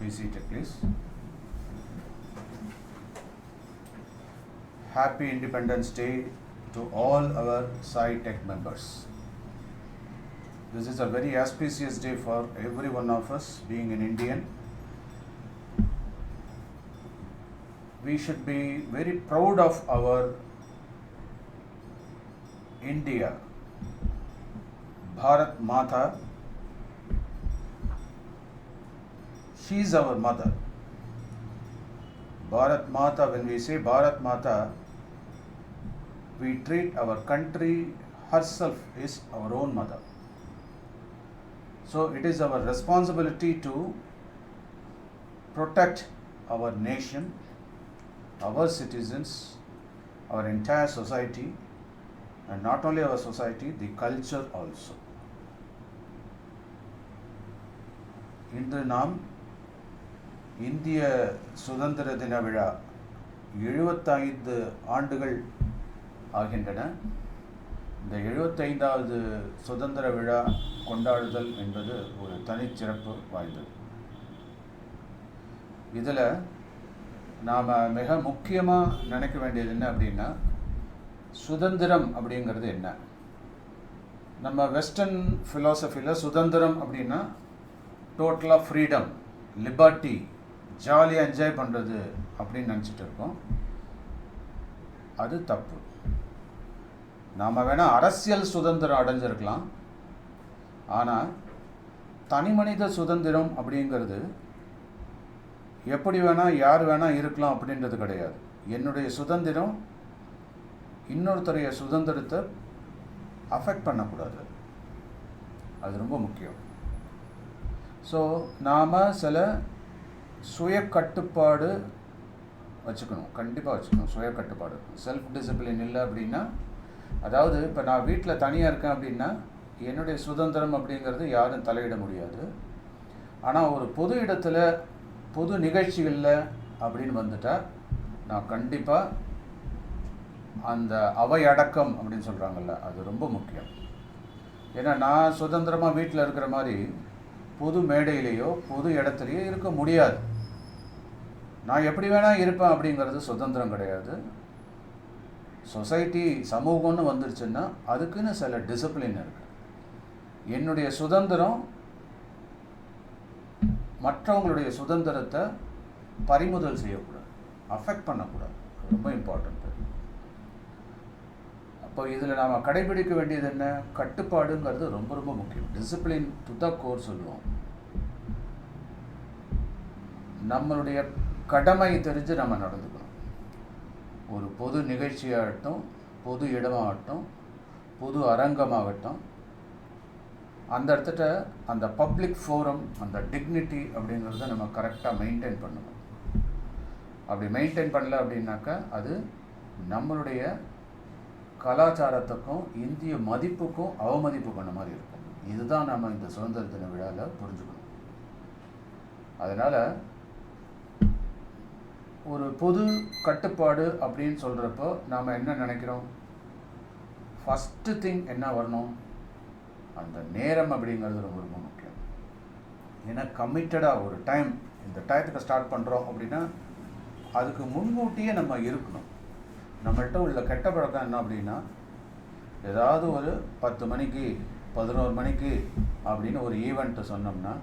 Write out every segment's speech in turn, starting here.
Be seated, please. Happy Independence Day to all our SciTech members. This is a very auspicious day for every one of us, being an Indian. We should be very proud of our India, Bharat Mata. She is our mother. Bharat Mata, when we say Bharat Mata, we treat our country herself is our own mother. So it is our responsibility to protect our nation, our citizens, our entire society, and not only our society, the culture also. இன்று நாம் இந்திய சுதந்திர தின விழா 75 ஆண்டுகள் ஆகின்றன. இந்த 75வது சுதந்திர விழா கொண்டாடுதல் என்பது ஒரு தனிச்சிறப்பு வாய்ந்தது. இதில் நாம் மிக முக்கியமாக நினைக்க வேண்டியது என்ன அப்படின்னா, சுதந்திரம் அப்படிங்கிறது என்ன. நம்ம வெஸ்டர்ன் ஃபிலாசபியில் சுதந்திரம் அப்படின்னா டோட்டலாக ஃப்ரீடம், லிபர்ட்டி, ஜாலியாக என்ஜாய் பண்ணுறது அப்படின்னு நினச்சிட்டு இருக்கோம். அது தப்பு. நாம் வேணால் அரசியல் சுதந்திரம் அடைஞ்சிருக்கலாம், ஆனால் தனி மனித சுதந்திரம் அப்படிங்கிறது எப்படி வேணால் யார் வேணால் இருக்கலாம் அப்படின்றது கிடையாது. என்னுடைய சுதந்திரம் இன்னொருத்தரைய சுதந்திரத்தை அஃபெக்ட் பண்ணக்கூடாது. அது ரொம்ப முக்கியம். ஸோ நாம் சில சுய கட்டுப்பாடு வச்சுக்கணும், கண்டிப்பாக வச்சுக்கணும். சுய கட்டுப்பாடு, செல்ஃப் டிசிப்ளின் இல்லை அப்படின்னா, அதாவது இப்போ நான் வீட்டில் தனியாக இருக்கேன் அப்படின்னா என்னுடைய சுதந்திரம் அப்படிங்கிறது யாரும் தலையிட முடியாது. ஆனால் ஒரு பொது இடத்துல பொது நிகழ்ச்சிகளில் அப்படின்னு வந்துட்டால் நான் கண்டிப்பாக அந்த அவை அடக்கம் அப்படின்னு சொல்கிறாங்கல்ல, அது ரொம்ப முக்கியம். ஏன்னா நான் சுதந்திரமாக வீட்டில் இருக்கிற மாதிரி பொது மேடையிலேயோ பொது இடத்துலையோ இருக்க முடியாது. நான் எப்படி வேணால் இருப்பேன் அப்படிங்கிறது சுதந்திரம் கிடையாது. சொசைட்டி, சமூகம்னு வந்துருச்சுன்னா அதுக்குன்னு சில டிசிப்ளின் இருக்குது. என்னுடைய சுதந்திரம் மற்றவங்களுடைய சுதந்திரத்தை பறிமுதல் செய்யக்கூடாது, அஃபெக்ட் பண்ணக்கூடாது. ரொம்ப இம்பார்ட்டன்ட். அப்போ இதில் நாம் கடைபிடிக்க வேண்டியது என்ன, கட்டுப்பாடுங்கிறது ரொம்ப ரொம்ப முக்கியம். டிசிப்ளின் டு த கோர் சொல்லுவோம். நம்மளுடைய கடமை தெரிஞ்சு நம்ம நடந்துக்கணும். ஒரு பொது நிகழ்ச்சியாகட்டும், பொது இடமாகட்டும், பொது அரங்கமாகட்டும், அந்த இடத்துல அந்த பப்ளிக் ஃபோரம், அந்த டிக்னிட்டி அப்படிங்கிறத நம்ம கரெக்டாக மெயின்டைன் பண்ணணும். அப்படி மெயின்டைன் பண்ணல அப்படின்னாக்கா அது நம்மளுடைய கலாச்சாரத்துக்கும் இந்திய மதிப்புக்கும் அவமதிப்பு பண்ண மாதிரி இருக்கும். இதுதான் நம்ம இந்த சுதந்திர தின விழாவில் புரிஞ்சுக்கணும். அதனால் ஒரு பொது கட்டுப்பாடு அப்படின்னு சொல்கிறப்போ நாம் என்ன நினைக்கிறோம், ஃபஸ்ட்டு திங் என்ன வரணும், அந்த நேரம் அப்படிங்கிறது ரொம்ப ரொம்ப முக்கியம். ஏன்னா கமிட்டடாக ஒரு டைம், இந்த டயத்துக்கு ஸ்டார்ட் பண்ணுறோம் அப்படின்னா அதுக்கு முன்கூட்டியே நம்ம இருக்கணும். நம்மள்கிட்ட உள்ள கெட்ட பழக்கம் என்ன அப்படின்னா, ஏதாவது ஒரு 10 மணிக்கு 11 மணிக்கு அப்படின்னு ஒரு ஈவெண்ட்டு சொன்னோம்னா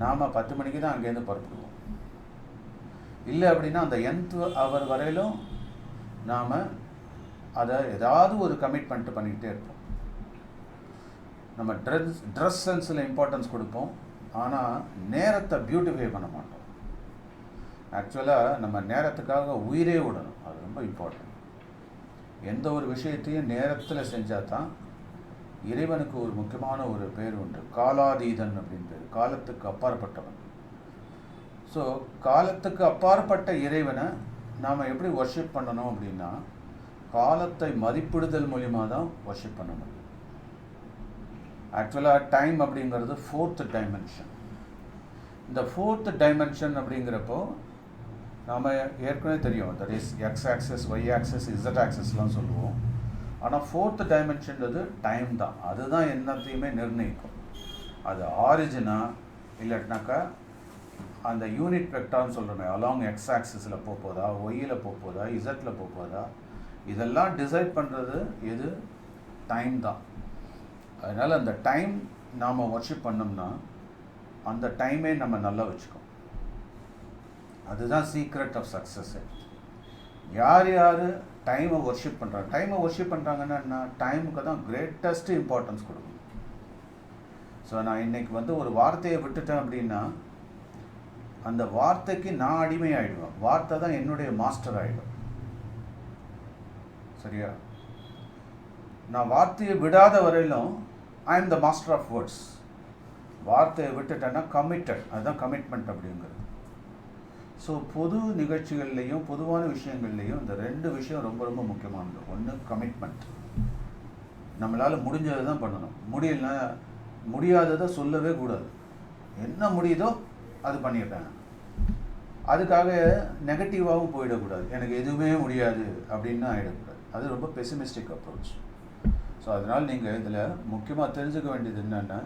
நாம் 10 மணிக்கு தான் அங்கேருந்து புறப்படுவோம். இல்லை அப்படின்னா அந்த nth ஹவர் வரையிலும் நாம் அதை ஏதாவது ஒரு கமிட்மெண்ட் பண்ணிக்கிட்டே இருப்போம். நம்ம ட்ரெஸ் சென்ஸில் இம்பார்ட்டன்ஸ் கொடுப்போம், ஆனால் நேரத்தை பியூட்டிஃபை பண்ண மாட்டோம். ஆக்சுவலாக நம்ம நேரத்துக்காக உயிரே விடணும். அது ரொம்ப இம்பார்ட்டன்ட். எந்த ஒரு விஷயத்தையும் நேரத்தில் செஞ்சால் தான். இறைவனுக்கு ஒரு முக்கியமான ஒரு பேர் உண்டு, காலாதீதன் அப்படின்னு பேர், காலத்துக்கு அப்பாற்பட்டவன். ஸோ காலத்துக்கு அப்பாற்பட்ட இறைவனை நாம் எப்படி வர்ஷிப் பண்ணணும் அப்படின்னா, காலத்தை மதிப்பிடுதல் மூலிமா தான் வர்ஷிப் பண்ண முடியும். ஆக்சுவலாக டைம் அப்படிங்கிறது 4th டைமென்ஷன். இந்த 4th டைமென்ஷன் அப்படிங்கிறப்போ நாம் ஏற்கனவே தெரியும், that is x axis, y axis, z ஆக்சஸ்லாம் சொல்லுவோம். ஆனால் 4th டைமென்ஷன்றது டைம் தான். அதுதான் எல்லாத்தையுமே நிர்ணயிக்கும். அது ஆரிஜினா இல்லாட்டினாக்கா அந்த யூனிட் வெக்டார்னு சொல்கிறோமே, அலாங் எக்ஸ் ஆக்சிஸில் போகுதா, ஒய்யில் போகுதா, இசட்டில் போகுதா, இதெல்லாம் டிசைட் பண்ணுறது எது? டைம் தான். அதனால் அந்த டைம் நாம் வர்ஷிப் பண்ணோம்னா அந்த டைமே நம்ம நல்லா வச்சுக்கோம். அதுதான் சீக்ரெட் ஆஃப் சக்ஸஸ். யார் யார் டைமை வர்ஷிப் பண்ணுறாங்க, டைமை வர்ஷிப் பண்ணுறாங்கன்னா என்ன? டைமுக்கு தான் கிரேட்டஸ்ட் இம்பார்ட்டன்ஸ் கொடுக்கணும். ஸோ நான் இன்றைக்கி வந்து ஒரு வார்த்தையை விட்டுட்டேன் அப்படின்னா அந்த வார்த்தைக்கு நான் அடிமை ஆகிடுவேன். வார்த்தை தான் என்னுடைய மாஸ்டர் ஆகிடும். சரியா? நான் வார்த்தையை விடாத வரையிலும் I am the master of words. வார்த்தையை விட்டுட்டேன்னா கமிட்டட், அதுதான் கமிட்மெண்ட் அப்படிங்கிறது. ஸோ பொது நிகழ்ச்சிகள்லேயும் பொதுவான விஷயங்கள்லேயும் இந்த 2 விஷயம் ரொம்ப ரொம்ப முக்கியமானது. ஒன்று கமிட்மெண்ட், நம்மளால் முடிஞ்சதை தான் பண்ணணும். முடியலன்னா முடியாததை சொல்லவே கூடாது. என்ன முடியுதோ அது பண்ணிடுறேன். அதுக்காக நெகட்டிவாகவும் போயிடக்கூடாது, எனக்கு எதுவுமே முடியாது அப்படின்னு ஆகிடக்கூடாது. அது ரொம்ப பெசிமிஸ்டிக் அப்ரோச். ஸோ அதனால் நீங்கள் இதில் முக்கியமாக தெரிஞ்சுக்க வேண்டியது என்னென்னா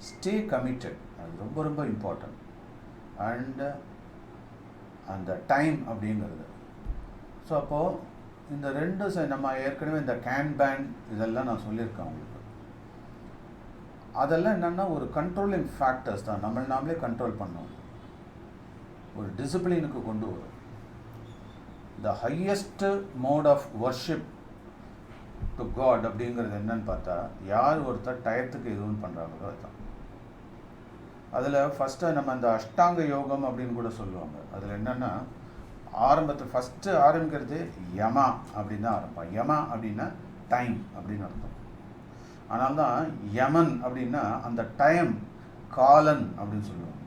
ஸ்டே கமிட்டட். அது ரொம்ப ரொம்ப இம்பார்ட்டன்ட். அண்டு அந்த டைம் அப்படிங்கிறது. ஸோ அப்போது இந்த 2 நம்ம ஏற்கனவே இந்த கேன்பேன் இதெல்லாம் நான் சொல்லியிருக்கேன் உங்களுக்கு. அதெல்லாம் என்னென்னா ஒரு கண்ட்ரோலிங் ஃபேக்டர்ஸ் தான். நாமளே கண்ட்ரோல் பண்ணோம், ஒரு டிசிப்ளினுக்கு கொண்டு வரும். The highest mode of worship to god அப்படிங்கிறது என்னன்னு பார்த்தா, யார் ஒருத்தர் டயத்துக்கு எதுவும் பண்ணுறாங்களோ அதுதான். அதில் ஃபஸ்ட்டு நம்ம அந்த அஷ்டாங்க யோகம் அப்படின்னு கூட சொல்லுவாங்க. அதில் என்னென்னா ஆரம்பத்தில் ஃபஸ்ட்டு ஆரம்பிக்கிறது யமா அப்படின்னு தான் ஆரம்பிப்பான். யமா அப்படின்னா டைம் அப்படின்னு அர்த்தம். ஆனால் தான் யமன் அப்படின்னா அந்த டைம், காலன் அப்படின்னு சொல்லுவாங்க.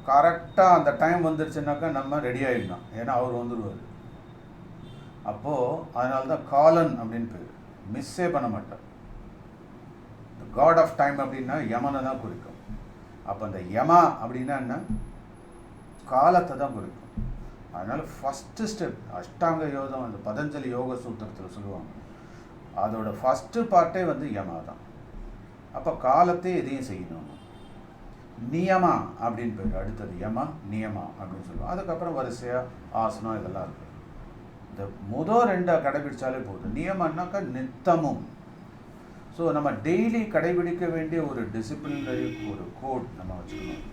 கரெக்டாக அந்த டைம் வந்துருச்சுனாக்கா நம்ம ரெடி ஆகிடலாம், ஏன்னா அவர் வந்துடுவார். அப்போது அதனால தான் காலன் அப்படின்னு பேர். மிஸ்ஸே பண்ண மாட்டார். காட் ஆஃப் டைம் அப்படின்னா யமனை தான் குறிக்கும். அப்போ அந்த யமா அப்படின்னா என்ன? காலத்தை தான் குறிக்கும். அதனால் ஃபஸ்ட்டு ஸ்டெப் அஷ்டாங்க யோகம், அந்த பதஞ்சலி யோக சூத்திரத்தில் சொல்லுவாங்க, அதோட ஃபஸ்ட்டு பார்ட்டே வந்து யமா தான். அப்போ காலத்தை எதையும் செய்யணும். நியமா அப்படின்னு பேர். அடுத்தது யமா, நியமா அப்படின்னு சொல்லுவோம். அதுக்கப்புறம் வரிசையாக ஆசனம் இதெல்லாம் இருக்குது. இந்த முதல் 2 கடைபிடிச்சாலே போதும். நியமன்னாக்கா நித்தமும். ஸோ நம்ம டெய்லி கடைபிடிக்க வேண்டிய ஒரு டிசிப்ளினரி ஒரு கோட் நம்ம வச்சுக்கணும்.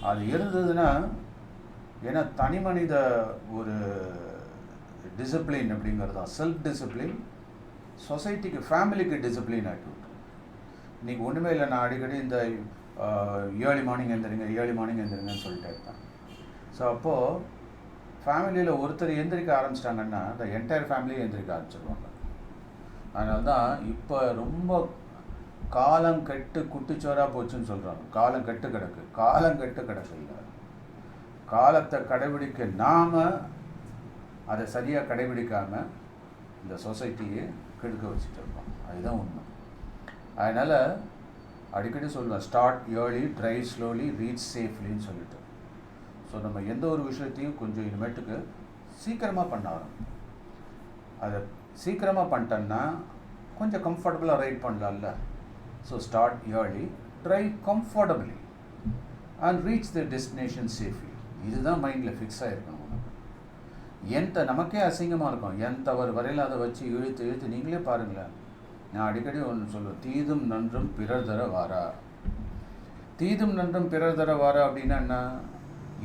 அது இருந்ததுன்னா, ஏன்னா தனி மனித ஒரு டிசிப்ளின் அப்படிங்கிறது தான் செல்ஃப் டிசிப்ளின். சொசைட்டிக்கு, ஃபேமிலிக்கு டிசிப்ளின் ஆகிட்டு விட்டுரும். இன்றைக்கி ஒன்றுமே இல்லை, நான் அடிக்கடி இந்த ஏர்லி மார்னிங் எழுந்திரிங்கன்னு சொல்லிட்டே இருப்பேன். ஸோ அப்போது ஃபேமிலியில் ஒருத்தர் எந்திரிக்க ஆரம்பிச்சிட்டாங்கன்னா இந்த என்டையர் ஃபேமிலியை எந்திரிக்க ஆரம்பிச்சிடுவாங்க. அதனால தான் இப்போ ரொம்ப காலம் கெட்டு குட்டிச்சோராக போச்சுன்னு சொல்கிறாங்க. காலம் கெட்டு கிடக்கு. காலம் கெட்டு கிடக்கு இல்லை, காலத்தை கடைபிடிக்க நாம் அதை சரியாக கடைபிடிக்காமல் இந்த சொசைட்டியை கெடுக்க வச்சுட்டு இருக்கோம். அதுதான் உண்மை. அதனால் அடிக்கடி சொல்லுவேன், start early, drive slowly, reach சேஃப்லின்னு சொல்லிட்டு. ஸோ நம்ம எந்த ஒரு விஷயத்தையும் கொஞ்சம் இனிமேட்டுக்கு சீக்கிரமாக பண்ண ஆரம்பிக்கும். அதை சீக்கிரமாக பண்ணிட்டோன்னா கொஞ்சம் கம்ஃபர்டபுளாக ரைட் பண்ணலாம்ல. So start early, drive comfortably and reach the destination safely. இதுதான் மைண்டில் ஃபிக்ஸ் ஆகிருக்கணும். நமக்கே அசிங்கமாக இருக்கும், என் தவறு வரையில் அதை வச்சு இழுத்து நீங்களே பாருங்களேன். நான் அடிக்கடி ஒன்று சொல்லுவேன், தீதும் நன்றும் பிறர் தர வாரா. தீதும் நன்றும் பிறர் தர வாரா அப்படின்னா என்ன?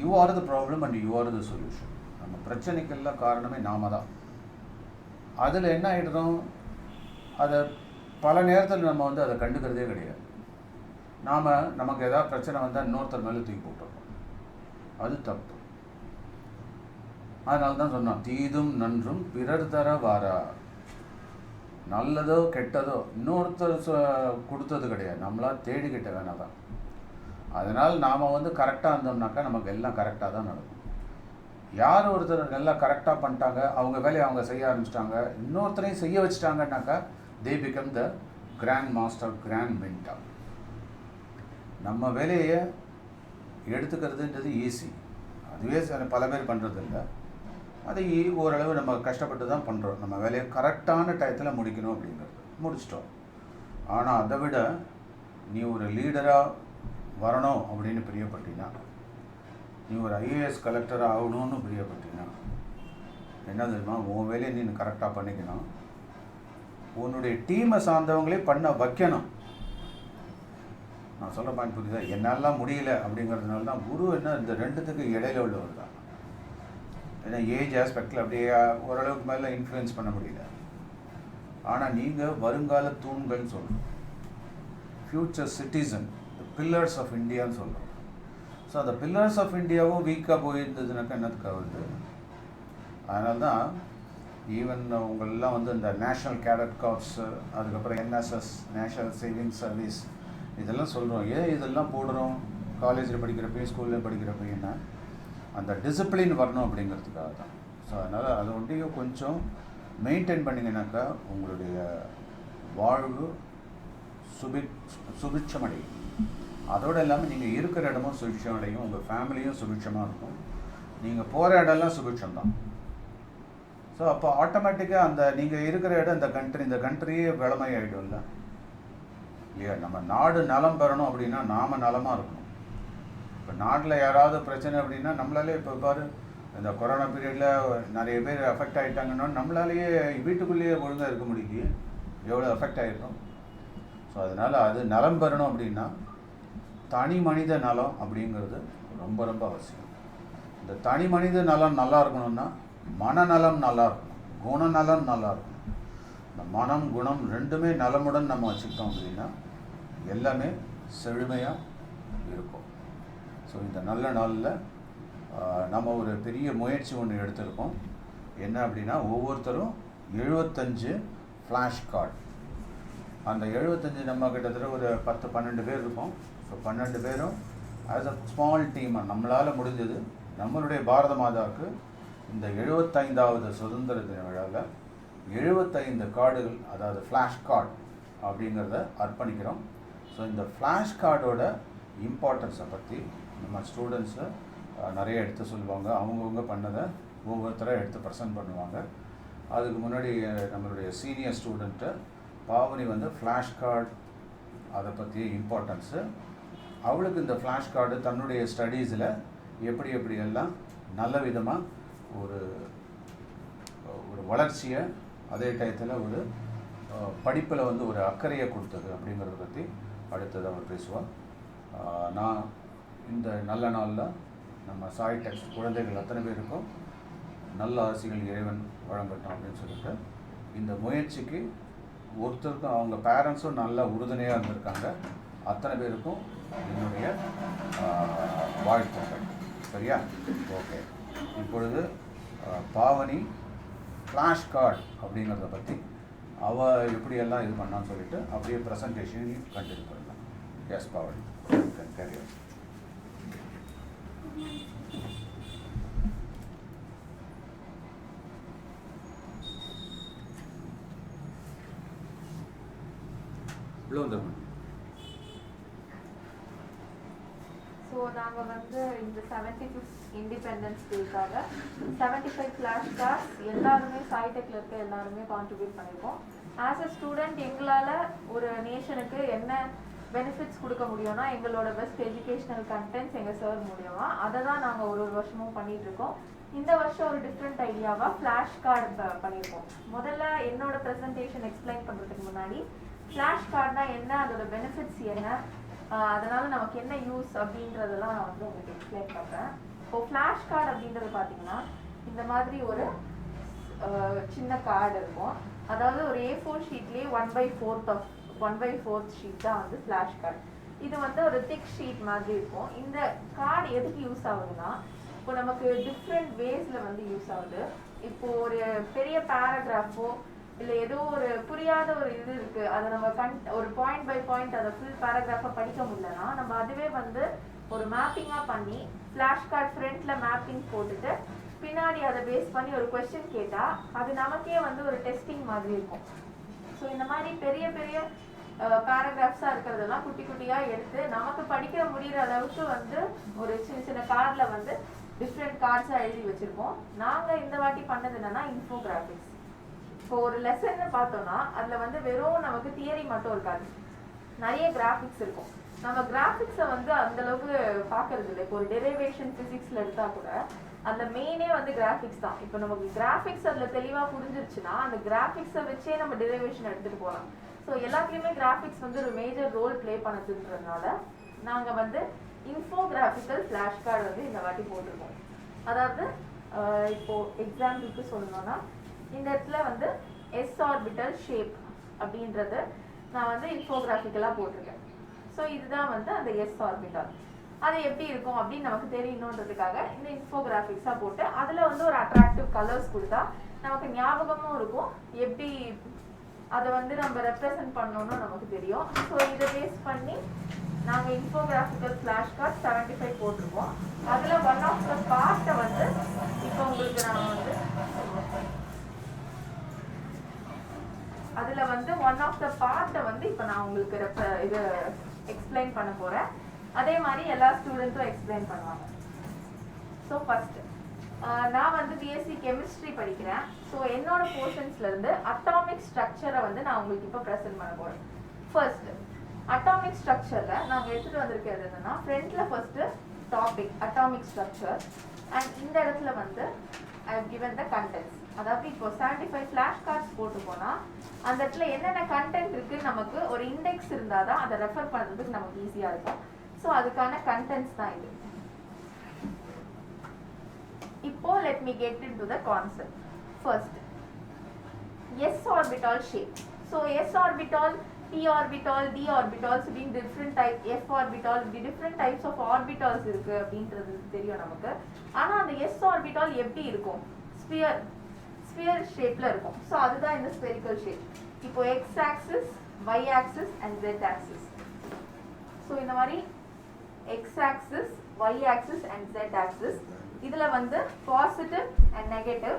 You are the problem and you are the solution. நம்ம பிரச்சனைக்கெல்லாம் காரணமே நாம தான். அதில் என்ன ஆகிடுறோம், அதை பல நேரத்தில் நம்ம வந்து அதை கண்டுக்கிறதே கிடையாது. நமக்கு ஏதாவது பிரச்சனை வந்தால் இன்னொருத்தர் மேலே தூக்கி போட்டுறோம். அது தப்பு. அதனால தான் சொன்னோம், தீதும் நன்றும் பிறர் தர வாரா. நல்லதோ கெட்டதோ இன்னொருத்தர் கொடுத்தது கிடையாது, நம்மளா தேடிக்கிட்ட வேணாம் தான். அதனால் நாம் வந்து கரெக்டாக இருந்தோம்னாக்கா நமக்கு எல்லாம் கரெக்டாக தான் நடக்கும். யார் ஒருத்தர் எல்லாம் கரெக்டாக பண்ணிட்டாங்க, அவங்க வேலையை அவங்க செய்ய ஆரம்பிச்சிட்டாங்க, இன்னொருத்தரையும் செய்ய வச்சுட்டாங்கன்னாக்கா they become the grand master, grand mentor. நம்ம வேலையை எடுத்துக்கிறதுன்றது ஈஸி, அதுவே பல பேர் பண்ணுறதில்ல. அது ஓரளவு நம்ம கஷ்டப்பட்டு தான் பண்ணுறோம். நம்ம வேலையை கரெக்டான டயத்தில் முடிக்கணும் அப்படிங்கிறது முடிச்சிட்டோம். ஆனால் அதை விட நீ ஒரு லீடராக வரணும் அப்படின்னு பிரியப்பட்டீங்கன்னா, நீ ஒரு ஐஏஎஸ் கலெக்டர் ஆகணும்னு பிரியப்பட்டீங்கன்னா என்ன தெரியுமா, உன் வேலையை நீ கரெக்டாக பண்ணிக்கணும், உன்னுடைய டீமை சார்ந்தவங்களே பண்ண வைக்கணும். நான் சொல்கிற பாயிண்ட் புரியுதா? என்னாலாம் முடியல அப்படிங்கிறதுனால தான் குரு என்ன இந்த ரெண்டுத்துக்கு இடையில உள்ளவர் தான். ஏன்னா ஏஜ் ஆஸ்பெக்டில் அப்படியே ஓரளவுக்கு மேலே இன்ஃப்ளூயன்ஸ் பண்ண முடியல. ஆனால் நீங்கள் வருங்கால தூண்கள்னு சொல்லணும், ஃப்யூச்சர் சிட்டிசன், பில்லர்ஸ் ஆஃப் இந்தியான்னு சொல்கிறோம். ஸோ அந்த பில்லர்ஸ் ஆஃப் இந்தியாவும் வீக்காக போயிருந்ததுனாக்கா என்னத்துக்காக வருது? அதனால தான் ஈவன் உங்களெல்லாம் வந்து இந்த நேஷ்னல் கேடட் கார்ப்ஸு, அதுக்கப்புறம் என்எஸ்எஸ், நேஷ்னல் சேவிங் சர்வீஸ், இதெல்லாம் சொல்கிறோம். ஏன் இதெல்லாம் போடுறோம்? காலேஜில் படிக்கிறப்பையும் ஸ்கூலில் படிக்கிறப்பையும்னா அந்த டிசிப்ளின் வரணும் அப்படிங்கிறதுக்காக தான். ஸோ அதனால் அதை ஒன்றையும் கொஞ்சம் மெயின்டைன் பண்ணிங்கனாக்கா உங்களுடைய வாழ்வு சுபிட்சமடையும். அதோடு இல்லாமல் நீங்கள் இருக்கிற இடமும் சுபிட்சமடையும், உங்கள் ஃபேமிலியும் சுபிட்சமாக இருக்கும், நீங்கள் போகிற இடம்லாம் சுபிட்சம்தான். ஸோ அப்போ ஆட்டோமேட்டிக்காக அந்த நீங்கள் இருக்கிற இடம் இந்த கண்ட்ரியே வளமை ஆகிடும்ல இல்லையா? நம்ம நாடு நலம் பெறணும் அப்படின்னா நாம் நலமாக இருக்கணும். இப்போ நாட்டில் யாராவது பிரச்சனை அப்படின்னா நம்மளாலே இப்போ பாரு, இந்த கொரோனா பீரியடில் நிறைய பேர் அஃபெக்ட் ஆகிட்டாங்கன்னா நம்மளாலேயே வீட்டுக்குள்ளேயே ஒழுங்காக இருக்க முடியலையே, எவ்வளோ அஃபெக்ட் ஆகிருக்கும். ஸோ அதனால் அது நலம் பெறணும் அப்படின்னா தனி மனித நலம் அப்படிங்கிறது ரொம்ப ரொம்ப அவசியம். இந்த தனி மனித நலம் நல்லா இருக்கணும்னா மனநலம் நல்லா இருக்கணும், குணநலம் நல்லா இருக்கணும். இந்த மனம் குணம் ரெண்டுமே நலமுடன் நம்ம வச்சுக்கிட்டோம் அப்படின்னா எல்லாமே செழுமையாக இருக்கும். ஸோ இந்த நல்ல நாளில் நம்ம ஒரு பெரிய முயற்சி ஒன்று எடுத்திருக்கோம். என்ன அப்படின்னா, ஒவ்வொருத்தரும் 75 ஃப்ளாஷ் கார்டு. அந்த 75 நம்ம கிட்டத்தட்ட ஒரு 10-12 பேர் இருப்போம். ஸோ 12 பேரும் ஆஸ் அ ஸ்மால் டீமாக நம்மளால் முடிஞ்சது நம்மளுடைய பாரத மாதாவுக்கு இந்த 75வது சுதந்திர தின விழாவில் 75 கார்டுகள், அதாவது ஃப்ளாஷ் கார்டு அப்படிங்கிறத அர்ப்பணிக்கிறோம். ஸோ இந்த ஃப்ளாஷ் கார்டோட இம்பார்ட்டன்ஸை பற்றி நம்ம ஸ்டூடெண்ட்ஸை நிறைய எடுத்து சொல்லுவாங்க. அவங்கவுங்க பண்ணதை ஒவ்வொருத்தராக எடுத்து ப்ரெசென்ட் பண்ணுவாங்க. அதுக்கு முன்னாடி நம்மளுடைய சீனியர் ஸ்டூடெண்ட்டு பாவனி வந்து ஃப்ளாஷ் கார்டு அதை பற்றி இம்பார்ட்டன்ஸு, அவளுக்கு இந்த ஃப்ளாஷ் கார்டு தன்னுடைய ஸ்டடீஸில் எப்படியெல்லாம் நல்ல விதமாக ஒரு வளர்ச்சியை, அதே டயத்தில் ஒரு படிப்பில் வந்து ஒரு அக்கறையை கொடுத்தது அப்படிங்கிறத பற்றி அடுத்தது அவர் பேசுவார். நான் இந்த நல்ல நாளில் நம்ம சாய் டெக்ஸ்ட் குழந்தைகள் அத்தனை பேருக்கும் நல்ல ஆசிகள் இறைவன் வழங்கட்டும் அப்படின்னு சொல்லிட்டு, இந்த முயற்சிக்கு ஒருத்தருக்கும் அவங்க பேரண்ட்ஸும் நல்ல உறுதுணையாக இருந்திருக்காங்க. அத்தனை பேருக்கும் என்னுடைய வாழ்த்துக்கள். சரியா? ஓகே. இப்பொழுது பாவனி ஃப்ளாஷ் கார்டு அப்படிங்கிறத பற்றி அவள் எப்படியெல்லாம் இது பண்ணான்னு சொல்லிட்டு அப்படியே ப்ரெசன்டேஷனையும் கண்டினியூ பண்ணலாம். Yes Bhavani, carry on. So நாங்கள் வந்து இந்த 75th இண்டிபெண்டன்ஸ் டேக்காக 75 ஃப்ளாஷ் கார்ட்ஸ் எல்லாருமே சாய்டெக்கில் இருக்க எல்லாருமே கான்ட்ரிபியூட் பண்ணியிருக்கோம். ஆஸ் அ ஸ்டூடெண்ட் எங்களால் ஒரு நேஷனுக்கு என்ன பெனிஃபிட்ஸ் கொடுக்க முடியும்னா, எங்களோட பெஸ்ட் எஜுகேஷ்னல் கண்டென்ட்ஸ் எங்கள் சார் மூலியமாக அதை தான் நாங்கள் ஒரு வருஷமும் பண்ணிகிட்ருக்கோம். இந்த வருஷம் ஒரு டிஃப்ரெண்ட் ஐடியாவாக ஃப்ளாஷ் கார்டு பண்ணியிருக்கோம். முதல்ல என்னோட ப்ரெசன்டேஷன் எக்ஸ்பிளைன் பண்ணுறதுக்கு முன்னாடி ஃப்ளாஷ் கார்டுனா என்ன, அதோட பெனிஃபிட்ஸ் என்ன, அதனால் நமக்கு என்ன யூஸ் அப்படின்றதெல்லாம் நான் வந்து உங்களுக்கு எக்ஸ்பிளைன் பண்ணுறேன். இப்போ ஃப்ளாஷ் கார்டு அப்படின்றது பார்த்தீங்கன்னா இந்த மாதிரி ஒரு சின்ன கார்டு இருக்கும். அதாவது ஒரு A4 ஷீட்லேயே 1/4 ஷீட் தான் வந்து ஃப்ளாஷ் கார்டு. இது வந்து ஒரு திக் ஷீட் மாதிரி இருக்கும். இந்த கார்டு எதுக்கு யூஸ் ஆகுதுன்னா, இப்போ நமக்கு டிஃப்ரெண்ட் வேஸில் வந்து யூஸ் ஆகுது. இப்போ ஒரு பெரிய பேராகிராஃபோ இல்லை ஏதோ ஒரு புரியாத ஒரு இது இருக்குது, அதை நம்ம ஒரு பாயிண்ட் பை பாயிண்ட் அதை ஃபுல் பேராகிராஃபாக படிக்க முடியலன்னா நம்ம அதுவே வந்து ஒரு மேப்பிங்காக பண்ணி ஃப்ளாஷ் கார்டு ஃப்ரண்ட்டில் மேப்பிங் போட்டுட்டு பின்னாடி அதை பேஸ் பண்ணி ஒரு கொஸ்டின் கேட்டால் அது நமக்கே வந்து ஒரு டெஸ்டிங் மாதிரி இருக்கும். ஸோ இந்த மாதிரி பெரிய பெரிய பேராகிராஃப்ஸாக இருக்கிறதெல்லாம் குட்டி குட்டியாக எடுத்து நமக்கு படிக்க முடிகிற அளவுக்கு வந்து ஒரு சின்ன சின்ன கார்டில் வந்து டிஃப்ரெண்ட் கார்ட்ஸாக எழுதி வச்சுருக்கோம். நாங்கள் இந்த வாட்டி பண்ணது என்னென்னா இன்ஃபோகிராஃபிக்ஸ். இப்போ ஒரு லெசன்னு பார்த்தோம்னா அதில் வந்து வெறும் நமக்கு தியரி மட்டும் இருக்காது, நிறைய கிராஃபிக்ஸ் இருக்கும். நம்ம கிராஃபிக்ஸை வந்து அந்த அளவுக்கு பார்க்கறது இல்லை. இப்போ ஒரு டெரிவேஷன் ஃபிசிக்ஸ்ல எடுத்தா கூட அந்த மெயினே வந்து கிராஃபிக்ஸ் தான். இப்போ நமக்கு கிராஃபிக்ஸ் அதில் தெளிவாக புரிஞ்சிருச்சுன்னா அந்த கிராஃபிக்ஸை வச்சே நம்ம டெரிவேஷன் எடுத்துகிட்டு போகலாம். ஸோ எல்லாத்துலேயுமே கிராஃபிக்ஸ் வந்து ஒரு மேஜர் ரோல் ப்ளே பண்ணுறதுன்றதுனால நாங்கள் வந்து இன்ஃபோகிராஃபிக்கல் ஃப்ளாஷ் கார்டு வந்து இந்த வாட்டி போட்டிருக்கோம். அதாவது இப்போ எக்ஸாம்பிளுக்கு சொல்லணும்னா இந்த இடத்துல வந்து எஸ் ஆர்பிட்டல் ஷேப் அப்படின்றது நான் வந்து இன்ஃபோகிராஃபிக்கலாக போட்டிருக்கேன். ஸோ இதுதான் வந்து அந்த எஸ் ஆர்பிட்டல். அது எப்படி இருக்கும் அப்படின்னு நமக்கு தெரியணுன்றதுக்காக இந்த இன்ஃபோகிராஃபிக்ஸாக போட்டு அதில் வந்து ஒரு அட்ராக்டிவ் கலர்ஸ் கொடுத்தா நமக்கு ஞாபகமும் இருக்கும், எப்படி அதை வந்து நம்ம ரெப்ரசன்ட் பண்ணணும்னு நமக்கு தெரியும். ஸோ இதை பேஸ் பண்ணி நாங்கள் இன்ஃபோகிராஃபிக்கல் ஃப்ளாஷ் கார்ட் 75 போட்டிருக்கோம். அதில் ஒன் ஆஃப் த பார்ட்டை வந்து இப்போ உங்களுக்கு நான் வந்து அதில் வந்து ஒன் ஆஃப் த பார்ட்டை வந்து இப்போ நான் உங்களுக்கு இது எக்ஸ்பிளைன் பண்ண போகிறேன். அதே மாதிரி எல்லா ஸ்டூடெண்ட்டும் எக்ஸ்பிளைன் பண்ணுவாங்க. ஸோ ஃபர்ஸ்ட் நான் வந்து பிஎஸ்சி கெமிஸ்ட்ரி படிக்கிறேன். ஸோ என்னோட போர்ஷன்ஸ்லேருந்து அட்டாமிக் ஸ்ட்ரக்சரை வந்து நான் உங்களுக்கு இப்போ ப்ரெசென்ட் பண்ண போகிறேன். ஃபர்ஸ்ட் அட்டாமிக் ஸ்ட்ரக்சரில் நாங்கள் எடுத்துகிட்டு வந்திருக்கிறது என்னென்னா ஃப்ரண்ட்டில் first topic atomic structure and இந்த இடத்துல வந்து I have given the contents. அதாவது இப்போ 75 ஃப்ளாஷ் கார்ட்ஸ் போட்டு போனால் அந்த இடத்துல என்னென்ன கண்டென்ட் இருக்குன்னு நமக்கு ஒரு இண்டெக்ஸ் இருந்தால் தான் அதை ரெஃபர் பண்ணுறதுக்கு நமக்கு ஈஸியாக இருக்கும். ஸோ அதுக்கான கண்டென்ட்ஸ் தான் இது. இப்போ let me get into the concept. First, s orbital shape. So s orbital, p orbital, d orbitals being different type, f orbital different types of orbitals இருக்கு அப்படின்றது தெரியும் நமக்கு. ஆனா அந்த s orbital எப்படி இருக்கும்? sphere shapeல இருக்கும். So அதுதான் இந்த spherical shape. இப்போ x axis, y axis and z axis. So இந்த மாதிரி x axis, y axis and z axis. இதுல வந்து பாசிட்டிவ் அண்ட் நெகட்டிவ்,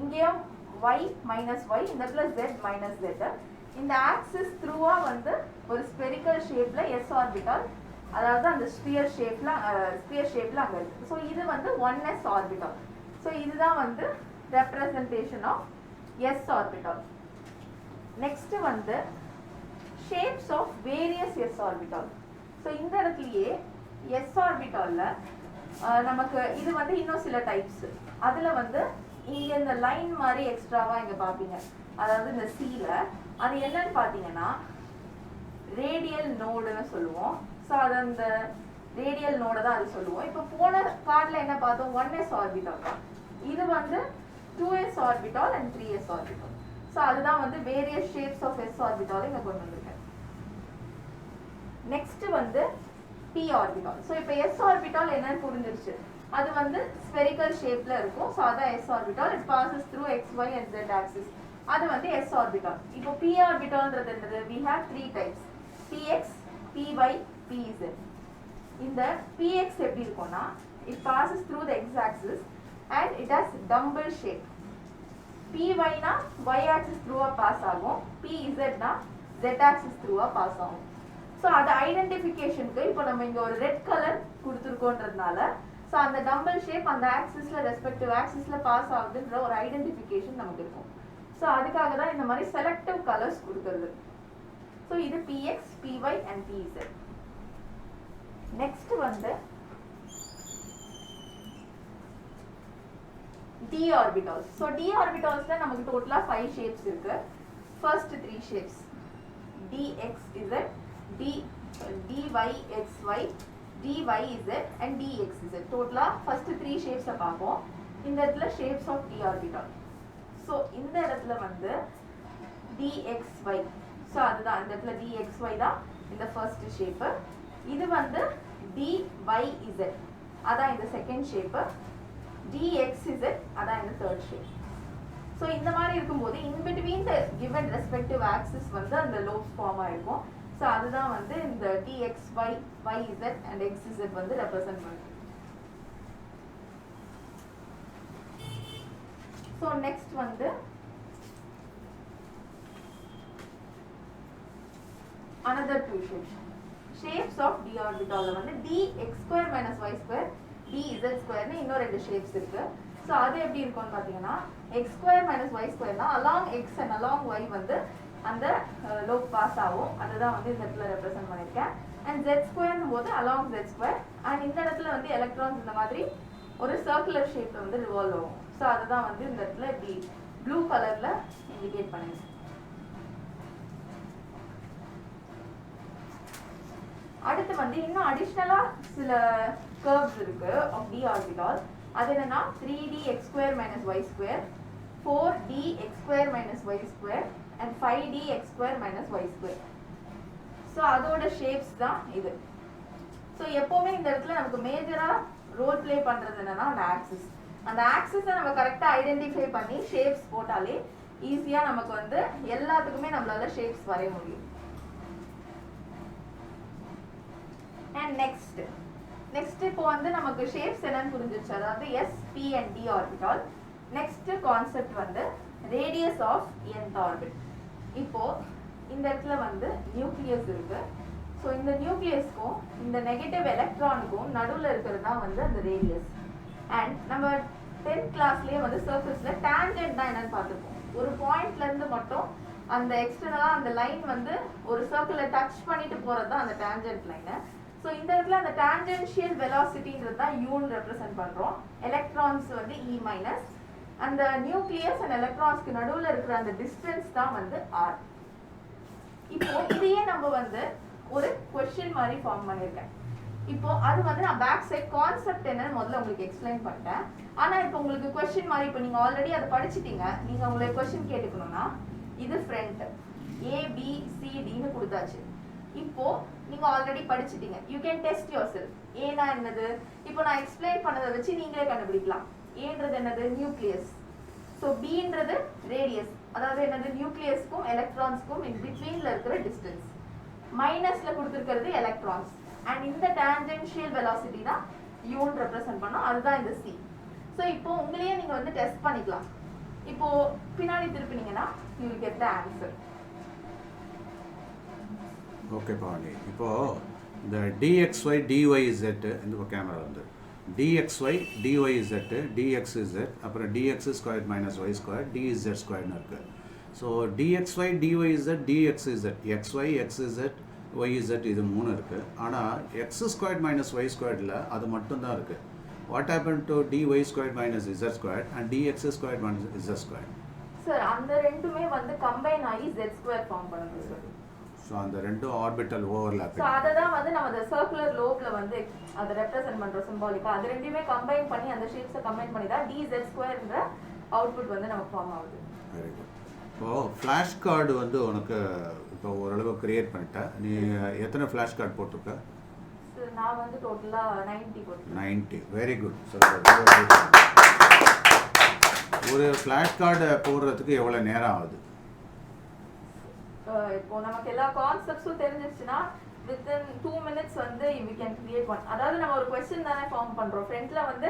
இங்கேயும் y மைனஸ் y, இந்த இடத்துல z மைனஸ் z. இந்த ஆக்சிஸ் த்ரூவா வந்து ஒரு ஸ்பெரிக்கல் ஷேப்ல s ஆர்பிட்டால், அதாவது அந்த ஸ்பியர் ஷேப்ல அங்க இருக்கு. ஸோ இது வந்து 1s ஆர்பிட்டால். ஸோ இதுதான் வந்து representation of s orbital. Next வந்து shapes of various s orbital. So இந்த இடத்துலயே s ஆர்பிட்டால்ல நமக்கு இது வந்து இன்னும் சில டைப்ஸ். அதுல வந்து இங்க இந்த லைன் மாதிரி எக்ஸ்ட்ராவா இங்க பாப்பீங்க, அதாவது இந்த சீல அது என்னன்னு பாத்தீங்கன்னா ரேடியல் நோடுன்னு சொல்லுவோம். ஸோ அது அந்த ரேடியல் நோட தான் அது சொல்லுவோம். இப்போ போன பார்ட்ல என்ன பார்த்தோம், 1s ஆர்பிட்டால் தான். இது வந்து 2s orbital and 3s orbital. So அதுதான் வந்து various shapes of s orbital இங்க கொண்டு வந்திருக்கேன். நெக்ஸ்ட் வந்து p ஆர்பிட்டால். ஸோ இப்போ s ஆர்பிட்டால் என்னன்னு புரிஞ்சிருச்சு, அது வந்து ஸ்பெரிக்கல் ஷேப்ல இருக்கும். ஸோ அதான் s orbital. It bosses through x, y and z axis. அது வந்து s ஆர்பிட்டால். இப்போ p ஆர்பிட்டால்ன்றது என்னது, we have 3 types, px, py, pz. இந்த px எப்படி இருக்கும்னா it passes through the x axis and it has dumbbell shape. py னா y axis through pass ஆகும், pz னா z axis through pass ஆகும். So அது ஐடென்டிஃபிகேஷனுக்கு இப்போ நம்ம இங்கே ஒரு ரெட் கலர் கொடுத்துருக்கோன்றதுனால ஸோ அந்த டம்பிள் ஷேப் அந்த ஆக்சிஸ்ல ரெஸ்பெக்டிவ் ஆக்சிஸ்ல பாஸ் ஆகுதுன்ற ஒரு ஐடென்டிஃபிகேஷன் நமக்கு இருக்கும். ஸோ அதுக்காக தான் இந்த மாதிரி செலக்டிவ் கலர்ஸ் கொடுக்கறது. ஸோ இது px, py and pz. Next வந்து d orbitals. ஸோ d orbitalsல நமக்கு டோட்டலா 5 ஷேப்ஸ் இருக்கு. First 3 shapes dxz, dyxy, dyz and dxz. டோட்டலா ஃபர்ஸ்ட் 3 ஷேப்ஸை பார்ப்போம். இந்த இடத்துல shapes of d orbital. So இந்த இடத்துல வந்து dxy. ஸோ அதுதான் இந்த இடத்துல dxy தான் இந்த ஃபர்ஸ்ட் ஷேப்பு. இது வந்து dyz, அதான் இந்த செகண்ட் ஷேப்பு. dxz அதான் இந்த தேர்ட் ஷேப். ஸோ இந்த மாதிரி இருக்கும்போது in between the given respective axis வந்து அந்த லோப்ஸ் ஃபார்ம் ஆயிருக்கும். ஸோ அதுதான் வந்து இந்த dxy, yz and xz வந்து ரெப்ரசன்ட் பண்ணுது. ஸோ நெக்ஸ்ட் வந்து another 2 shapes of d orbital வந்து dx² - y² dz² னு இன்னொரு 2 ஷேப்ஸ் இருக்கு. ஸோ அது எப்படி இருக்கும்னு பார்த்தீங்கன்னா x² - y² னா along x and along y வந்து அந்த லோப் பாஸ் ஆகும். அதுதான் வந்து இந்த இடத்துல ரெப்ரசன்ட் பண்ணியிருக்கேன். அண்ட் ஜெட் ஸ்கொயர்னும் போது அலாங் ஜெட் ஸ்கொயர். அண்ட் இந்த இடத்துல வந்து எலக்ட்ரான்ஸ் இந்த மாதிரி ஒரு சர்க்குலர் ஷேப்ல வந்து ரிவால்வ் ஆகும். ஸோ அதுதான் வந்து இந்த இடத்துல இப்படி ப்ளூ கலர்ல இண்டிகேட் பண்ணுங்க. அடுத்து வந்து இன்னும் அடிஷ்னலா சில கர்வ்ஸ் இருக்கு ஆஃப் டி ஆர்பிட்டால். அது என்னன்னா 3dx square minus y square, 4dx square minus y square and 5dx square minus y square. So அதோட ஷேப்ஸ் தான் இது. ஸோ எப்போவுமே இந்த இடத்துல நமக்கு மேஜரா ரோல் பிளே பண்றது என்னன்னா அந்த ஆக்சிஸ். அந்த ஆக்சிஸை நம்ம கரெக்டா ஐடென்டிஃபை பண்ணி ஷேப்ஸ் போட்டாலே ஈஸியா நமக்கு வந்து எல்லாத்துக்குமே நம்மளால ஷேப்ஸ் வரைய முடியும். அண்ட் நெக்ஸ்ட் இப்போ வந்து நமக்கு ஷேப்ஸ் என்னன்னு புரிஞ்சிருச்சு. அதாவது S P and D orbital. Next concept வந்து ரேடியஸ் ஆஃப் nth ஆர்பிட். இப்போ இந்த இடத்துல வந்து நியூக்ளியஸ் இருக்கு. ஸோ இந்த நியூக்ளியஸ்க்கும் இந்த நெகட்டிவ் எலக்ட்ரானுக்கும் நடுவில் இருக்கிறது தான் வந்து அந்த ரேடியஸ். அண்ட் நம்ம 10th கிளாஸ்லயே வந்து சர்ஃபேஸ்ல டேஞ்சென்ட் தான் என்னன்னு பார்த்துருப்போம். ஒரு பாயிண்ட்ல இருந்து மட்டும் அந்த எக்ஸ்டர்னலா அந்த லைன் வந்து ஒரு சர்க்கிளை டச் பண்ணிட்டு போறது தான் அந்த டேஞ்சென்ட் லைன். ஸோ இந்த இடத்துல அந்த டான்ஜென்ஷியல் வெலாசிட்டின்றது தான் யூன்னு ரெப்ரசென்ட் பண்றோம். எலக்ட்ரான்ஸ் வந்து இ மைனஸ், அந்த நியூக்ளியஸ் அண்ட் எலக்ட்ரான்ஸ்க்கு நடுவில் இருக்கிற அந்த டிஸ்டன்ஸ் தான் வந்து ஆர். இப்போ இதையே நம்ம வந்து ஒரு கொஸ்டின் மாதிரி ஃபார்ம் பண்ணியிருக்கேன். இப்போ அது வந்து நான் பேக் சைட் கான்செப்ட் என்னன்னு முதல்ல உங்களுக்கு எக்ஸ்பிளைன் பண்ணிட்டேன். ஆனா இப்போ உங்களுக்கு கொஸ்டின் மாதிரி இப்போ நீங்க ஆல்ரெடி அதை படிச்சிட்டீங்க. நீங்க உங்களுக்கு கொஸ்டின் கேட்டுக்கணும்னா இது ஃப்ரண்ட் ABCDன்னு கொடுத்தாச்சு. இப்போ நீங்க ஆல்ரெடி படிச்சிட்டீங்க. You can test yourself. ஏனா என்னது இப்போ நான் எக்ஸ்பிளைன் பண்ணதை வச்சு நீங்களே கண்டுபிடிக்கலாம். ஏன்றது என்னது நியூக்ளியஸ். ஸோ பின்றது ரேடியஸ், அதாவது என்னது நியூக்ளியஸ்க்கும் எலக்ட்ரான்ஸ்க்கும் இன் பிட்வீன்ல இருக்கிற டிஸ்டன்ஸ். மைனஸ்ல கொடுத்துருக்கிறது எலக்ட்ரான்ஸ். அண்ட் இந்த டான்ஜென்ஷியல் வெலாசிட்டி தான் யூன்னு ரெப்ரசென்ட் பண்ணோம். அதுதான் இந்த சி. ஸோ இப்போ உங்களையே நீங்க வந்து டெஸ்ட் பண்ணிக்கலாம். இப்போ பின்னாடி திருப்பினீங்கன்னா you will get the answer. Okay Pandi. இப்போ இந்த dxy dyz இந்த கேமரா வந்து dxy dyz dxz அப்புறம் dx square minus y square dz ஸ்கொயர்னு இருக்கு. So dxy dyz dxz xy xz yz இது மூணு இருக்கு. ஆனால் x ஸ்கொயர் மைனஸ் y ஸ்கொயர்டில் அது மட்டும்தான் இருக்கு. What happen to dy square minus z square and dx square minus z square? Sir அந்த ரெண்டுமே வந்து கம்பைன் ஆகி z ஸ்கொயர் ஃபார்ம் பண்ணுது சார். ஸோ அந்த ரெண்டும் ஆர்பிட்டல் ஓவர்லாப். ஸோ அதை தான் வந்து நம்ம அந்த சர்க்குலர் லோப்ல வந்து அதை ரெப்ரசென்ட் பண்றோம் சிம்பாலிக்கா. அது ரெண்டுமே கம்பைன் பண்ணி அந்த ஷேப்ஸை கம்பைன் பண்ணி தான் dz ஸ்கொயர்ன்ற அவுட்புட் வந்து நமக்கு ஃபார்ம் ஆகுது. Very good. இப்போது ஃப்ளாஷ் கார்டு வந்து உனக்கு இப்போ ஓரளவு கிரியேட் பண்ணிட்டேன். நீ எத்தனை ஃப்ளாஷ் கார்டு போட்டிருக்க? சார் நான் வந்து டோட்டலாக 90 போட்டிருக்கேன். 90. Very good. ஒரு ஃப்ளாஷ் கார்டு போடுறதுக்கு எவ்வளோ நேரம் ஆகுது? இப்போ நமக்கு எல்லா கான்செப்ட்ஸும் தெரிஞ்சிருச்சுன்னா within 2 minutes வந்து we can create one. அதாவது நம்ம ஒரு கொஸ்டின் தானே ஃபார்ம் பண்றோம். ஃப்ரண்ட்ல வந்து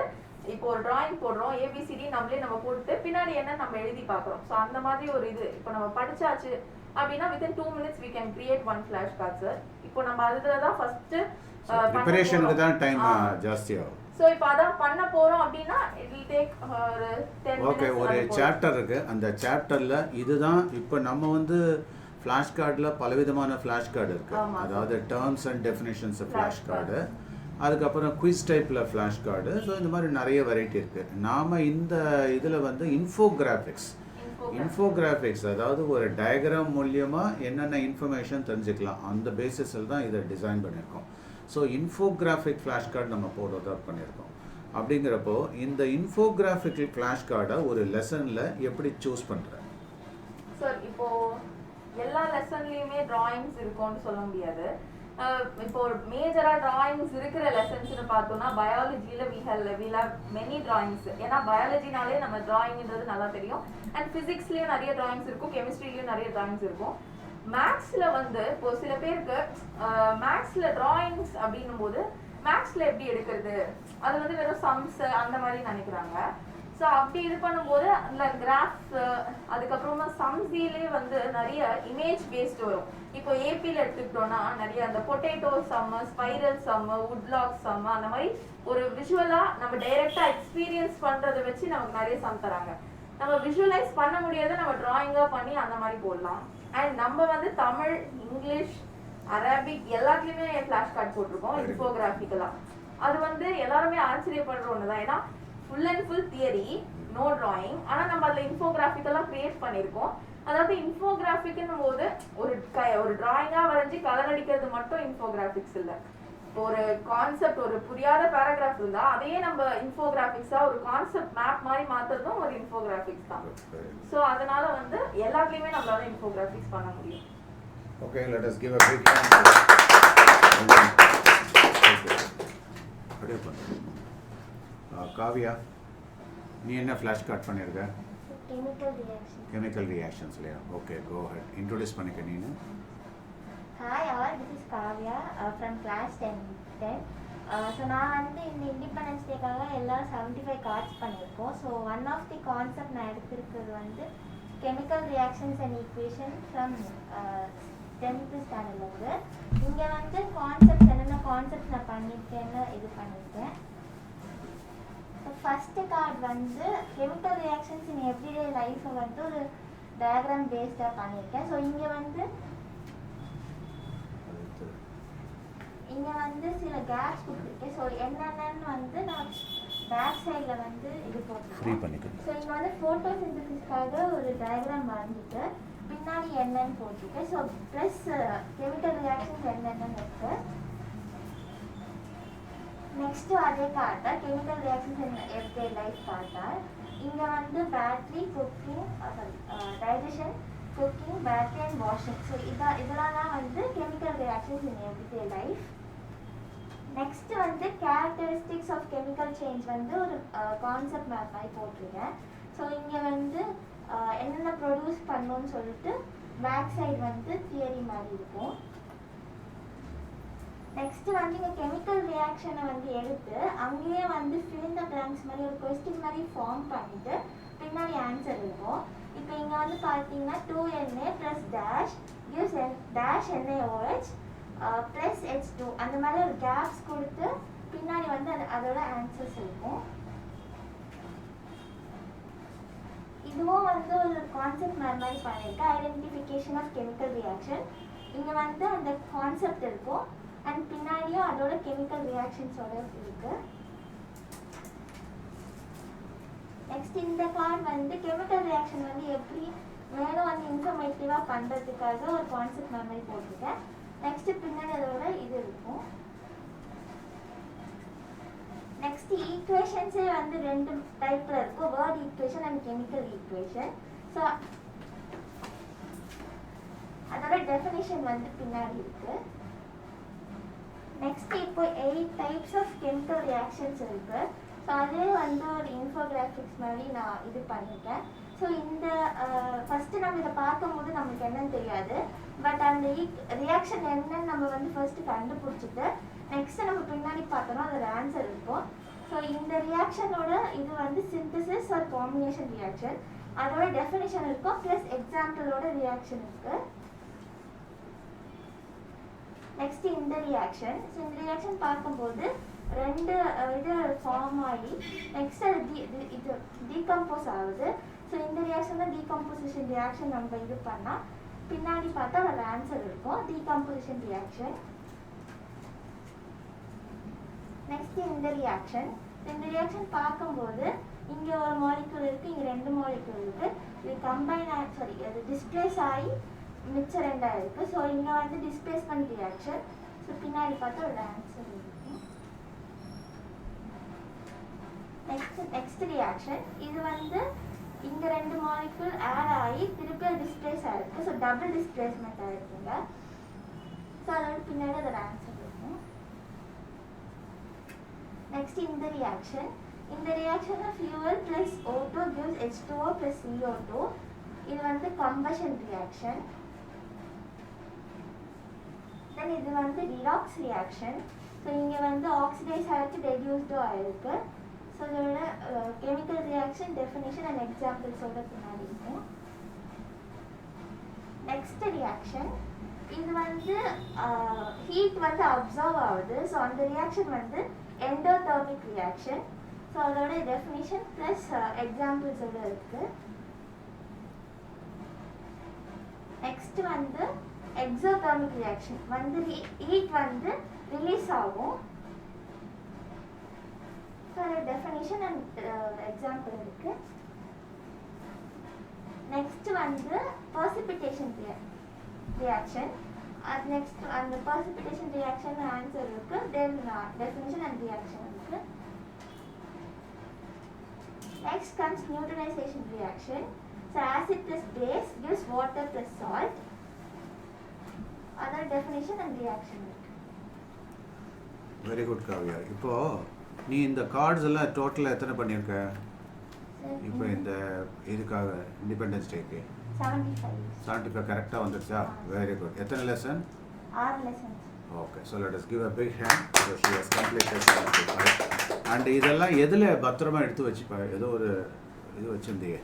இப்போ ஒரு டிராயிங் போடுறோம், ABCD நம்மளே நம்ம போட்டு பின்னாடி என்ன நம்ம எழுதி பார்க்குறோம். ஸோ அந்த மாதிரி ஒரு இது இப்போ நம்ம படிச்சாச்சு அப்படின்னா within 2 minutes we can create one flash card sir. இப்போ நம்ம அதுல தான் ஃபர்ஸ்ட் ப்ரிப்பரேஷனுக்கு தான் டைம் ஜாஸ்தி ஆகும். ஸோ இப்போ அதான் பண்ண போறோம் அப்படின்னா it will take ஒரு 10 minutes. ஓகே, ஒரு சாப்டர் இருக்கு. அந்த சாப்டர்ல இதுதான் இப்போ நம்ம வந்து ஃப்ளாஷ் கார்டில் பலவிதமான ஃப்ளாஷ் கார்டு இருக்குது. அதாவது terms and definitions flash card, அதுக்கப்புறம் குவிஸ் டைப்பில் ஃப்ளாஷ் கார்டு. ஸோ இந்த மாதிரி நிறைய வெரைட்டி இருக்குது. நாம் இந்த இதில் வந்து இன்ஃபோகிராஃபிக்ஸ் அதாவது ஒரு டயக்ராம் மூலியமாக என்னென்ன இன்ஃபர்மேஷன் தெரிஞ்சுக்கலாம் அந்த பேசிஸில் தான் இதை டிசைன் பண்ணியிருக்கோம். ஸோ இன்ஃபோகிராஃபிக் ஃப்ளாஷ் கார்டு நம்ம போடுறதா பண்ணியிருக்கோம். அப்படிங்கிறப்போ இந்த இன்ஃபோகிராஃபிக் ஃப்ளாஷ் கார்டை ஒரு லெசனில் எப்படி சூஸ் பண்ணுறேன்? சார் இப்போ எல்லா லெசன்லயுமே டிராயிங்ஸ் இருக்கும்னு சொல்ல முடியாது. இப்போ ஒரு மேஜரா டிராயிங்ஸ் இருக்கிற லெசன்ஸ்னு பார்த்தோம்னா பயாலஜியில் we have many drawings. ஏன்னா பயாலஜினாலே நம்ம டிராயிங்ன்றது நல்லா தெரியும். அண்ட் ஃபிசிக்ஸ்லயும் நிறைய டிராயிங்ஸ் இருக்கும், கெமிஸ்ட்ரிலையும் நிறைய டிராயிங்ஸ் இருக்கும். மேக்ஸ்ல வந்து இப்போ சில பேருக்கு மேக்ஸ்ல டிராயிங்ஸ் அப்படின்னும் போது மேக்ஸ்ல எப்படி எடுக்கிறது, அது வந்து வெறும் சம்ஸ் அந்த மாதிரி நினைக்கிறாங்க. ஸோ அப்படி இது பண்ணும்போது அந்த கிராஃப்ஸ் அதுக்கப்புறமா சம்ஸிலே வந்து நிறைய இமேஜ் பேஸ்டு வரும். இப்போ ஏபியில் எடுத்துக்கிட்டோம்னா நிறைய அந்த பொட்டேட்டோ சம்மு, ஸ்பைரல் சம்மு, வுட்லாக் சம்மு, அந்த மாதிரி ஒரு விஷுவலாக நம்ம டைரெக்டாக எக்ஸ்பீரியன்ஸ் பண்ணுறதை வச்சு நமக்கு நிறைய சம் தராங்க. நம்ம விஷுவலைஸ் பண்ண முடியாத நம்ம டிராயிங்காக பண்ணி அந்த மாதிரி போடலாம். அண்ட் நம்ம வந்து தமிழ், இங்கிலீஷ், அரபிக் எல்லாத்துலயுமே ஃபிளாஷ் கார்டு போட்டிருக்கோம் இன்ஃபோகிராஃபிக்கலா. அது வந்து எல்லாருமே ஆச்சரியப்படுற ஒண்ணுதான். ஏன்னா full and full theory, no drawing. ஆனா நம்ம அதுல இன்ஃபோகிராஃபிக்கலா கிரியேட் பண்ணிருக்கோம். அதாவது இன்ஃபோகிராஃபிக்னும் போது ஒரு டிராயிங்கா வரைஞ்சி கலர் அடிக்கிறது மட்டும் இன்ஃபோகிராஃபிக்ஸ் இல்ல. ஒரு கான்செப்ட், ஒரு புரியாத பேராகிராஃப் இருந்தா அதையே நம்ம இன்ஃபோகிராஃபிக்ஸா ஒரு கான்செப்ட் மேப் மாதிரி மாத்துறதும் ஒரு இன்ஃபோகிராஃபிக்ஸ் தான். சோ அதனால வந்து எல்லாத்துலயுமே நம்மளால இன்ஃபோகிராஃபிக்ஸ் பண்ண முடியும். Okay, let us give a big hand. Kavya, நீ என்ன ஃப்ளாஷ் கார்ட் பண்ணியிருக்க? கெமிக்கல் ரியாக்ஷன்ஸ்லையா? ஓகே, கோ ஹெட். இன்ட்ரோடியூஸ் பண்ணிக்க நீனு. Hi all, this is Kavya from class 10. So நான் வந்து இந்த இண்டிபெண்டன்ஸ் டேக்காக எல்லாம் 75 கார்ட்ஸ் பண்ணியிருக்கோம். So one of the concept நான் எடுத்திருக்கிறது வந்து chemical reactions and equation from 10th ஸ்டாண்டர்ட்லேருந்து. இங்கே வந்து கான்செப்ட்ஸ் என்னென்ன கான்செப்ட்ஸ் நான் பண்ணியிருக்கேன்னு இது பண்ணியிருக்கேன். ஸோ ஃபஸ்ட்டு கார்டு வந்து கெமிக்கல் ரியாக்ஷன்ஸ் இன் எவ்ரிடே லைஃப்பை வந்து ஒரு டயக்ராம் பேஸ்டாக பண்ணியிருக்கேன். ஸோ இங்கே வந்து சில கேப்ஸ் கொடுத்துருக்கேன். ஸோ என்னென்னு வந்து நான் பேக் சைடில் வந்து இது போட்டிருக்கேன். ஸோ இங்கே வந்து ஃபோட்டோசிந்தசிஸ்க்காக ஒரு டயக்ராம் வரைஞ்சிட்டு பின்னாடி என்னன்னு போட்டிருக்கேன். ஸோ ப்ளஸ் கெமிக்கல் ரியாக்ஷன்ஸ் என்னென்னு இருக்கு. நெக்ஸ்ட்டு அதே கார்ட்டை கெமிக்கல் ரியாக்ஷன்ஸ் எவ்ரிடே லைஃப் கார்ட்டா இங்கே வந்து battery, cooking, digestion, cooking, battery and washing. So இதெல்லாம் தான் வந்து chemical reactions in everyday life. Next வந்து கேரக்டரிஸ்டிக்ஸ் ஆஃப் கெமிக்கல் சேஞ்ச் வந்து ஒரு கான்செப்ட் மேப் மாதிரி போட்டிருக்கேன். ஸோ இங்கே வந்து என்னென்ன ப்ரொடியூஸ் பண்ணணும்னு சொல்லிட்டு பேக் சைடு வந்து தியரி மாதிரி இருக்கும். நெக்ஸ்ட் வந்து இங்கே கெமிக்கல் ரியாக்ஷனை வந்து எடுத்து அங்கேயே வந்து ஃபில் த பிளாங்க்ஸ் மாதிரி ஒரு கொஸ்டின் மாதிரி ஃபார்ம் பண்ணிட்டு பின்னாடி ஆன்சர் இருக்கும். இப்போ இங்கே வந்து பார்த்தீங்கன்னா 2Na + dash gives dash NaOH + H2 அந்த மாதிரி ஒரு கேப்ஸ் கொடுத்து பின்னாடி வந்து அதோட ஆன்சர்ஸ் இருக்கும். இதுவும் வந்து ஒரு கான்செப்ட் மாதிரி பண்ணியிருக்கேன். Identification of chemical reaction. இங்கே வந்து அந்த கான்செப்ட் இருக்கும் அண்ட் பின்னாடியும் அதோட கெமிக்கல் ரியாக்ஷன்ஸோட இருக்கு. நெக்ஸ்ட் இந்த கார்டு வந்து கெமிக்கல் ரியாக்ஷன் வந்து எப்படி மேலும் வந்து இன்ஃபர்மேட்டிவாக பண்ணுறதுக்காக ஒரு கான்செப்ட் மாதிரி போட்டிருக்கேன். நெக்ஸ்ட் பின்னாடி அதோட இது இருக்கும். நெக்ஸ்ட் ஈக்குவேஷன்ஸே வந்து 2 டைப்ல இருக்கும், word equation and chemical equation. So அதோட டெஃபினிஷன் வந்து பின்னாடி இருக்கு. நெக்ஸ்ட் இப்போ 8 டைப்ஸ் ஆஃப் கெமிக்கல் ரியாக்ஷன்ஸ் இருக்கு. ஸோ அதே வந்து ஒரு இன்ஃபோகிராஃபிக்ஸ் மாதிரி நான் இது பண்ணியிருக்கேன். ஸோ இந்த ஃபஸ்ட்டு நம்ம இதை பார்க்கும்போது நமக்கு என்னன்னு தெரியாது. பட் அந்த ரியாக்ஷன் என்னன்னு நம்ம வந்து ஃபர்ஸ்ட்டு கண்டுபிடிச்சிட்டு நெக்ஸ்ட்டு நம்ம பின்னாடி பார்த்தோம்னா அதோட ஆன்சர் இருக்கும். ஸோ இந்த ரியாக்ஷனோட இது வந்து சிந்தசிஸ் ஆர் காம்பினேஷன் ரியாக்ஷன், அதோட டெஃபினிஷன் இருக்கும் ப்ளஸ் எக்ஸாம்பிளோட ரியாக்ஷன் இருக்குது. நெக்ஸ்ட் இந்த ரியாக்ஷன். ஸோ இந்த ரியாக்ஷன் பார்க்கும்போது 2 இது ஃபார்ம் ஆகி நெக்ஸ்ட் அது இது டீகம்போஸ் ஆகுது. ஸோ இந்த ரியாக்ஷன் தான் டீகம்போசிஷன் ரியாக்ஷன். நம்ம இது பண்ணால் பின்னாடி பார்த்தா ஒரு ஆன்சர் இருக்கும், டீகம்போசிஷன் ரியாக்ஷன். நெக்ஸ்ட் இந்த ரியாக்ஷன் பார்க்கும்போது இங்கே ஒரு மாலிக்யூல் இருக்குது, இங்கே 2 மாலிக்யூல் இருக்குது. இது கம்பைன் அது டிஸ்பிளேஸ் ஆகி மிச்சம் 2 இருக்குது. ஸோ இங்கே வந்து டிஸ்பிளேஸ்மெண்ட் ரியாக்ஷன். ஸோ பின்னாடி பார்த்தா ஒரு ஆன்சர் இருக்கும். Next reaction. இது வந்து இங்கே 2 மாலிக்யூல் ஆட் ஆகி திருப்பி டிஸ்பிளேஸ் ஆகிருக்கு. ஸோ டபுள் டிஸ்பிளேஸ்மெண்ட் ஆகிருக்குங்க. ஸோ அதோட பின்னாடி அதோட ஆன்சர் இருக்கும். நெக்ஸ்ட் இந்த ரியாக்ஷன். இந்த ரியாக்ஷனில் fuel plus O2 gives H2O + CO2. இது வந்து கம்பஷன் ரியாக்ஷன். தென் இது வந்து ரிடாக்ஸ் ரியாக்ஷன். ஸோ இங்கே வந்து ஆக்சிடைஸ் ஆகிருக்கு, ரெடியூஸ்டும் ஆகிருக்கு. ஸோ இதோட கெமிக்கல் ரியாக்ஷன் டெஃபினிஷன் அண்ட் எக்ஸாம்பிள்ஸோட பின்னாடி இருக்கும். Next reaction. இது வந்து ஹீட் வந்து அப்சர்வ் ஆகுது. ஸோ அந்த ரியாக்ஷன் வந்து எண்டோதெர்மிக் ரியாக்ஷன். ஸோ அதோட டெஃபினிஷன் ப்ளஸ் எக்ஸாம்பிள்ஸோட இருக்குது. நெக்ஸ்ட் வந்து எக்ஸோதெர்மிக் ரியாக்ஷன் வந்து ஹீட் வந்து ரிலீஸ் ஆகும். டெஃபினிஷன் அண்ட் எக்ஸாம்பிள் இருக்கு. நெக்ஸ்ட் வந்து precipitation reaction. நெக்ஸ்ட் அந்த precipitation reaction ஆன்சர் இருக்கு, தென் டெஃபினிஷன் அண்ட் ரியாக்ஷன் இருக்கு. Next comes neutralization reaction. So acid plus base gives water plus salt. Other definition and reaction. Very good Kavya. இப்போ நீ இந்த cards எல்லாம் டோட்டலாக எத்தனை பண்ணியிருக்க இப்போ இந்த இதுக்காக இண்டிபெண்டன்ஸ் டேக்கு? 75 கரெக்டாக வந்துருச்சா? Very good. எத்தனை lesson? 6 lessons. Okay, so let us give a big hand. So she has completed 75. And இதெல்லாம் எதில் பத்திரமா எடுத்து வச்சுப்பா? ஏதோ ஒரு இது வச்சுருந்தீங்க.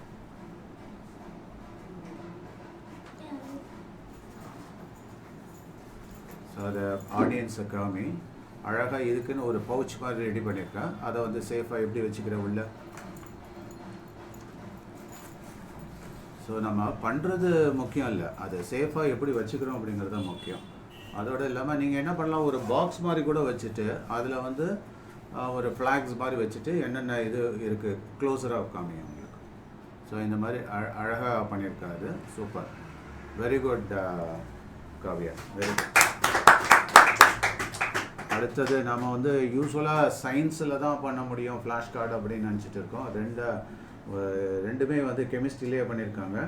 ஸோ அதை ஆடியன்ஸை காமி. அழகாக இதுக்குன்னு ஒரு பவுச் மாதிரி ரெடி பண்ணியிருக்கேன். அதை வந்து சேஃபாக எப்படி வச்சுக்கிற உள்ள. ஸோ நம்ம பண்ணுறது முக்கியம் இல்லை, அதை சேஃபாக எப்படி வச்சுக்கிறோம் அப்படிங்கிறது தான் முக்கியம். அதோடு இல்லாமல் நீங்கள் என்ன பண்ணலாம், ஒரு பாக்ஸ் மாதிரி கூட வச்சுட்டு அதில் வந்து ஒரு ஃப்ளாக்ஸ் மாதிரி வச்சுட்டு என்னென்ன இது இருக்குது க்ளோஸராக காமிங்க உங்களுக்கு. ஸோ இந்த மாதிரி அழகாக பண்ணியிருக்காது. Super, very good Kavya, very good. அடுத்தது நம்ம வந்து யூஸ்வலாக சயின்ஸில் தான் பண்ண முடியும் ஃப்ளாஷ் கார்டு அப்படின்னு நினச்சிட்டு இருக்கோம். ரெண்டுமே வந்து கெமிஸ்ட்ரியிலே பண்ணியிருக்காங்க.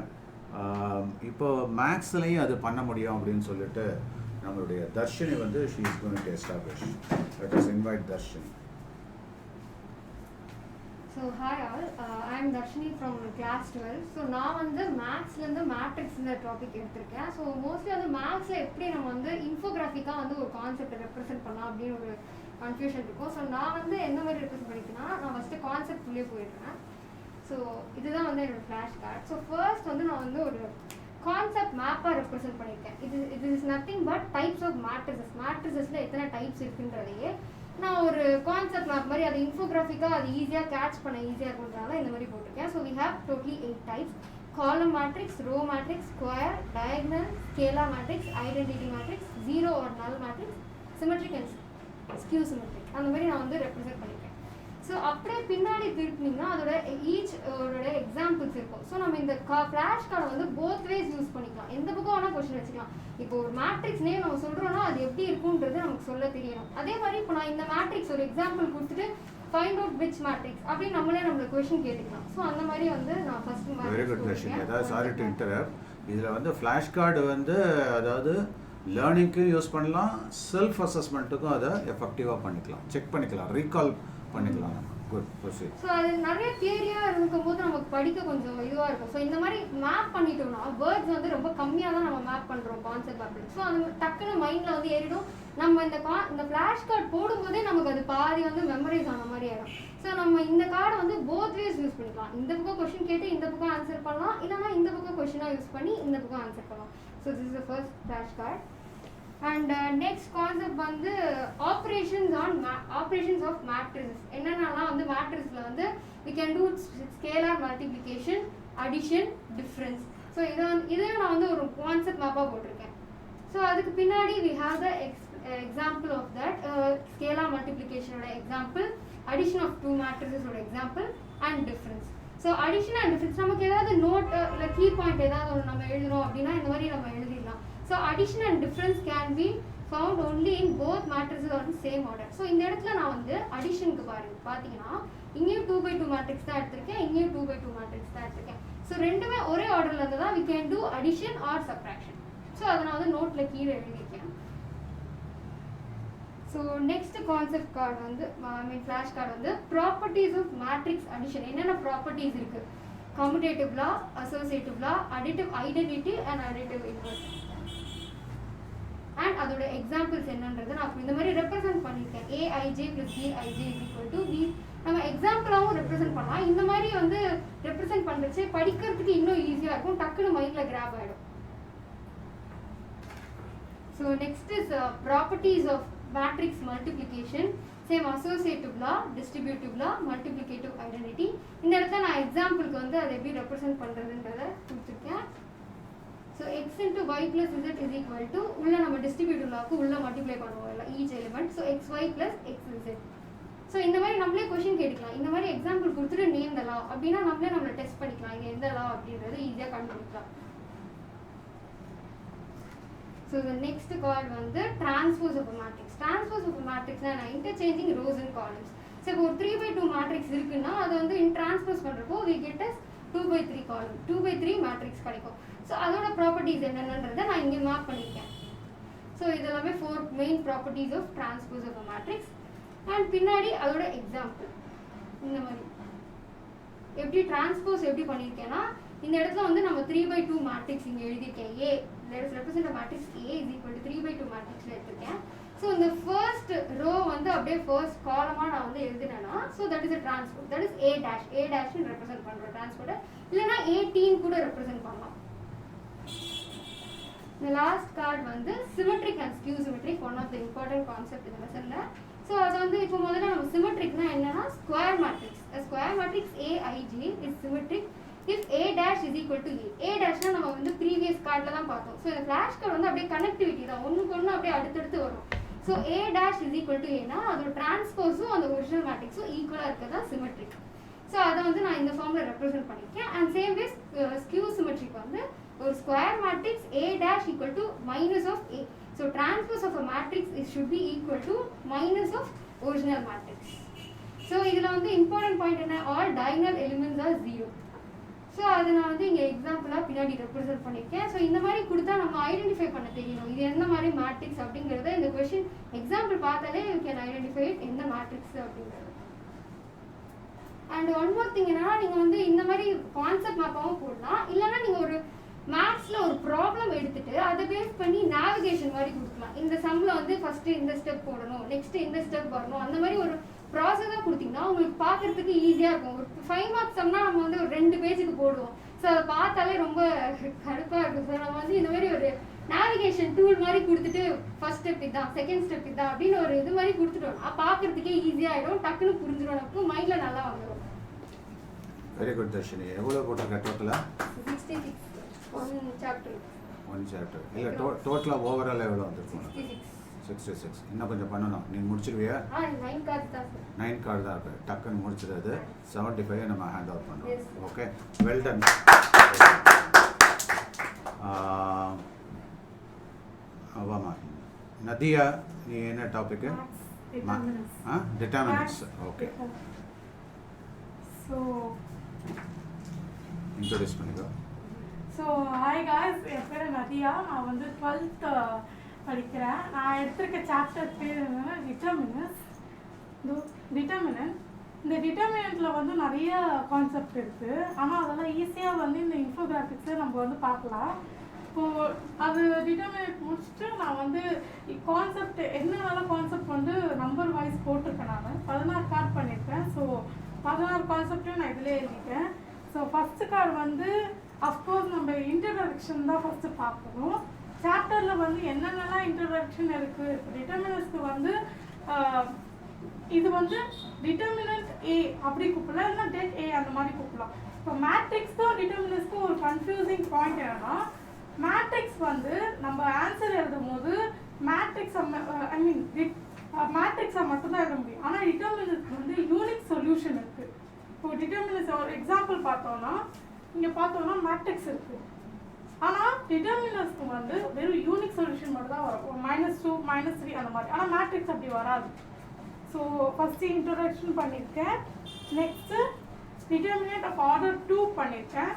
இப்போ மேக்ஸ்லேயும் அது பண்ண முடியும் அப்படின்னு சொல்லிட்டு நம்மளுடைய தர்ஷினி வந்து she is going to establish. Let us invite Darshini. So hi all, I am Darshini from class 12. So நான் வந்து மேக்ஸ்லேருந்து மேட்ரிக்ஸ்ன்ற டாபிக் எடுத்திருக்கேன். ஸோ மோஸ்ட்லி வந்து மேக்ஸில் எப்படி நம்ம வந்து இன்ஃபோகிராஃபிக்காக வந்து ஒரு கான்செப்டை ரெப்ரசென்ட் பண்ணலாம் அப்படின்னு ஒரு கன்ஃபியூஷன் இருக்கும். ஸோ நான் வந்து எந்த மாதிரி ரெப்ரசென்ட் பண்ணிக்கேன்னா, நான் ஃபஸ்ட்டு கான்செப்ட்குள்ளேயே போயிடுறேன். ஸோ இதுதான் வந்து என்னோடய ஃப்ளாஷ் கார்டு. ஸோ ஃபர்ஸ்ட் வந்து நான் வந்து ஒரு கான்செப்ட் மேப்பாக ரெப்ரசென்ட் பண்ணியிருக்கேன். இது is nothing but types of மேட்ரிசஸில் எத்தனை டைப்ஸ் இருக்குன்றதையே நான் ஒரு கான்செப்ட் மேப் மாதிரி அதை இன்ஃபோகிராஃபிக்காக அது ஈஸியாக கேட்ச் பண்ண ஈஸியாக இருக்குன்றதால இந்த மாதிரி போட்டிருக்கேன். So we have totally 8 types: column matrix, row matrix, square, diagonal, scalar matrix, identity matrix, zero or null matrix, symmetric and skew symmetric. அந்த மாதிரி நான் வந்து ரெப்ரசென்ட் பண்ணியிருக்கேன். ஸோ அப்படியே பின்னாடி திருப்பினீங்கன்னா அதோட ஈச்சோட எக்ஸாம்பிள்ஸ் இருக்கும். ஸோ நம்ம இந்த ஃப்ளாஷ் கார்டை வந்து போத் வேஸ் யூஸ் பண்ணிக்கலாம். எந்த பக்கம் வேணால் கொஸ்டின் வச்சுக்கலாம். இப்போ ஒரு மேட்ரிக்ஸ் நேம் நம்ம சொல்கிறோன்னா அது எப்படி இருக்குன்றது நமக்கு சொல்ல தெரியணும். அதே மாதிரி இப்போ நான் இந்த மேட்ரிக்ஸ் ஒரு எக்ஸாம்பிள் கொடுத்துட்டு ஃபைண்ட் அவுட் விச் மேட்ரிக்ஸ் அப்படின்னு நம்மளே கொஸ்டின் கேட்டுக்கலாம். ஸோ அந்த மாதிரி வந்து நான் ஃபர்ஸ்ட் வெரி குட் கொஸ்டின். அதாவது சாரி டு இன்டரப்ட், இதில் வந்து ஃப்ளாஷ் கார்டு வந்து அதாவது லேர்னிங்க்கும் யூஸ் பண்ணலாம், செல்ஃப் அசஸ்மெண்ட்டுக்கும் அதை எஃபெக்டிவாக பண்ணிக்கலாம், செக் பண்ணிக்கலாம், ரீகால் பண்ணிக்கலாம். Good proceed. ஸோ அது நிறைய தியரியாக இருக்கும்போது நமக்கு படிக்க கொஞ்சம் இதுவாக இருக்கும். ஸோ இந்த மாதிரி மேப் பண்ணிட்டோம்னா வேர்ட்ஸ் வந்து ரொம்ப கம்மியாக தான் நம்ம மேப் பண்ணுறோம் கான்செப்ட் அப்படி. ஸோ அது டக்குன்னு மைண்டில் வந்து ஏறிடும். நம்ம இந்த ஃப்ளாஷ் கார்டு போடும்போதே நமக்கு அது பாதி வந்து மெமரைஸ் ஆன மாதிரி ஆகிடும். ஸோ நம்ம இந்த கார்டை வந்து போத் வேஸ் யூஸ் பண்ணிக்கலாம். இந்த பக்கம் கொஸ்டின் கேட்டு இந்த பக்கம் ஆன்சர் பண்ணலாம், இல்லைனா இந்த பக்கம் கொஸ்டினாக யூஸ் பண்ணி இந்த பக்கம் ஆன்சர் பண்ணலாம். So this is the first flash card. And next concept வந்து ஆப்ரேஷன்ஸ் ஆஃப் மேட்ரிசஸ். என்னென்னலாம் வந்து மேட்ரிக்ஸில் வந்து we can do scalar multiplication, addition, difference. So இதை நான் வந்து ஒரு கான்செப்ட் மேப்பாக போட்டிருக்கேன். ஸோ அதுக்கு பின்னாடி we have the example of that scalar multiplication example, addition of two matrices example and difference. So addition and difference நமக்கு ஏதாவது நோட் இல்லை கீ பாயிண்ட் ஏதாவது ஒன்று நம்ம எழுதுறோம் அப்படின்னா இந்த மாதிரி நம்ம எழுதிடலாம். So addition and difference can be found only in both matrices on the same order. So இந்த இடத்துல நான் வந்து அடிஷனுக்கு பார்த்தீங்கன்னா இங்கேயும் 2/2 மேட்ரிக்ஸ் தான் எடுத்திருக்கேன், இங்கேயும் 2/2 மேட்ரிக்ஸ் தான் எடுத்திருக்கேன். ஸோ ரெண்டுமே ஒரே ஆர்டரில் இருந்து தான் we can do addition or subtraction. So அதை நான் வந்து நோட்டில் கீழே எழுதியிருக்கேன். ஸோ நெக்ஸ்ட் கான்செப்ட் கார்டு வந்து ஃப்ளாஷ் கார்டு வந்து ப்ராப்பர்ட்டிஸ் ஆஃப் மேட்ரிக்ஸ் அடிஷன். என்னென்ன ப்ராப்பர்ட்டிஸ் இருக்குது? Commutative law, associative law, additive identity and additive inverse. And அதோட எக்ஸாம்பிள்ஸ் என்னன்றது நான் இந்த மாதிரி ரெப்ரசென்ட் பண்ணியிருக்கேன். AIJ + BIJ = B. நம்ம எக்ஸாம்பிளாகவும் ரெப்ரசென்ட் பண்ணலாம். இந்த மாதிரி வந்து ரெப்ரசென்ட் பண்ணுறச்சு படிக்கிறதுக்கு இன்னும் ஈஸியாக இருக்கும், டக்குன்னு மைண்டில் கிராப் ஆகிடும். So next is properties of matrix multiplication. Same associative law, distributive law, multiplicative identity. இந்த இடத்துல நான் எக்ஸாம்பிளுக்கு வந்து அதை எப்படி ரெப்ரசென்ட் பண்ணுறதுன்றதை கொடுத்துருக்கேன். So X into Y plus Z is equal to உள்ள நம்ம டிஸ்ட்ரிபியூட்டிவ் லாக்கு உள்ள மல்டிப்ளை பண்ணுவோம் இல்லை each element. So X Y plus X Z. So இந்த மாதிரி நம்மளே கொஷின் கேட்டுக்கலாம். இந்த மாதிரி எக்ஸாம்பிள் கொடுத்துட்டு நேம் த லா அப்படின்னா நம்மளை டெஸ்ட் பண்ணிக்கலாம் இது எந்த லா அப்படின்றது ஈஸியாக கண்டுபிடிக்கலாம். ஸோ the next called வந்து transpose of a matrix. Transpose of a matrix நான் interchanging rows and columns. So இப்போ ஒரு 3/2 மேட்ரிக்ஸ் இருக்குன்னா அதை வந்து டிரான்ஸ்போஸ் பண்ணுறப்போ we get as 2/3 காலம் 2/3 மேட்ரிக்ஸ் கிடைக்கும். ஸோ அதோட ப்ராப்பர்ட்டிஸ் என்னென்னன்றதை நான் இங்கே மார்க் பண்ணியிருக்கேன். ஸோ இதெல்லாமே 4 main properties of transpose of a matrix. And பின்னாடி அதோட எக்ஸாம்பிள் இந்த மாதிரி எப்படி டிரான்ஸ்போஸ் எப்படி பண்ணியிருக்கேன்னா இந்த இடத்துல வந்து நம்ம 3/2 மேட்ரிக்ஸ் இங்கே எழுதியிருக்கேன். A represent matrix A is equal to 3/2 மேட்ரிக்ஸில் எடுத்திருக்கேன். ஸோ இந்த ஃபர்ஸ்ட் ரோ வந்து அப்படியே ஃபர்ஸ்ட் காலமாக நான் வந்து எழுதினேன்னா so that is a transport. That is A டேஷ்னு ரெப்ரசென்ட் பண்ணுறோம் டிரான்ஸ்போர்ட்டை. இல்லைனா 18 கூட ரெப்ரசென்ட் பண்ணலாம். இந்த லாஸ்ட் கார்டு வந்து symmetric and skew symmetric, one of the important concept இந்த லெசனில். ஸோ அது வந்து இப்போ முதல்ல நம்ம சிமெட்ரிக்னா என்னன்னா square matrix. Square matrix AIJ is symmetric if A dash is equal to A. A dashனா நம்ம வந்து ப்ரீவியஸ் கார்டில் தான் பார்த்தோம். ஸோ இந்த ஃப்ளாஷ் கார்டு வந்து அப்படியே கனெக்டிவிட்டி தான், ஒன்றுக்கு ஒன்று அப்படியே அடுத்தடுத்து வரும். So A dash is equal to Aனா அதோட டிரான்ஸ்போஸும் அந்த ஒரிஜினல் மேட்ரிக்ஸும் ஈக்குவலாக இருக்கிறது தான் சிமெட்ரிக். ஸோ அதை வந்து நான் இந்த ஃபார்மில் ரெப்ரசென்ட் பண்ணியிருக்கேன். And same ways skew symmetric வந்து ஒரு square matrix A dash equal to minus of A. So transpose of a matrix should be equal to minus of original matrix. So இதில் வந்து important point என்ன, all diagonal elements are 0. So அதை நான் வந்து இங்கே எக்ஸாம்பிளாக பின்னாடி ரெப்ரசென்ட் பண்ணியிருக்கேன். ஸோ இந்த மாதிரி கொடுத்தா நம்ம ஐடென்டிஃபை பண்ண தெரியணும் இது எந்த மாதிரி மேட்ரிக்ஸ் அப்படிங்கிறத இந்த கொஷின் எக்ஸாம்பிள் பார்த்தாலே யூ கேன் ஐடென்டிஃபை எந்த மேட்ரிக்ஸ் அப்படிங்கிறது. அண்ட் ஒன் மோர் திங் என்னன்னா நீங்கள் வந்து இந்த மாதிரி கான்செப்ட் மேப்பாகவும் போடலாம். இல்லைன்னா நீங்கள் ஒரு மேத்ஸில் ஒரு ப்ராப்ளம் எடுத்துட்டு அதை பேஸ் பண்ணி நேவிகேஷன் மாதிரி கொடுக்கலாம். இந்த சம்மில் வந்து ஃபஸ்ட்டு இந்த ஸ்டெப் போடணும், நெக்ஸ்ட்டு இந்த ஸ்டெப் வரணும், அந்த மாதிரி ஒரு ப்ராசஸாக கொடுத்தீங்கன்னா உங்களுக்கு பார்க்குறதுக்கு ஈஸியாக இருக்கும். ஒரு 5 மார்க்ஸ் சம்னா நம்ம வந்து ஒரு 2 பேஜுக்கு போடுவோம். ஸோ அதை பார்த்தாலே ரொம்ப கடுப்பாக இருக்கும். ஸோ நம்ம வந்து இந்த மாதிரி ஒரு நேவிகேஷன் டூல் மாதிரி கொடுத்துட்டு ஃபர்ஸ்ட் ஸ்டெப் இதுதான், செகண்ட் ஸ்டெப் இதுதான் அப்படின்னு ஒரு இது மாதிரி கொடுத்துட்டோம்னா பார்க்குறதுக்கே ஈஸியாகிடும், டக்குன்னு புரிஞ்சிடும், நமக்கு மைண்டில் நல்லா வந்துடும். Very good Darshini. எவ்வளோ போட்டிருக்க டோட்டலாக? 66 ஒன் சாப்டர் இல்லை டோட்டலாக ஓவரால் எவ்வளோ வந்துருக்கும்? 66. இன்னும் கொஞ்சம் பண்ணணும். நீங்கள் முடிச்சிருவியா? 9 கார்டு தான் சார். 9 கார்டு தான் இருக்குது. டக்குன்னு முடிச்சிடுறது. 75 நம்ம ஹேண்ட் ஓவர் பண்ணுவோம். Okay, well done. வாமா நதியா, நீ என்ன டாபிக்கு? டிட்டர்மினன்ட்ஸ். ஓகே, ஸோ இன்ட்ரோடியூஸ் பண்ணிக்கோ. ஸோ ஹாய் காய்ஸ், என் பேர் நதியா. நான் வந்து 12th படிக்கிறேன். நான் எடுத்திருக்க சாப்டர் பேர் என்னன்னா டிட்டர்மினன்ட். இந்த டிட்டர்மினண்ட்டில் வந்து நிறைய கான்செப்ட் இருக்குது. ஆனால் அதெல்லாம் ஈஸியாக வந்து இந்த இன்ஃபோகிராஃபிக்ஸை நம்ம வந்து பார்க்கலாம். இப்போது அது டிட்டர்மினன்ட் முடிச்சுட்டு நான் வந்து கான்செப்ட் என்னென்னலாம் கான்செப்ட் வந்து நம்பர் வைஸ் போட்டிருக்கேன். நான் 16 கார்டு பண்ணியிருக்கேன். ஸோ 16 கான்செப்டையும் நான் இதில் எழுதிட்டேன். ஸோ ஃபஸ்ட்டு கார்டு வந்து அஃப்கோர்ஸ் நம்ம இன்ட்ரடக்ஷன் தான் ஃபஸ்ட்டு பார்க்கணும். சாப்டரில் வந்து என்னென்னலாம் இன்ட்ரடக்ஷன் இருக்குது. இப்போ டிட்டர்மினன்ட்ஸ்க்கு வந்து இது வந்து டிட்டர்மினன்ட் ஏ அப்படி கூப்பிடலாம், இல்லைன்னா டெட் ஏ அந்த மாதிரி கூப்பிடலாம். இப்போ மேட்ரிக்ஸ்க்கும் டிட்டர்மினன்ட்ஸ்க்கும் ஒரு கன்ஃபியூசிங் பாயிண்ட் என்னன்னா, மேட்ரிக்ஸ் வந்து நம்ம ஆன்சர் எழுதும் போது மேட்ரிக்ஸை மேட்ரிக்ஸை மட்டும்தான் எழுத முடியும். ஆனால் டிட்டர்மினன்ட்ஸ்க்கு வந்து யூனிக் சொல்யூஷன் இருக்குது. இப்போ டிட்டர்மினன்ட்ஸ் ஒரு எக்ஸாம்பிள் பார்த்தோம்னா, இங்கே பார்த்தோம்னா மேட்ரிக்ஸ் இருக்குது. ஆனால் டிட்டர்மினன்ட்ஸ்க்கு வந்து வெறும் யூனிக் சொல்யூஷன் மட்டும் தான் வரும், -2 -3 அந்த மாதிரி. ஆனால் மேட்ரிக்ஸ் அப்படி வராது. ஸோ ஃபஸ்ட்டு இன்ட்ரோடக்ஷன் பண்ணியிருக்கேன். நெக்ஸ்ட்டு டிட்டர்மினன்ட் ஆஃப் ஆர்டர் 2 பண்ணியிருக்கேன்.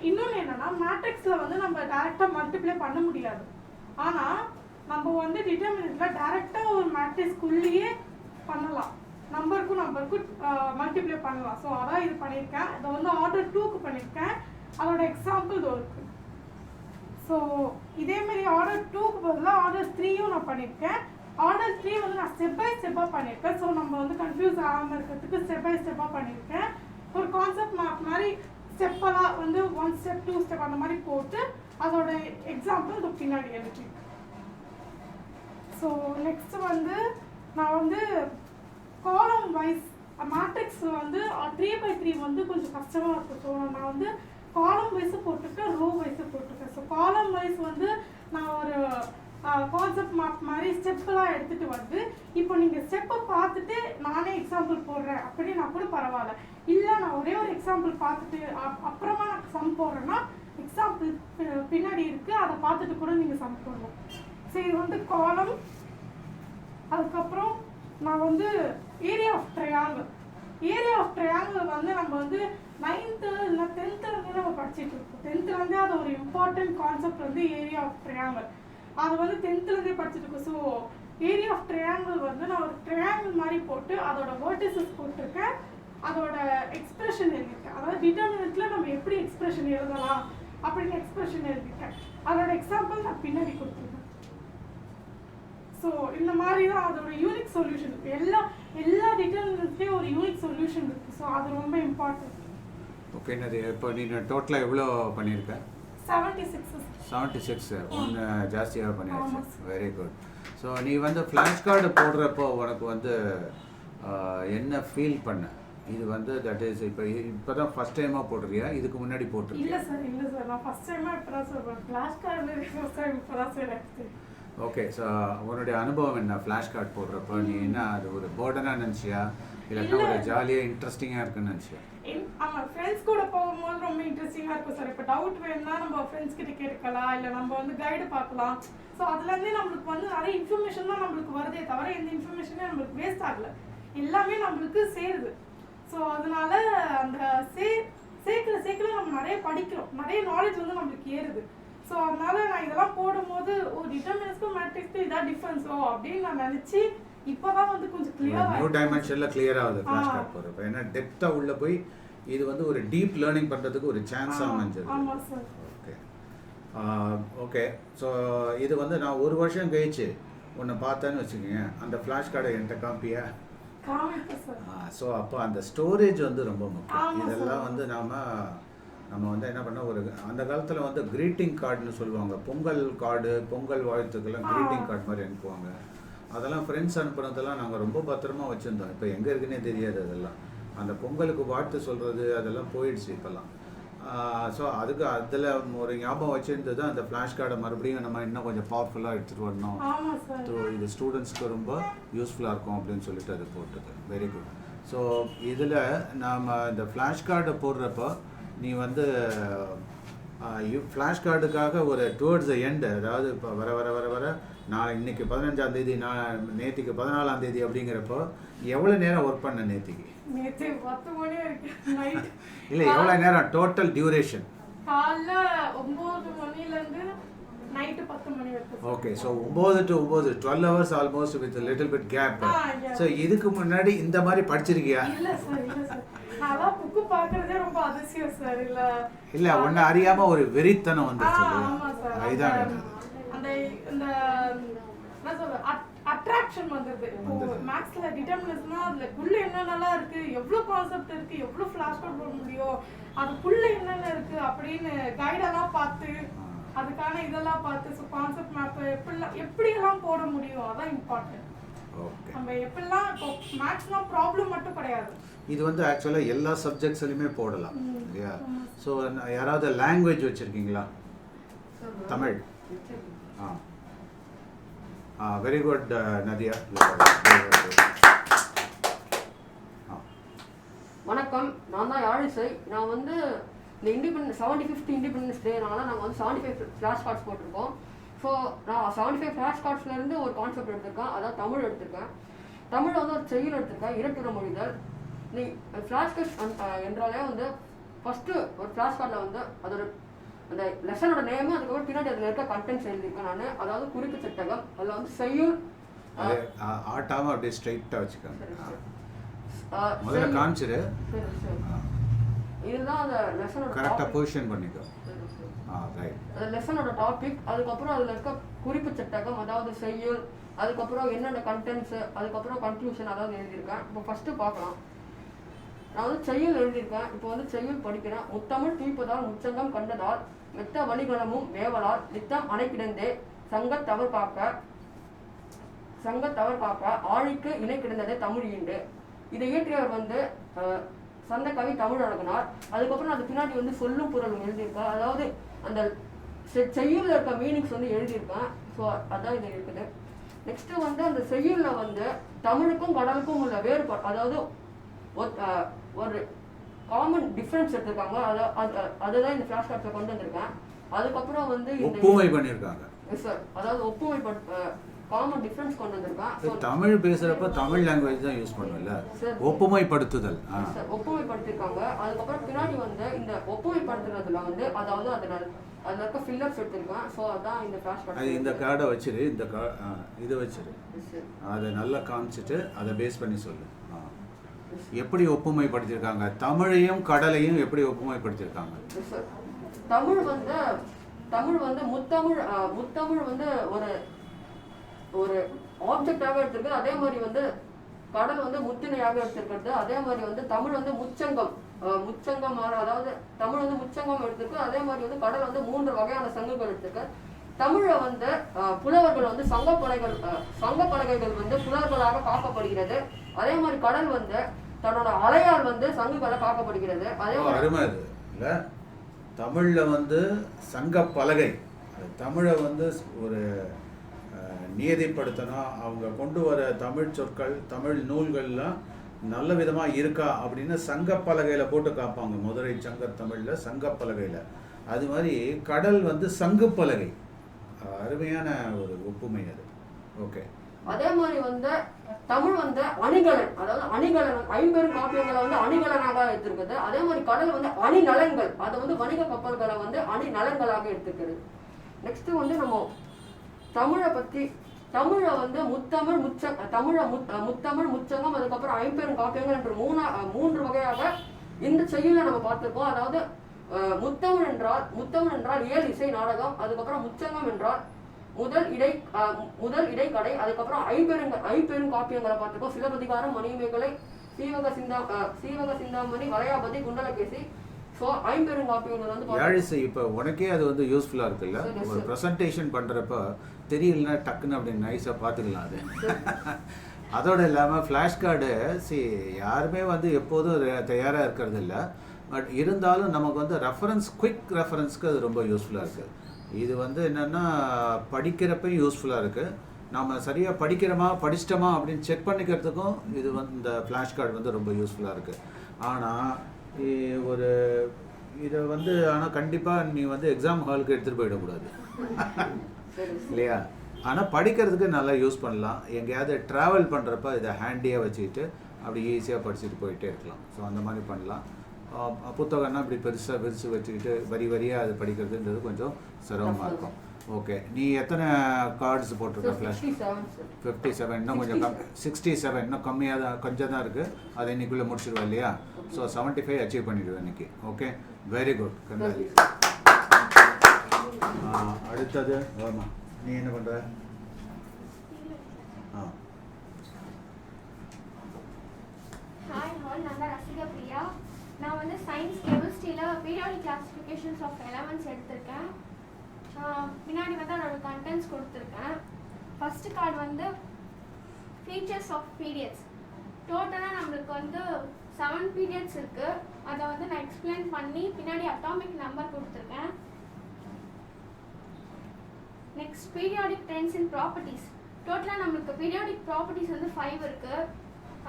இன்னொன்று என்னென்னா, மேட்ரிக்ஸில் வந்து நம்ம டேரெக்டாக மல்டிப்ளை பண்ண முடியாது. ஆனால் நம்ம வந்து டிட்டர்மினன்ட்டில் டேரெக்டாக ஒரு மேட்ரிக்ஸ்குள்ளேயே பண்ணலாம், நம்பருக்கும் மல்டிப்ளை பண்ணலாம். ஸோ அதான் இது பண்ணியிருக்கேன். இதை வந்து ஆர்டர் 2க்கு பண்ணியிருக்கேன். அதோட எக்ஸாம்பிள் இது இருக்குது. ஸோ இதேமாரி ஆர்டர் 2க்கு பதிலாக ஆர்டர் 3யும் நான் பண்ணியிருக்கேன். ஆர்டர் 3 வந்து நான் ஸ்டெப் பை ஸ்டெப்பாக பண்ணியிருக்கேன். ஸோ நம்ம வந்து கன்ஃபியூஸ் ஆகாமல் இருக்கிறதுக்கு ஸ்டெப் பை ஸ்டெப்பாக பண்ணியிருக்கேன். ஒரு கான்செப்ட் மேப் மாதிரி ஸ்டெப்பெல்லாம் வந்து 1 ஸ்டெப் 2 ஸ்டெப் அந்த மாதிரி போட்டு அதோட எக்ஸாம்பிள் இது பின்னாடி எழுதி. ஸோ நெக்ஸ்ட் வந்து நான் வந்து காலம் வைஸ் மேட்ரிக்ஸ் வந்து 3/3 வந்து கொஞ்சம் கஷ்டமாக இருக்கும். ஸோ நான் வந்து காலம் வைஸ் போட்டிருக்கேன், ரோ வைஸ் போட்டிருக்கேன். ஸோ காலம் வைஸ் வந்து நான் ஒரு கான்செப்ட் மேப் மாதிரி ஸ்டெப்பெல்லாம் எடுத்துகிட்டு வந்து இப்போ நீங்கள் ஸ்டெப்பை பார்த்துட்டு நானே எக்ஸாம்பிள் போடுறேன் அப்படின்னா கூட பரவாயில்ல. இல்லை நான் ஒரே ஒரு எக்ஸாம்பிள் பார்த்துட்டு அப்புறமா நான் சம் போடுறேன்னா எக்ஸாம்பிள் பின்னாடி இருக்குது, அதை பார்த்துட்டு கூட நீங்கள் சம் போடணும். ஸோ இது வந்து காலம். அதுக்கப்புறம் நான் வந்து area of triangle. Area of triangle வந்து நம்ம வந்து 9th இல்லை 10th நம்ம படிச்சுட்டு இருக்கோம். 10th அது ஒரு இம்பார்ட்டன்ட் கான்செப்ட் வந்து ஏரியா ஆஃப் ட்ரையாங்கிள். அது வந்து 10th படிச்சுட்டு இருக்கோம். ஸோ ஏரியா ஆஃப் ட்ரையாங்கிள் வந்து நான் ஒரு ட்ரையாங்கிள் மாதிரி போட்டு அதோட வேர்டிசஸ் போட்டிருக்கேன், அதோட எக்ஸ்பிரஷன் எழுதியிருக்கேன். அதாவது டிட்டர்மினன்ட்ல நம்ம எப்படி எக்ஸ்பிரஷன் எழுதலாம் அப்படின்னு எக்ஸ்பிரஷன் எழுதியிருக்கேன். அதோட எக்ஸாம்பிள் நான் பின்னாடி கொடுத்துருக்கேன். ஸோ இந்த மாதிரி தான் அதோட யூனிக் சொல்யூஷன் இருக்குது. எல்லா டிட்டர்மினன்ட்லேயும் ஒரு யூனிக் சொல்யூஷன் இருக்குது. ஸோ அது ரொம்ப இம்பார்ட்டன்ட். ஓகே நதி, இப்போ நீங்கள் டோட்டலாக எவ்வளோ பண்ணியிருக்க? 76 ஒன்று ஜாஸ்தியாக பண்ணியாச்சு. Very good. ஸோ நீ வந்து ஃப்ளாஷ் கார்டு போடுறப்போ உனக்கு வந்து என்ன ஃபீல் பண்ண? இது வந்து தட் இஸ் இப்போ தான் ஃபஸ்ட் டைமாக போடுறியா, இதுக்கு முன்னாடி போட்டுருக்கியா? இல்லை சார் நான் ஃபஸ்ட் டைமாக இப்போ தான் sir flash card first time இப்போ தான் சார் எடுத்து. ஓகே. ஸோ உன்னுடைய அனுபவம் என்ன ஃப்ளாஷ் கார்டு போடுறப்போ? நீ என்ன அது ஒரு போர்டனாக நினச்சியா இல்லைன்னா ஒரு ஜாலியாக இன்ட்ரெஸ்டிங்காக இருக்குன்னு நினச்சியா? ஆமாம், ஃப்ரெண்ட்ஸ் கூட போகும்போது ரொம்ப இன்ட்ரெஸ்டிங்காக இருக்கும் சார். இப்போ டவுட் வேணும்னா நம்ம ஃப்ரெண்ட்ஸ் கிட்ட கேட்கலாம், இல்லை நம்ம வந்து கைடு பார்க்கலாம். ஸோ அதுலேருந்தே நம்மளுக்கு வந்து நிறைய இன்ஃபர்மேஷன் தான் நம்மளுக்கு வருதே தவிர எந்த இன்ஃபர்மேஷனே நம்மளுக்கு வேஸ்ட் ஆகலை, எல்லாமே நம்மளுக்கு சேருது. ஸோ அதனால அந்த சேர்க்கல நம்ம நிறைய படிக்கிறோம், நிறைய நாலேஜ் வந்து நம்மளுக்கு ஏறுது. ஸோ அதனால நான் இதெல்லாம் போடும்போது டிட்டர்மினன்ட்ஸ்க்கும் மேட்ரிக்ஸ்க்கும் இதான் டிஃப்ரென்ஸோ அப்படின்னு நான் நினச்சி இப்போதான் வந்து கொஞ்சம் கிளியராக நியூ டைமென்ஷனில் கிளியர் ஆகுது ஃப்ளாஷ் கார்டு போடுறப்ப. ஏன்னா டெப்த்தாக உள்ள போய் இது வந்து ஒரு டீப் லேர்னிங் பண்ணுறதுக்கு ஒரு சான்ஸாக அமைஞ்சது. ஆமாம் சார். Okay okay. ஸோ இது வந்து நான் ஒரு வருஷம் கழிச்சு உன்னை பார்த்தேன்னு வச்சுக்கோங்க, அந்த ஃப்ளாஷ் கார்டை என்கிட்ட காப்பியா? ஸோ அப்போ அந்த ஸ்டோரேஜ் வந்து ரொம்ப முக்கியம். இதெல்லாம் வந்து நம்ம வந்து என்ன பண்ண, ஒரு அந்த காலத்தில் வந்து க்ரீட்டிங் கார்டுன்னு சொல்லுவாங்க, பொங்கல் வாழ்த்துக்கெல்லாம் க்ரீட்டிங் கார்டு மாதிரி அனுப்புவாங்க. அதெல்லாம் ஃப்ரெண்ட்ஸ் அனுப்புனதெல்லாம் நாங்கள் ரொம்ப பத்திரமா வச்சுருந்தோம். இப்போ எங்கே இருக்குன்னே தெரியாது அதெல்லாம். அந்த பொங்கலுக்கு வாழ்த்து சொல்கிறது அதெல்லாம் போயிடுச்சு இப்போல்லாம். ஸோ அதில் ஒரு ஞாபகம் வச்சுருந்தது தான் அந்த ஃப்ளாஷ் கார்டை மறுபடியும் நம்ம இன்னும் கொஞ்சம் பவர்ஃபுல்லாக எடுத்துகிட்டு வரணும். ஸோ இது ஸ்டூடெண்ட்ஸ்க்கு ரொம்ப யூஸ்ஃபுல்லாக இருக்கும் அப்படின்னு சொல்லிட்டு அது போட்டது. Very good. ஸோ இதில் நாம் இந்த ஃப்ளாஷ் கார்டை போடுறப்போ நீ வந்து ஃப்ளாஷ் கார்டுக்காக ஒரு டுவர்ட்ஸ் த எண்டு, அதாவது இப்போ வர நான் இன்னைக்கு 15ஆம் தேதி, நான் நேற்றுக்கு 14ஆம் தேதி அப்படிங்கிறப்போ எவ்வளோ நேரம் ஒர்க் பண்ண நேற்றுக்கு? நேற்று 10 மணி வரைக்கும் நைட். இல்லை, எவ்வளோ நேரம் டோட்டல் டியூரேஷன்? காலைல 9 மணிலேருந்து நைட்டு 10 மணி வரைக்கும். Okay. So 9 to 9 12 hours almost with little bit gap. So இதுக்கு முன்னாடி இந்த மாதிரி படிச்சிருக்கியா? இல்லை சார் நான் புக்கு பார்க்கறதே ரொம்ப அதிசயம் சார். இல்லை ஒன்று அறியாமல் ஒரு வெறித்தனம் வந்துருச்சு. அதுதான் அந்த இந்த என்ன சொல்ற அட்ராக்ஷன் வந்தது. மேக்ஸ்ல டிட்டர்மினன்ட்ஸ்னா அதுக்குள்ள என்னென்னலாம் இருக்கு, எவ்வளோ கான்செப்ட் இருக்கு, எவ்வளோ ஃப்ளாஷ் கார்டு போட முடியும், அதுக்குள்ள என்னென்ன இருக்கு அப்படின்னு கைடெல்லாம் பார்த்து அதுக்கான இதெல்லாம் பார்த்து ஸோ கான்செப்ட் மேப் எப்படியெல்லாம் போட முடியும் அதான் இம்பார்ட்டன்ட். நம்ம எப்படிலாம் இப்போ மேக்ஸ்லாம் ப்ராப்ளம் மட்டும் கிடையாது, இது வந்து ஆக்சுவலாக எல்லா சப்ஜெக்ட்ஸ்லையுமே போடலாம் இல்லையா? ஸோ யாராவது லாங்குவேஜ் வச்சுருக்கீங்களா? தமிழ். Very good Nadiya. வணக்கம், நான் தான் யாழிசை. நான் வந்து இந்த 75th இண்டிபெண்டன்ஸ் டேனால நாங்கள் வந்து 75 ஃப்ளாஷ் கார்ட்ஸ் போட்டிருக்கோம். ஸோ நான் 75 ஃப்ளாஷ் கார்ட்ஸ்லேருந்து ஒரு கான்செப்ட் எடுத்திருக்கேன், அதாவது தமிழ் எடுத்திருக்கேன். தமிழில் வந்து ஒரு செய்யுள் எடுத்திருக்கேன், இரட்டுற மொழிதல். நீ ஃப்ளாஷ் கார்ட்ஸ் என்றாலே வந்து ஃபஸ்ட்டு ஒரு ஃப்ளாஷ் கார்டில் வந்து அதோட அந்த லெசனோட நேமு, அதுக்கப்புறம் பின்னாடி அதில் இருக்க கண்டென்ட்ஸ் எழுதியிருக்கேன் நான். அதாவது குறிப்பு சட்டகம், அதில் வந்து செய்யுள் ஆட்டாம அப்படியே ஸ்ட்ரைட்டாக வச்சுக்கோங்க. முதல்ல காமிச்சிரு. இதுதான் அந்த லெசனோட கரெக்டாக பொசிஷன் பண்ணிக்கோ. ரைட். அந்த லெசனோட டாபிக், அதுக்கப்புறம் அதில் இருக்க குறிப்பு சட்டகம், அதாவது செய்யுள், அதுக்கப்புறம் என்னென்ன கண்டென்ட்ஸு, அதுக்கப்புறம் கன்க்ளூஷன் அதாவது எழுதியிருக்கேன். இப்போ ஃபஸ்ட்டு பார்க்கலாம். நான் வந்து செய்யுள் எழுதியிருக்கேன். இப்போ வந்து செய்யுள் படிக்கிறேன். முத்தமிழ் தூய்ப்பதால் முச்சங்கம் கண்டதால் மெத்த வழிகளமும் வேவலால் நித்தம் அணை கிடந்தே சங்கத்தவர் காக்க ஆழிக்கு இணை கிடந்ததே தமிழ் ஈண்டு. இதை இயற்றியவர் வந்து சந்தக்கவி தமிழ் அழகனார். அதுக்கப்புறம் அது பின்னாடி வந்து சொல்லும் பொருளும் எழுதியிருக்கேன். அதாவது அந்த செய்யுளில் இருக்க மீனிங்ஸ் வந்து எழுதியிருக்கேன். ஸோ அதான் இது இருக்குது. நெக்ஸ்ட்டு வந்து அந்த செய்யுளில் வந்து தமிழுக்கும் கடலுக்கும் உள்ள வேறுபாடு, அதாவது ஒரு காமன் டிஃப்ரென்ஸ் எடுத்திருக்காங்க. அதுதான் இந்த ஃப்ளாஷ் கார்ட்ஸில் கொண்டு வந்திருக்கேன். அதுக்கப்புறம் வந்து ஒப்புமை பண்ணியிருக்காங்க. எஸ் சார், அதாவது ஒப்புமை காமன் டிஃப்ரென்ஸ் கொண்டு வந்திருக்கேன். தமிழ் பேசுகிறப்ப தமிழ் லாங்குவேஜ் தான் யூஸ் பண்ணுவல, ஒப்புமைப்படுத்துதல். சார் ஒப்புமைப்படுத்திருக்காங்க. அதுக்கப்புறம் பின்னாடி வந்து இந்த ஒப்புமைப்படுத்துறதுல வந்து அதாவது அதில் இருக்க ஃபில்லர்ஸ் எடுத்திருக்கேன். ஸோ அதான் இந்த ஃப்ளாஷ் கார்டு. இந்த கார்டை வச்சிரு, இந்த இதை வச்சிரு, அதை நல்லா காமிச்சிட்டு அதை பேஸ் பண்ணி சொல்லு. எப்படி ஒப்புமைப்படுத்தியிருக்காங்க தமிழையும் கடலையும், எப்படி ஒப்புமைப்படுத்தியிருக்காங்க? தமிழ் வந்து முத்தமிழ் வந்து ஒரு ஆப்ஜெக்டாக எடுத்திருக்கு. அதே மாதிரி வந்து கடல் வந்து முத்தினையாக எடுத்திருக்கிறது. அதே மாதிரி வந்து தமிழ் வந்து முச்சங்கம், அதாவது தமிழ் வந்து முச்சங்கம் எடுத்திருக்கு. அதே மாதிரி வந்து கடல் வந்து 3 வகையான சங்குகள் எடுத்திருக்கு. தமிழை வந்து புலவர்கள் வந்து சங்கப்பலகைகள் வந்து புலவர்களாக காக்கப்படுகிறது. அதே மாதிரி கடல் வந்து தன்னோட அலையால் வந்து சங்குகளை காக்கப்படுகிறது. அதே மாதிரி இல்லை, தமிழில் வந்து சங்க பலகை, தமிழை வந்து ஒரு நியதிப்படுத்தினா அவங்க கொண்டு வர தமிழ் சொற்கள் தமிழ் நூல்கள்லாம் நல்ல விதமாக இருக்கா அப்படின்னு சங்கப்பலகையில் போட்டு காப்பாங்க. மதுரை சங்க தமிழில் சங்கப்பலகையில். அது மாதிரி கடல் வந்து சங்கு பலகை. அருமையான ஒரு ஒப்புமை அது. ஓகே. அதே மாதிரி வந்து தமிழ் வந்து அணிகலன், அதாவது அணிகலன் 50 காப்பியங்களை வந்து அணிகலனாக எடுத்திருக்குது. அதே மாதிரி கடல் வந்து அணி நலன்கள், அதை வந்து வணிக கப்பல்களை வந்து அணி நலன்களாக எடுத்துக்கிறது. நெக்ஸ்ட் வந்து நம்ம தமிழை வந்து முத்தமிழ் முச்சங்கம், அதுக்கப்புறம் 50 காப்பியங்கள் என்று 3 வகையாக இந்த செய்யுளை நம்ம பார்த்திருக்கோம். அதாவது முத்தமிழ் என்றால் இயல் இசை நாடகம், அதுக்கப்புறம் முச்சங்கம் என்றால் முதல் இடைக்கடை, அதுக்கப்புறம் 50 காப்பியங்களை பார்த்திருக்கோம். சிலப்பதிகாரம், மணிமேகலை, சீவக சிந்தாமணி, வளையாபதி, குண்டலகேசி. ஸோ 50 காப்பியங்கள் வந்து இப்போ உனக்கே அது வந்து யூஸ்ஃபுல்லாக இருக்குல்ல. ஒரு ப்ரெசன்டேஷன் பண்ணுறப்ப தெரியலன்னா டக்குன்னு அப்படி நைஸாக பார்த்துக்கலாம். அது அதோடு இல்லாமல் ஃப்ளாஷ் கார்டு யாருமே வந்து எப்போதும் தயாராக இருக்கிறது இல்லை. பட் இருந்தாலும் நமக்கு வந்து குயிக் ரெஃபரன்ஸ்க்கு அது ரொம்ப யூஸ்ஃபுல்லாக இருக்குது. இது வந்து என்னென்னா படிக்கிறப்பையும் யூஸ்ஃபுல்லாக இருக்குது. நம்ம சரியாக படிச்சிட்டோமா அப்படின்னு செக் பண்ணிக்கிறதுக்கும் இது வந்து இந்த ஃப்ளாஷ் கார்டு வந்து ரொம்ப யூஸ்ஃபுல்லாக இருக்குது. ஆனால் இதை வந்து கண்டிப்பாக நீ வந்து எக்ஸாம் ஹாலுக்கு எடுத்துகிட்டு போயிடக்கூடாது இல்லையா? ஆனால் படிக்கிறதுக்கு நல்லா யூஸ் பண்ணலாம். எங்கேயாவது ட்ராவல் பண்ணுறப்ப இதை ஹேண்டியாக வச்சுக்கிட்டு அப்படி ஈஸியாக படிச்சுட்டு போயிட்டே இருக்கலாம். ஸோ அந்த மாதிரி பண்ணலாம். புத்தகம்னா இப்படி பெருசாக விரித்து வச்சுக்கிட்டு வரியாக அது படிக்கிறதுன்றது கொஞ்சம் சிரமமாக இருக்கும். ஓகே, நீ எத்தனை கார்ட்ஸ் போட்டிருக்க ஃப்ளாஷ்? 57. இன்னும் கொஞ்சம் 67 இன்னும் கம்மியாக தான், கொஞ்சம் தான் இருக்குது. அதை இன்னைக்குள்ளே முடிச்சிடுவேன் இல்லையா? ஸோ 75 அச்சீவ் பண்ணிவிடுவேன் இன்னைக்கு. Okay, very good Kandali. அடுத்தது வாமா, நீ என்ன பண்ணுற? ஹாய் ஹால், நான் தான் ரசிகா பிரியா. நான் வந்து சயின்ஸ் கெமிஸ்ட்ரியில் பீரியாடிக் கிளாசிஃபிகேஷன்ஸ் ஆஃப் எலமெண்ட்ஸ் எடுத்திருக்கேன். பின்னாடி வந்து அதோட கண்டென்ட்ஸ் கொடுத்துருக்கேன். ஃபஸ்ட்டு கார்டு வந்து ஃபீச்சர்ஸ் ஆஃப் பீரியட்ஸ். டோட்டலாக நம்மளுக்கு வந்து 7 பீரியட்ஸ் இருக்குது. அதை வந்து நான் எக்ஸ்பிளைன் பண்ணி பின்னாடி அட்டாமிக் நம்பர் கொடுத்துருக்கேன். நெக்ஸ்ட் பீரியாடிக் ட்ரெண்ட்ஸ் இன் ப்ராப்பர்ட்டிஸ். டோட்டலாக நம்மளுக்கு பீரியாடிக் ப்ராப்பர்ட்டிஸ் வந்து 5 இருக்குது.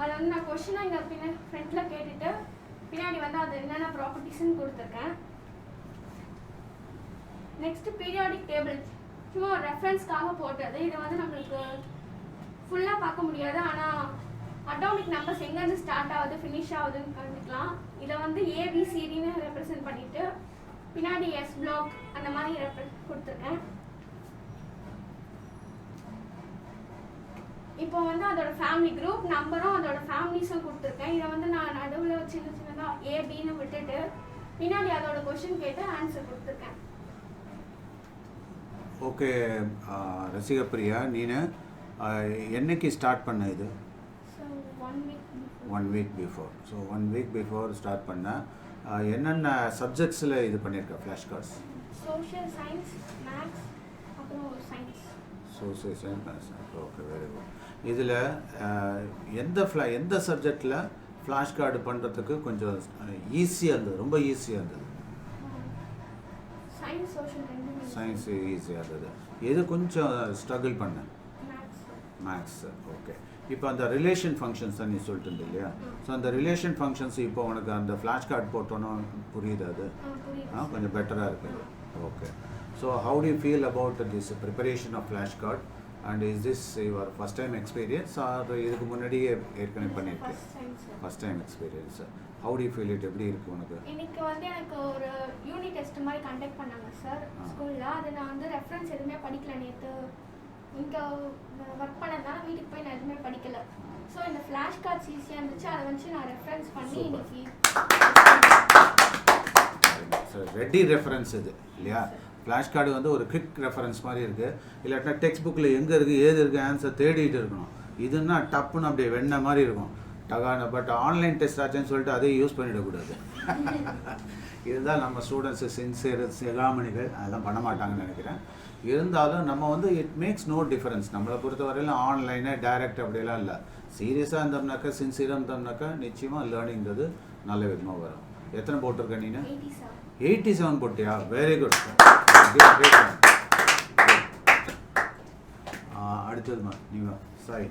அதை வந்து நான் கொஷினாக இங்கே ஃப்ரண்ட்டில் கேட்டுட்டு பின்னாடி வந்து அது என்னென்ன ப்ராப்பர்ட்டிஸ்ன்னு கொடுத்துருக்கேன். நெக்ஸ்ட் பீரியாடிக் டேபிள் சும்மா ஒரு ரெஃபரன்ஸ்க்காக போட்டது. இதை வந்து நம்மளுக்கு ஃபுல்லாக பார்க்க முடியாது, ஆனால் அட்டாமிக் நம்பர்ஸ் எங்கேருந்து ஸ்டார்ட் ஆகுது ஃபினிஷ் ஆகுதுன்னு கண்டுக்கலாம். இதை வந்து ஏபிசிடின்னு ரெப்ரசென்ட் பண்ணிவிட்டு பின்னாடி எஸ் பிளாக் அந்த மாதிரி கொடுத்துருக்கேன். இப்போ வந்து அதோட ஃபேமிலி குரூப் நம்பரும் அதோட ஃபேமிலிஸும் கொடுத்துருக்கேன். இதை வந்து நான் நடுவில் சின்னதாக ஏபின்னு விட்டுட்டு பின்னாடி அதோட கொஷின் கேட்டு ஆன்சர் கொடுத்துருக்கேன். ஓகே ரசிகப்பிரியா, நீனு என்னைக்கு ஸ்டார்ட் பண்ண இது? 1 week before. So 1 week before start பண்ண. என்னென்ன சப்ஜெக்ட்ஸில் இது பண்ணியிருக்க flash cards? Social science, maths, அப்புறம் science. Social science, maths. Okay, very good. இதில் எந்த சப்ஜெக்டில் ஃப்ளாஷ் கார்டு பண்ணுறதுக்கு கொஞ்சம் ஈஸியாக இருந்தது, ரொம்ப ஈஸியாக இருந்தது. சயின்ஸ் சோஷியல் ரெண்டுமே சயின்ஸ் ஈஸியாக இருந்தது. எது கொஞ்சம் ஸ்ட்ரகிள் பண்ணேன்? Maths maths. ஓகே. இப்போ அந்த ரிலேஷன் ஃபங்க்ஷன்ஸ் தான் நீ சொல்லிட்டு இருந்த இல்லையா? ஸோ அந்த ரிலேஷன் ஃபங்க்ஷன்ஸ் இப்போ உனக்கு அந்த ஃப்ளாஷ் கார்டு போட்டோன்னா புரியுது அது? புரியுது கொஞ்சம் பெட்டராக இருக்குது. Okay. So how do you feel about this preparation of flash card and is this your first time experience or இதுக்கு முன்னாடியே ஏற்கனவே பண்ணியிருக்கேன்? First time sir. First time experience. How do you feel it? எப்படி இருக்குது உனக்கு? இன்னைக்கு வந்து எனக்கு ஒரு யூனிட் டெஸ்ட் மாதிரி கண்டக்ட் பண்ணாங்க சார் ஸ்கூலில். அது நான் வந்து ரெஃபரன்ஸ் எதுவுமே படிக்கல. நேற்று இங்கே ஒர்க் பண்ணதுனால வீட்டுக்கு போய் நான் எதுவுமே படிக்கல. ஸோ இந்த ஃப்ளாஷ் கார்ட்ஸ் ஈஸியாக இருந்துச்சு. அதை வச்சு நான் ரெஃபரன்ஸ் பண்ணி Super. இன்னைக்கு ரெடி ரெஃபரன்ஸ் இது இல்லையா? ஃப்ளாஷ் கார்டு வந்து ஒரு குவிக் ரெஃபரன்ஸ் மாதிரி இருக்குது. இல்லாட்டினா டெக்ஸ்ட் புக்கில் எங்கே இருக்குது ஏது இருக்குது ஆன்சர் தேடிட்டு இருக்கணும். இதுன்னா டப்புன்னு அப்படியே வெண்ண மாதிரி இருக்கும் டகான. பட் ஆன்லைன் டெஸ்ட் ஆச்சுன்னு சொல்லிட்டு அதையும் யூஸ் பண்ணிடக்கூடாது. இதுதான் நம்ம ஸ்டூடெண்ட்ஸு சின்சியர் சிகாமணிகள் அதெல்லாம் பண்ண மாட்டாங்கன்னு நினைக்கிறேன். இருந்தாலும் நம்ம வந்து இட் மேக்ஸ் நோ டிஃபரன்ஸ். நம்மளை பொறுத்தவரையிலும் ஆன்லைனே டைரக்ட் அப்படியெல்லாம் இல்லை. சீரியஸாக இருந்தோம்னாக்கா சின்சியராக இருந்தோம்னாக்கா நிச்சயமாக லேர்னிங்கிறது நல்ல விதமாக வரும். எத்தனை போட்டிருக்க நீ? 87 போட்டியா? Very good. அடுத்ததுமா நீங்கள் சாரி.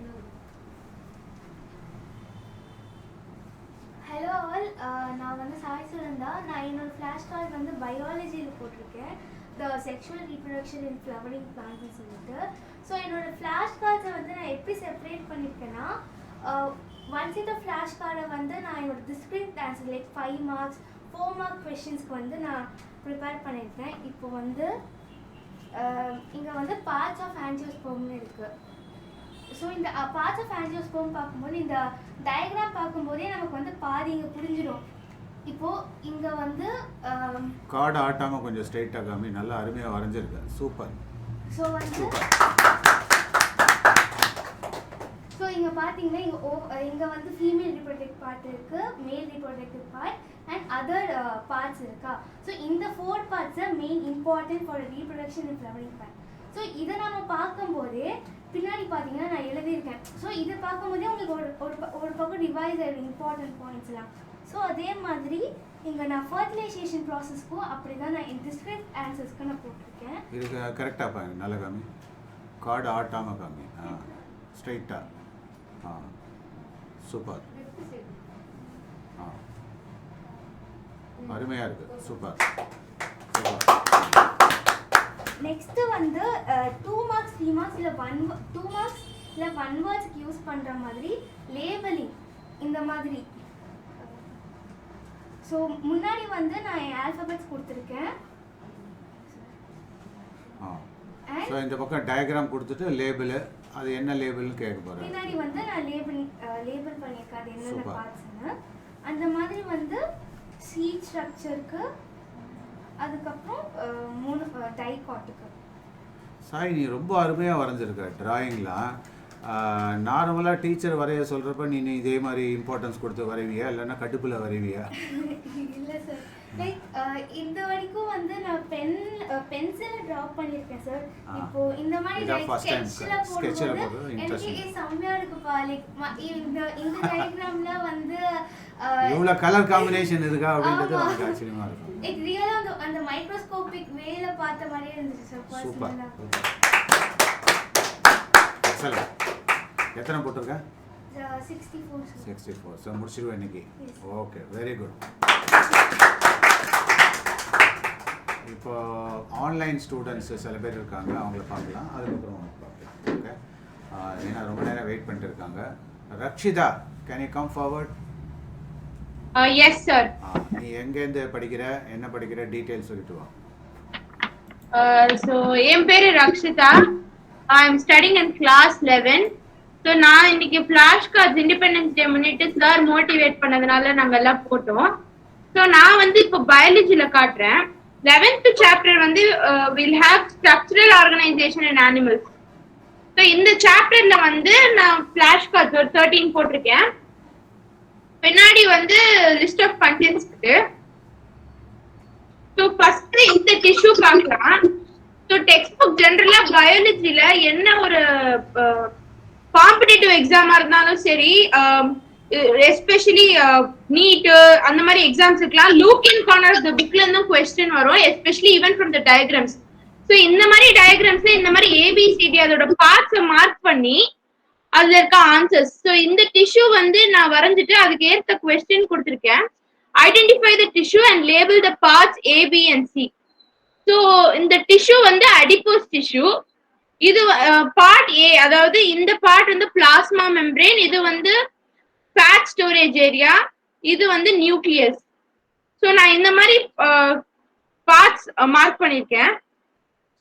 ஹலோ ஆல், நான் வந்து சாய் சுரந்தா. நான் என்னோட ஃப்ளாஷ் கார்டு வந்து பயாலஜியில் போட்டிருக்கேன், the sexual reproduction in flowering பிளான்ட்னு சொல்லிட்டு. ஸோ என்னோட ஃப்ளாஷ் கார்ட்ஸை வந்து நான் எப்படி செப்பரேட் பண்ணியிருக்கேன்னா, ஒன் செட் ஆஃப் ஃப்ளாஷ் கார்டை வந்து நான் என்னோட descript answer like 5 marks 4 mark கொஷின்ஸ்க்கு வந்து நான் ப்ரிப்பேர் பண்ணியிருக்கேன். இப்போ வந்து இங்கே வந்து பார்ட்ஸ் ஆஃப் ஆஞ்சியோஸ்போம்னு இருக்குது. ஸோ இந்த பார்ட்ஸ் ஆஃப் ஆஞ்சியோஸ்போம் பார்க்கும்போது இந்த டயக்ராம் பார்க்கும்போதே நமக்கு வந்து பாதி இங்கே புரிஞ்சிடும். இப்போது இங்கே வந்து கார்டு ஆட்டாமல் கொஞ்சம் ஸ்ட்ரைட்டாக காமி. நல்லா அருமையாக வரைஞ்சிருக்கேன். சூப்பர். ஸோ வந்து ஸோ இங்கே பார்த்தீங்கன்னா இங்கே வந்து ஃபீமேல் ரீப்ரொடக்டிவ் பார்ட் இருக்குது, மேல் reproductive part and other parts இருக்கா. ஸோ இந்த 4 parts R main important for reproduction in flowering plant. So இதை நம்ம பார்க்கும்போதே பின்னாடி பார்த்தீங்கன்னா நான் எழுதியிருக்கேன். ஸோ இதை பார்க்கும்போதே உங்களுக்கு ஒரு பக்கம் ரிவைஸ் ஆகிடும் இம்பார்ட்டன்ட் பாயிண்ட்ஸ்லாம். ஸோ அதே மாதிரி இங்கே நான் ஃபர்டிலைசேஷன் ப்ராசஸ்க்கும் அப்படி தான் நான் டிஸ்கிரிப்ட் ஆன்சர்ஸ்க்கு நான் போட்டிருக்கேன். இதுக்கு கரெக்டாக பாருங்க. நல்ல காமி. கார்டு ஆட்டாமல் காமி. ஸ்ட்ரைட்டாக. சூப்பர். அருமையாக இருக்குது. சூப்பர். நெக்ஸ்ட்டு வந்து 2 மார்க்ஸ் 3 மார்க்ஸ் இல்லை 2 மார்க்ஸ் இல்லை 1 வேர்ட்ஸ்க்கு யூஸ் பண்ணுற மாதிரி லேபலிங் இந்த மாதிரி. ஸோ முன்னாடி வந்து நான் என் ஆல்ஃபபெட்ஸ் கொடுத்துருக்கேன். ஸோ இந்த பக்கம் டயக்ராம் கொடுத்துட்டு லேபிள் அது என்ன லேபிள்னு கேட்க போகிறேன். பின்னாடி வந்து நான் லேபிள் பண்ணியிருக்கேன் அது என்னென்ன பார்ட்ஸ்ன்னு. அந்த மாதிரி வந்து சீட் ஸ்ட்ரக்சருக்கு, அதுக்கப்புறம் 3 டைகாட்டுக்கு. சாய் நீ ரொம்ப அருமையாக வரைஞ்சிருக்க டிராயிங்லாம். நார்மலாக டீச்சர் வரைய சொல்கிறப்ப நீ இதே மாதிரி இம்பார்ட்டன்ஸ் கொடுத்து வரைவியா இல்லைன்னா கடுப்பில் வரைவியா? இல்லை சார், லைக் இந்த வரைக்கும் வந்து நான் பென்சிலை ட்ராப் பண்ணியிருக்கேன் சார். இப்போ இந்த மாதிரி ஸ்கெட்சில் போடும்போது எனக்கு செம்மையாக இருக்குப்பா. லைக் இந்த டயக்ராம்ல வந்து இவ்வளோ கலர் காம்பினேஷன் இருக்கா அப்படின்றது எனக்கு ஆச்சரியமாக இருக்கும். லைக் ரியலாக அந்த மைக்ரோஸ்கோபிக் வேல பார்த்த மாதிரியே இருந்துச்சு சார். சூப்பர். எக்ஸலன்ட். எத்தனை போட்டிருக்கேன்? 64. ஸோ முடிச்சிடுவேன் இன்னைக்கு. Okay, very good. இப்போ ஆன்லைன் ஸ்டூடெண்ட்ஸ் சில பேர் இருக்காங்க, அவங்கள பார்க்கலாம். அதுக்கப்புறம் பார்க்கலாம். ஓகே, ஏன்னா ரொம்ப நேரம் வெயிட் பண்ணிட்டு இருக்காங்க. Rakshitha, can you come forward? Yes sir. நீ எங்கேருந்து படிக்கிற, என்ன படிக்கிற, டீட்டெயில்ஸ் சொல்லிட்டு வா. ஸோ என் பேரு Rakshitha. I am studying in class 11. So நான் இன்னைக்கு ஃபிளாஷ் கார்ட்ஸ் இண்டிபெண்டன்ஸ் டே முன்னிட்டு சார் மோட்டிவேட் பண்ணதுனால நாங்கள் எல்லாம் போட்டோம். ஸோ நான் வந்து இப்போ பயாலஜியில் காட்டுறேன். 11th சாப்டர் வந்து will have structural organisation in animals. So இந்த சாப்டர்ல வந்து நான் ஃபிளாஷ் கார்ட்ஸ் ஒரு 13 போட்டிருக்கேன். பின்னாடி வந்து லிஸ்ட் ஆஃப் கண்டென்ட்ஸ் இருக்கு. ஸோ ஃபர்ஸ்ட் இந்த டிஷ்யூ பார்க்கலாம். ஸோ டெக்ஸ்ட் புக் ஜென்ரலா பயாலஜில என்ன ஒரு காம்படிட்டிவ் எக்ஸாமா இருந்தாலும் சரி, எஸ்பெஷலி நீட் அந்த மாதிரி எக்ஸாம்ஸுக்குலாம் look in corner of the புக்ல இருந்தும் கொஸ்டின் வரும், especially even from the diagrams. So இந்த மாதிரி டயக்ராம்ஸ்ல இந்த மாதிரி ஏபிசிடி அதோட பார்ட்ஸை மார்க் பண்ணி அதுல இருக்க ஆன்சர்ஸ். ஸோ இந்த டிஷ்யூ வந்து நான் வரைஞ்சிட்டு அதுக்கு ஏற்ற கொஸ்டின் கொடுத்துருக்கேன். Identify the tissue and label the parts A, B and C. So இந்த டிஷ்யூ வந்து அடிப்போஸ் டிஷ்யூ. இது பார்ட் A, அதாவது இந்த பார்ட் வந்து பிளாஸ்மா மெம்பரேன், இது வந்து ஃபேட் ஸ்டோரேஜ் ஏரியா, இது வந்து நியூக்ளியஸ். ஸோ நான் இந்த மாதிரி பார்ட்ஸ் மார்க் பண்ணியிருக்கேன்.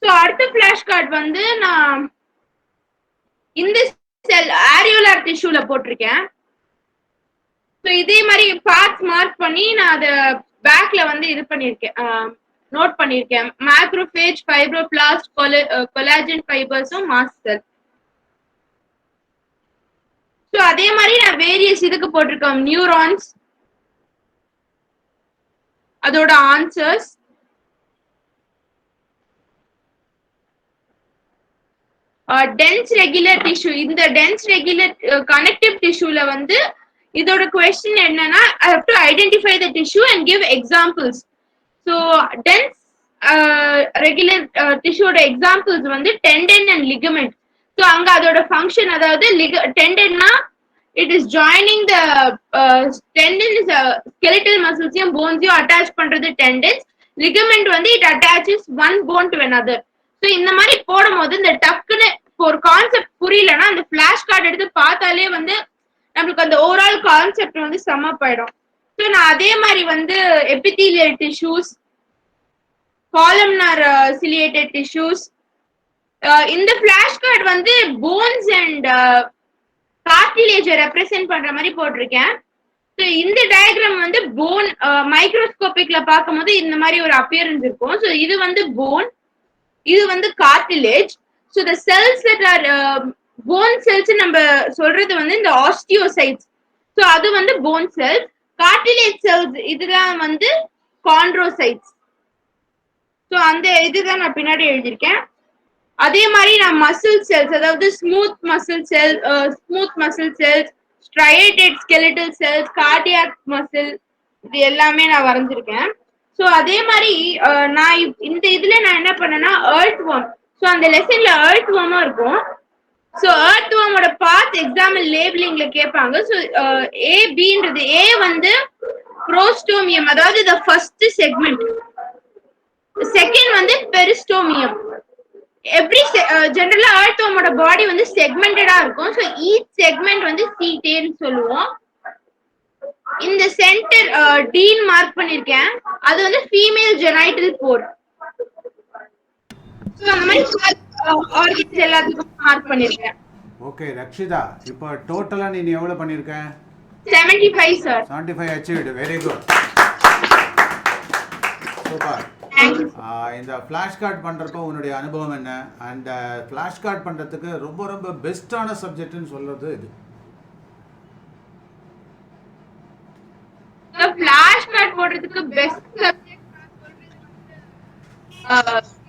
ஸோ அடுத்த ஃபிளாஷ் கார்டு வந்து நான் இந்த செல் ஆரியோலார் டிஷ்யூல போட்டிருக்கேன். ஸோ இதே மாதிரி பார்ட்ஸ் மார்க் பண்ணி நான் அதை பேக்ல வந்து இது பண்ணியிருக்கேன், நோட் பண்ணியிருக்கேன். மேக்ரோஃபேஜ், ஃபைப்ரோபிளாஸ்ட், கொலாஜன் ஃபைபர்ஸும் மாஸ்ட் செல். ஸோ அதே மாதிரி நான் வேரியஸ் இதுக்கு போட்டிருக்கேன். நியூரான்ஸ், அதோட ஆன்சர்ஸ், டென்ஸ் ரெகுலர் டிஷ்யூ. இந்த டென்ஸ் ரெகுலர் கனெக்டிவ் டிஷ்யூல வந்து இதோட கொஸ்டின் என்னன்னா, I have to identify the tissue and give examples. So dense regular tissue examples வந்து tendon and ligament. So அங்க அதோட function, அதாவது tendon-னா it is joining the tendon is skeletal muscles-யும் bones-யும் attach பண்றது tendons. Ligament வந்து it attaches one bone to another. So இந்த மாதிரி போடும்போது இந்த டக்குன்னு ஒரு கான்செப்ட் புரியலன்னா அந்த ஃபிளாஷ் கார்டு எடுத்து பார்த்தாலே வந்து நம்மளுக்கு அந்த ஓவரால் கான்செப்ட் வந்து சமப்பாயிடும். ஸோ நான் அதே மாதிரி வந்து epithelial tissues, columnar ciliated tissues, இந்த ஃபிளாஷ் கார்டு வந்து போன்ஸ் அண்ட் கார்டிலேஜை ரெப்ரசென்ட் பண்ற மாதிரி போட்டிருக்கேன். ஸோ இந்த டயக்ராம் வந்து போன் மைக்ரோஸ்கோபிக்ல பார்க்கும்போது இந்த மாதிரி ஒரு அப்பியரன்ஸ் இருக்கும். ஸோ இது வந்து போன், இது வந்து cartilage. So the cells that are bone cells நம்ம சொல்றது வந்து இந்த ஆஸ்டியோசைட்ஸ். ஸோ அது வந்து போன் செல்ஸ். கார்டிலேஜ் செல்ஸ் இதுதான் வந்து காண்ட்ரோசைட்ஸ். ஸோ அந்த இதுதான் நான் பின்னாடி எழுதியிருக்கேன். அதே மாதிரி நான் மசில் செல்ஸ், அதாவது smooth muscle cells, striated skeletal cells, cardiac muscle, இது எல்லாமே நான் வரைஞ்சிருக்கேன். ஸோ அதே மாதிரி நான் இந்த இதுல நான் என்ன பண்ணேன்னா எர்த் வார்ம். ஸோ அந்த லெசன்ல எர்த் வார்மும் இருக்கும். ஸோ எர்த் வார்மோட பார்ட்ஸ் எக்ஸாம்பிள் லேபிளிங்ல கேட்பாங்க. ஸோ ஏபின்றது ஏ வந்து புரோஸ்டோமியம், அதாவது த ஃபர்ஸ்ட் செக்மெண்ட். செகண்ட் வந்து பெரிஸ்டோமியம். எவ்ரி ஜெனரலா எர்த் வார்மோட பாடி வந்து செக்மெண்டடா இருக்கும். ஸோ ஈச் செக்மெண்ட் வந்து சீட்டேன்னு சொல்லுவோம். இந்த சென்டர் டீன் மார்க் பண்ணிருக்கேன், அது வந்து ஃபீமேல் ஜெனைட்டல் போர். சோ அந்த மாதிரி ஆர்கன்ஸ் எல்லாத்துக்கும் மார்க் பண்ணிருக்கேன். ஓகே ரக்ஷிதா, இப்போ டோட்டலா நீ எவ்வளவு பண்ணிருக்க? 75 sir. 75 achieved. Very good, super. இந்த ஃபிளாஷ் கார்டு பண்றப்போ உன்னுடைய அனுபவம் என்ன? அண்ட் ஃபிளாஷ் கார்டு பண்றதுக்கு ரொம்ப ரொம்ப பெஸ்டான சப்ஜெக்ட்னு சொல்றது இது. ஃபிளாஷ் கார்டு போடுறதுக்கு best subject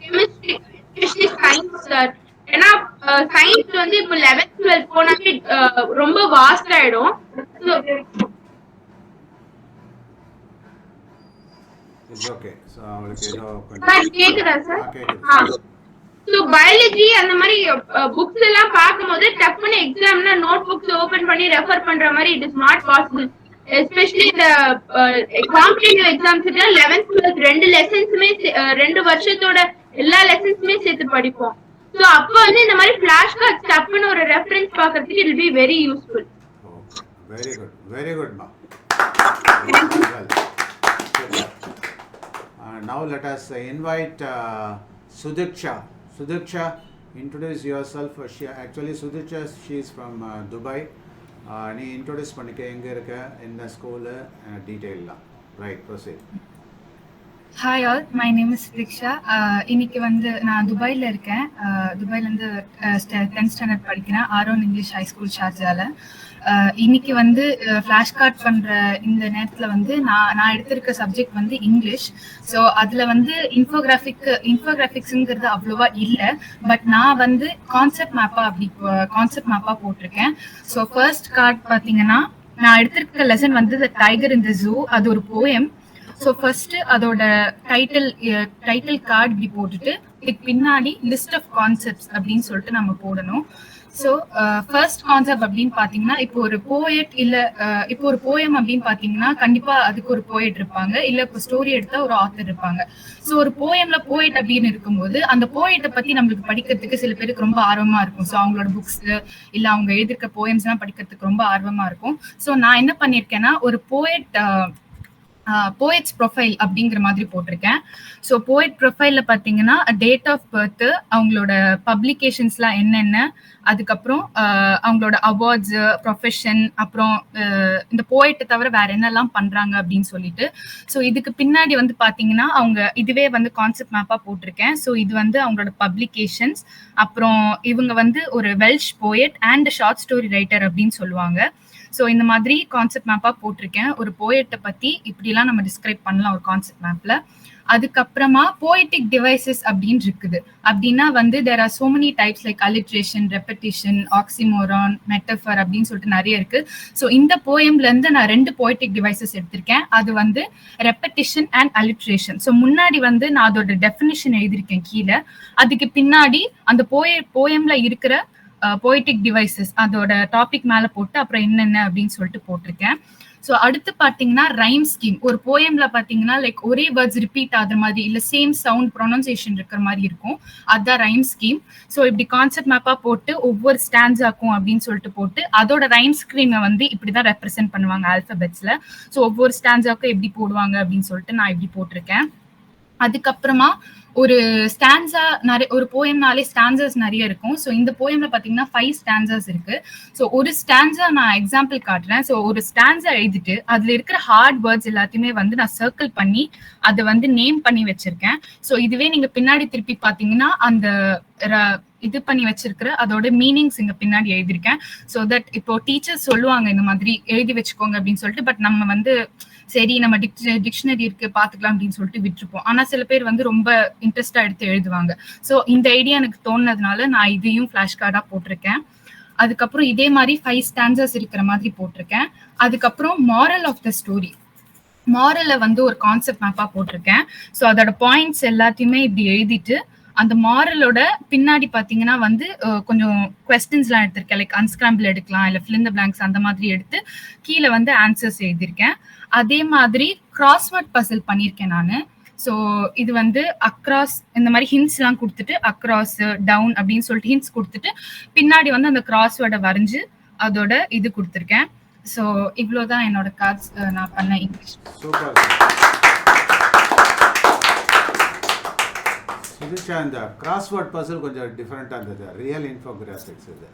chemistry, especially science sir. ஏன்னா சயின்ஸ் வந்து இப்போ 11th 12th போனாலே ரொம்ப வாஸ்ட் ஆயிடும். ஓகே, சோ அவளுக்கு ஏதோ கேக்குதா சார்? ஸோ பயாலஜி அந்த மாதிரி புக்ஸ் எல்லாம் பார்க்கும்போது டக்குன்னு எக்ஸாம்னா நோட் புக்ஸ் ஓபன் பண்ணி ரெஃபர் பண்ற மாதிரி it is not possible. Especially இந்த காம்படிட்டிவ் எக்ஸாம்ஸ்க்கு 11th 12th ரெண்டு லெசன்ஸுமே 2 வருஷத்தோட எல்லா லெசன்ஸுமே சேர்த்து படிப்போம். ஸோ அப்போ வந்து இந்த மாதிரி ஃபிளாஷ் கார்ட்ஸ் டக்குன்னு ஒரு ரெஃபரன்ஸ் பார்க்கறதுக்கு it will be very useful. Very good மா. Now let us invite Sudiksha. Sudiksha, introduce yourself. Sudiksha, she is from Dubai. நீ இன்ட்ரோடியூஸ் பண்ணிக்க, எங்கே இருக்க, என்ன ஸ்கூலு, டீட்டெயிலாம். Right, proceed. Hi all, my name is Sudiksha. இன்னைக்கு வந்து நான் துபாயில் இருக்கேன். துபாயிலேருந்து 10th ஸ்டாண்டர்ட் படிக்கிறேன், ஆரோன் இங்கிலீஷ் ஹை ஸ்கூல் ஷார்ஜாவில். இன்னைக்கு வந்து ஃப்ளாஷ் கார்ட் பண்ணுற இந்த நேரத்தில் வந்து நான் எடுத்திருக்க சப்ஜெக்ட் வந்து இங்கிலீஷ். ஸோ அதில் வந்து இன்ஃபோகிராஃபிக்ஸுங்கிறது அவ்வளோவா இல்லை. பட் நான் வந்து கான்செப்ட் மேப்பாக போட்டிருக்கேன். ஸோ ஃபர்ஸ்ட் கார்ட் பார்த்தீங்கன்னா நான் எடுத்திருக்க லெசன் வந்து the tiger in the zoo. அது ஒரு போயம். ஸோ ஃபர்ஸ்ட் அதோட டைட்டில் கார்டு இப்படி போட்டுட்டு இதுக்கு பின்னாடி லிஸ்ட் ஆஃப் கான்செப்ட்ஸ் அப்படின்னு சொல்லிட்டு நம்ம போடணும். ஸோ ஃபர்ஸ்ட் கான்செப்ட் அப்படின்னு பாத்தீங்கன்னா, இப்போ ஒரு போயட் இல்ல இப்போ ஒரு போயம் அப்படின்னு பாத்தீங்கன்னா கண்டிப்பா அதுக்கு ஒரு போயட் இருப்பாங்க, இல்ல இப்போ ஸ்டோரி எடுத்தா ஒரு ஆத்தர் இருப்பாங்க. ஸோ ஒரு போயம்ல போயட் அப்படின்னு இருக்கும்போது அந்த போயட்டை பத்தி நம்மளுக்கு படிக்கிறதுக்கு சில பேருக்கு ரொம்ப ஆர்வமா இருக்கும். ஸோ அவங்களோட புக்ஸ் இல்ல அவங்க எழுதிருக்க போயம்ஸ் எல்லாம் படிக்கிறதுக்கு ரொம்ப ஆர்வமா இருக்கும். ஸோ நான் என்ன பண்ணிருக்கேன்னா ஒரு போயட்ஸ் ப்ரொஃபைல் அப்படிங்கிற மாதிரி போட்டிருக்கேன். ஸோ போயட் ப்ரொஃபைல்ல பார்த்தீங்கன்னா டேட் ஆஃப் பர்த், அவங்களோட பப்ளிகேஷன்ஸ்லாம் என்னென்ன, அதுக்கப்புறம் அவங்களோட அவார்ட்ஸ், ப்ரொஃபஷன், அப்புறம் இந்த போயட்டை தவிர வேற என்னெல்லாம் பண்றாங்க அப்படின்னு சொல்லிட்டு. ஸோ இதுக்கு பின்னாடி வந்து பார்த்தீங்கன்னா அவங்க இதுவே வந்து கான்செப்ட் மேப்பா போட்டிருக்கேன். ஸோ இது வந்து அவங்களோட பப்ளிகேஷன்ஸ், அப்புறம் இவங்க வந்து ஒரு Welsh poet and short story writer அப்படின்னு சொல்லுவாங்க. ஸோ இந்த மாதிரி கான்செப்ட் மேப்பா போட்டிருக்கேன். ஒரு போயட்டை பத்தி இப்படிலாம் நம்ம டிஸ்கிரைப் பண்ணலாம் ஒரு கான்செப்ட் மேப்ல. அதுக்கப்புறமா போயட்டிக் டிவைசஸ் அப்படின்னு இருக்குது. அப்படின்னா வந்து there are so many types like alliteration, repetition, oxymoron, metaphor அப்படின்னு சொல்லிட்டு நிறைய இருக்கு. ஸோ இந்த போயம்ல இருந்து நான் 2 போயட்டிக் டிவைசஸ் எடுத்திருக்கேன். அது வந்து ரெப்படிஷன் அண்ட் அலிட்ரேஷன். ஸோ முன்னாடி வந்து நான் அதோட டெஃபினிஷன் எழுதியிருக்கேன் கீழே, அதுக்கு பின்னாடி அந்த போயம்ல இருக்கிற போய்டிக் டிவைசஸ் அதோட டாபிக் மேல போட்டு அப்புறம் என்னென்ன அப்படின்னு சொல்லிட்டு போட்டிருக்கேன். ஸோ அடுத்து பாத்தீங்கன்னா ரைம் ஸ்கீம். ஒரு போயம்ல பாத்தீங்கன்னா லைக் ஒரே வேர்ட்ஸ் ரிப்பீட் ஆகுற மாதிரி இல்ல சேம் சவுண்ட் ப்ரொனன்சியேஷன் இருக்கிற மாதிரி இருக்கும், அதுதான் ரைம் ஸ்கீம். ஸோ இப்படி கான்செப்ட் மேப்பா போட்டு ஒவ்வொரு ஸ்டாண்ட்ஸாக்கும் அப்படின்னு சொல்லிட்டு போட்டு அதோட ரைம் ஸ்கீமை வந்து இப்படிதான் ரெப்ரசென்ட் பண்ணுவாங்க ஆல்பபெட்ஸ்ல. ஸோ ஒவ்வொரு ஸ்டாண்ட்ஸாக்கும் எப்படி போடுவாங்க அப்படின்னு சொல்லிட்டு நான் இப்படி போட்டிருக்கேன். அதுக்கப்புறமா ஒரு ஸ்டான்ஸா ஒரு போயம்னாலே ஸ்டான்சர்ஸ் நிறைய இருக்கும். ஸோ இந்த போயம்ல பாத்தீங்கன்னா 5 ஸ்டான்சர்ஸ் இருக்கு. ஸோ ஒரு ஸ்டான்ஸா நான் எக்ஸாம்பிள் காட்டுறேன். ஸோ ஒரு ஸ்டான்ஸா எழுதிட்டு அதுல இருக்கிற ஹார்ட் வேர்ட்ஸ் எல்லாத்தையுமே வந்து நான் சர்க்கிள் பண்ணி அதை வந்து நேம் பண்ணி வச்சிருக்கேன். ஸோ இதுவே நீங்க பின்னாடி திருப்பி பாத்தீங்கன்னா அந்த இது பண்ணி வச்சிருக்கிற அதோட மீனிங்ஸ் இங்க பின்னாடி எழுதியிருக்கேன். ஸோ தட் இப்போ டீச்சர்ஸ் சொல்லுவாங்க இந்த மாதிரி எழுதி வச்சுக்கோங்க அப்படின்னு சொல்லிட்டு, பட் நம்ம வந்து சரி நம்ம டிக்ஷனரி இருக்கு பாத்துக்கலாம் அப்படின்னு சொல்லிட்டு விட்டுருப்போம். ஆனா சில பேர் வந்து ரொம்ப இன்ட்ரெஸ்டா எடுத்து எழுதுவாங்க. ஸோ இந்த ஐடியா எனக்கு தோணுனதுனால நான் இதையும் ஃபிளாஷ் கார்டா போட்டிருக்கேன். அதுக்கப்புறம் இதே மாதிரி 5 ஸ்டான்சர்ஸ் இருக்கிற மாதிரி போட்டிருக்கேன். அதுக்கப்புறம் மாரல் ஆஃப் த ஸ்டோரி, மாரலை வந்து ஒரு கான்செப்ட் மேப்பா போட்டிருக்கேன். ஸோ அதோட பாயிண்ட்ஸ் எல்லாத்தையுமே இப்படி எழுதிட்டு அந்த மாரலோட பின்னாடி பாத்தீங்கன்னா வந்து கொஞ்சம் கொஸ்டின்ஸ் எல்லாம் எடுத்திருக்கேன். லைக் அன்ஸ்கிராம்பிள் எடுக்கலாம், இல்ல ஃபில் இன் தி பிளாங்க்ஸ் அந்த மாதிரி எடுத்து கீழே வந்து ஆன்சர்ஸ் எழுதியிருக்கேன். அதே மாதிரி கிராஸ்வேர்ட் பசில் பண்ணியிருக்கேன் நான். ஸோ இது வந்து அக்ராஸ் இந்த மாதிரி ஹிண்ட்ஸ் எல்லாம் கொடுத்துட்டு அக்ராஸ் டவுன் அப்படின்னு சொல்லிட்டு ஹிண்ட்ஸ் கொடுத்துட்டு பின்னாடி வந்து அந்த கிராஸ்வேர்டை வரைஞ்சு அதோட இது கொடுத்துருக்கேன். ஸோ இவ்வளோதான் என்னோட கார்ட்ஸ் நான் பண்ண இங்கிலீஷ். சுதிஷா, இந்த கிராஸ்வேர்ட் பசில் கொஞ்சம் டிஃப்ரெண்ட்டாக இருந்தது. ரியல் இன்ஃபோகிராஃபிக்ஸ் இது,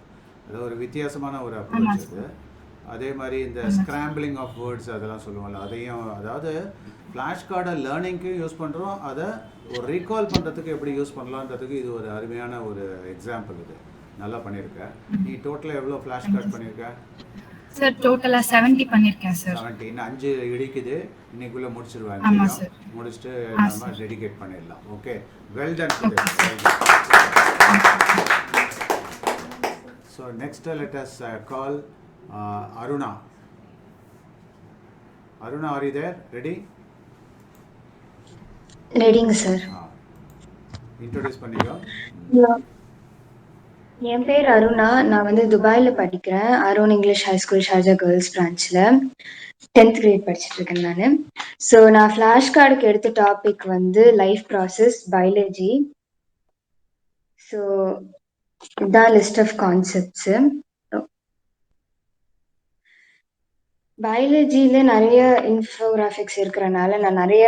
அது ஒரு வித்தியாசமான ஒரு அப்ரோச் அது. அதே மாதிரி இந்த ஸ்கிராம்பிளிங் ஆஃப் வேர்ட்ஸ் அதெல்லாம் சொல்லுவாங்கல்ல, அதையும் அதாவது ஃப்ளாஷ் கார்டை லேர்னிங்க்கும் யூஸ் பண்ணுறோம், அதை ஒரு ரீகால் பண்ணுறதுக்கு எப்படி யூஸ் பண்ணலான்றதுக்கு இது ஒரு அருமையான ஒரு எக்ஸாம்பிள். இது நல்லா பண்ணியிருக்க. நீ டோட்டலாக எவ்வளோ ஃப்ளாஷ் கார்டு பண்ணியிருக்க? சார் டோட்டலா 70 பண்ணிருக்கேன் சார். 70. இன்னும் 5 இடிக்குது, இன்னைக்குள்ள முடிச்சிருவாங்க. ஆமா சார். முடிச்சிட்டு நம்ம டெடிகேட் பண்ணிடலாம். Okay, well done. So next let us call Aruna. Aruna, are you there? Ready? ரெடிங்க சார். இன்ட்ரோடியூஸ் பண்ணிக்கோ. என் பேர் அருணா. நான் வந்து துபாயில் படிக்கிறேன். Our own English high school Sharjah girls பிரான்ச்சில் 10th கிரேட் படிச்சுட்டு இருக்கேன் நான். ஸோ நான் ஃப்ளாஷ் கார்டுக்கு எடுத்த டாபிக் வந்து லைஃப் ப்ராசஸ் பயாலஜி. ஸோ இதுதான் லிஸ்ட் ஆஃப் கான்செப்ட்ஸு. பயாலஜியில் நிறைய இன்ஃபோகிராஃபிக்ஸ் இருக்கிறனால நான் நிறைய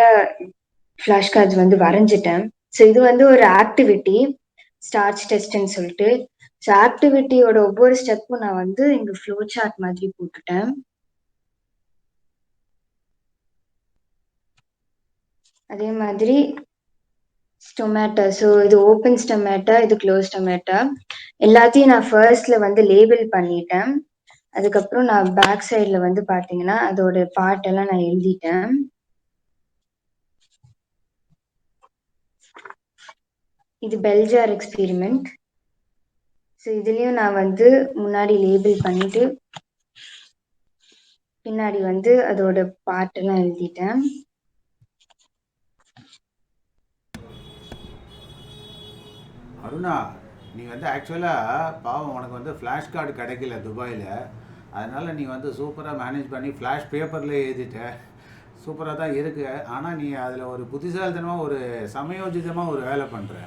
ஃப்ளாஷ் கார்ட்ஸ் வந்து வரைஞ்சிட்டேன். ஸோ இது வந்து ஒரு ஆக்டிவிட்டி, ஸ்டார்ச் டெஸ்ட்ன்னு சொல்லிட்டு. ஸோ ஆக்டிவிட்டியோட ஒவ்வொரு ஸ்டெப்பும் நான் வந்து இங்கே ஃப்ளோ சார்ட் மாதிரி போட்டுட்டேன். அதே மாதிரி ஸ்டொமேட்டா, ஸோ இது ஓப்பன் ஸ்டொமேட்டா, இது க்ளோஸ் ஸ்டொமேட்டா, எல்லாத்தையும் நான் ஃபர்ஸ்ட்ல வந்து லேபிள் பண்ணிட்டேன். அதுக்கப்புறம் நான் பேக் சைடில் வந்து பார்த்தீங்கன்னா அதோட பார்ட் எல்லாம் நான் எழுதிட்டேன். இது பெல்ஜார் எக்ஸ்பெரிமெண்ட். ஸோ இதுலேயும் நான் வந்து முன்னாடி லேபிள் பண்ணிட்டு பின்னாடி வந்து அதோட பாட்டெல்லாம் எழுதிட்டேன். அருணா, நீ வந்து ஆக்சுவலாக பாவம் உனக்கு வந்து ஃப்ளாஷ் கார்டு கிடைக்கல துபாயில், அதனால் நீ வந்து சூப்பராக மேனேஜ் பண்ணி ஃப்ளாஷ் பேப்பரில் எழுதிட்ட. சூப்பராக தான் இருக்குது. ஆனால் நீ அதில் ஒரு புத்திசாலித்தனமாக ஒரு சமயோஜிதமாக ஒரு வேலை பண்ணுற.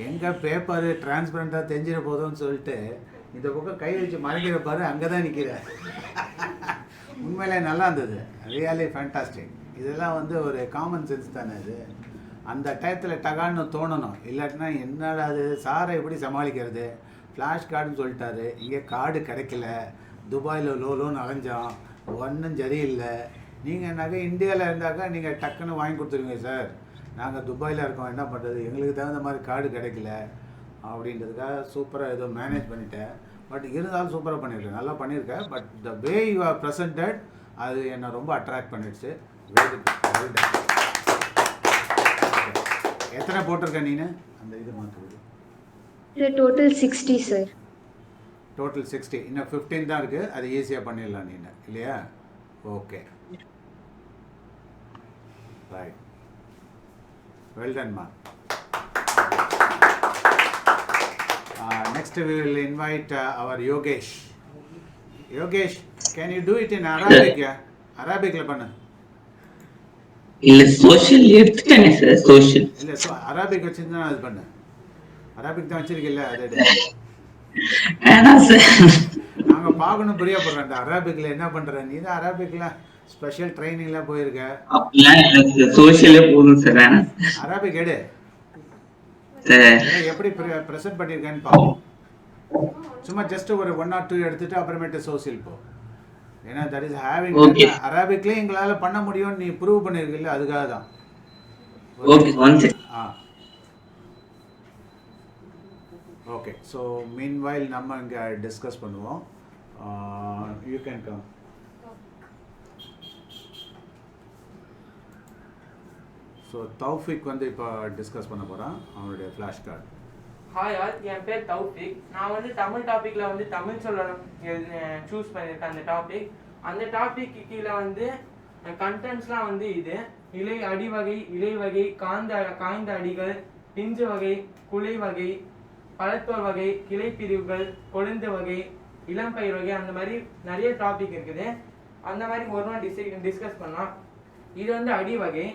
எங்கே பேப்பரு டிரான்ஸ்பரண்ட்டாக தெரிஞ்சிட போதும்னு சொல்லிட்டு இந்த பக்கம் கை வச்சு மறைக்கிற பாரு, அங்கே தான் நிற்கிற. உண்மையிலே நல்லா இருந்தது, ரியலி ஃபேண்டாஸ்டிக். இதெல்லாம் வந்து ஒரு காமன் சென்ஸ் தானே இது. அந்த டயத்தில் டகான்னு தோணணும், இல்லாட்டினா என்னடா அது சாரை எப்படி சமாளிக்கிறது, ஃப்ளாஷ் கார்டுன்னு சொல்லிட்டாரு, இங்கே கார்டு கிடைக்கல, துபாயில் லோன்னு அலைஞ்சோம், ஒன்றும் சரியில்லை. நீங்கள் என்னாக்கா இந்தியாவில் இருந்தாக்கா நீங்கள் டக்குன்னு வாங்கி கொடுத்துருவீங்க, சார் நாங்கள் துபாயில் இருக்கோம் என்ன பண்ணுறது, எங்களுக்கு தகுந்த மாதிரி கார்டு கிடைக்கல அப்படின்றதுக்காக சூப்பராக ஏதோ மேனேஜ் பண்ணிட்டேன். பட் இருந்தாலும் சூப்பராக பண்ணியிருக்கேன், நல்லா பண்ணியிருக்கேன். But the way you are presented அது என்னை ரொம்ப அட்ராக்ட் பண்ணிடுச்சு. Very good. எத்தனை போட்டிருக்க நீனு அந்த இது மாற்றுறது? Total 60 sir. டோட்டல் 60. இன்னும் 15 தான் இருக்குது, அது ஈஸியாக பண்ணிடலாம் நீனு இல்லையா? ஓகே, ரைட், வெல் டன் மா. Next we will invite our Yogesh. Yogesh, can you do it in Arabic? Yeah, Arabicல பண்ணு. இல்ல சோஷியல் எடுத்துட்டேனே சார். சோஷியல் இல்ல அரபிக் வச்சிருந்தா அது பண்ணு. அரபிக் தான் வச்சிருக்கீல்ல, அது ஆனா சார் நாங்க பார்க்கணும் பிரியப்படுறேன். அரபிக்ல என்ன பண்ற நீ? தான் அரபிக்ல ஸ்பெஷல் ட்ரைனிங்லாம் போயிருக்க. அப்படிலாம் இல்ல சார், சோஷியலே போதும் சார். ஆனா அரபிக் எடு சார் எப்படி ப்ரெசென்ட் பண்ணியிருக்கேன்னு பார்ப்போம். சும்மா ஜஸ்ட் ஒரு 1 or 2 எடுத்துட்டு அப்புறமேட்டு சோசியல் போ. ஏன்னா தட் இஸ் ஹேவிங் அரபிக்லேயே எங்களால் பண்ண முடியும்னு நீ ப்ரூவ் பண்ணியிருக்கில்ல, அதுக்காக தான். Okay, one second. Okay, so meanwhile நம்ம இங்கே டிஸ்கஸ் பண்ணுவோம். You can come. So Taufiq வந்து இப்போ டிஸ்கஸ் பண்ண போகிறான் அவனுடைய ஃப்ளாஷ் கார்டு. ஹாய் ஆல், என் பேர் தௌஃபிக். நான் வந்து தமிழ் டாப்பிக்கில் வந்து தமிழ் சொல்லணும் சூஸ் பண்ணியிருக்கேன். அந்த டாபிக்கு கீழே வந்து கண்டென்ட்ஸ்லாம் வந்து இது இலை அடி வகை, இலை வகை, காய்ந்த அடிகள், பிஞ்சு வகை, குலை வகை, பழத்தோர் வகை, கிளை பிரிவுகள், கொழுந்து வகை, இளம்பயிர் வகை, அந்த மாதிரி நிறைய டாபிக் இருக்குது. அந்த மாதிரி ஒரு நாள் டிஸ்கஸ் பண்ணலாம். இது வந்து அடி வகை.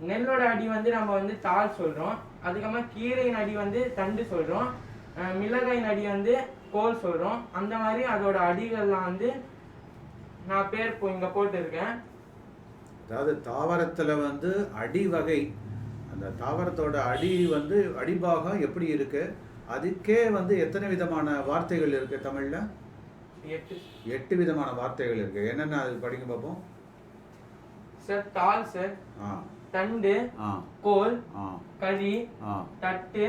நெல்லோட அடி வந்து நம்ம வந்து தாள் சொல்கிறோம். அதுக்கப்புறமா கீரையின் அடி வந்து தண்டு சொல்கிறோம். மிளகாயின் அடி வந்து கோல் சொல்கிறோம். அந்த மாதிரி அதோட அடிகள்லாம் வந்து நான் பேர் இங்கே போட்டுருக்கேன். அதாவது தாவரத்தில் வந்து அடி வகை, அந்த தாவரத்தோட அடி வந்து அடிபாகம் எப்படி இருக்குது, அதுக்கே வந்து எத்தனை விதமான வார்த்தைகள் இருக்குது தமிழில்? 8 விதமான வார்த்தைகள் இருக்குது. என்னென்ன அது படிக்க பார்ப்போம் சார். தாள் சார், தண்டு, கோல், கழி, தட்டு,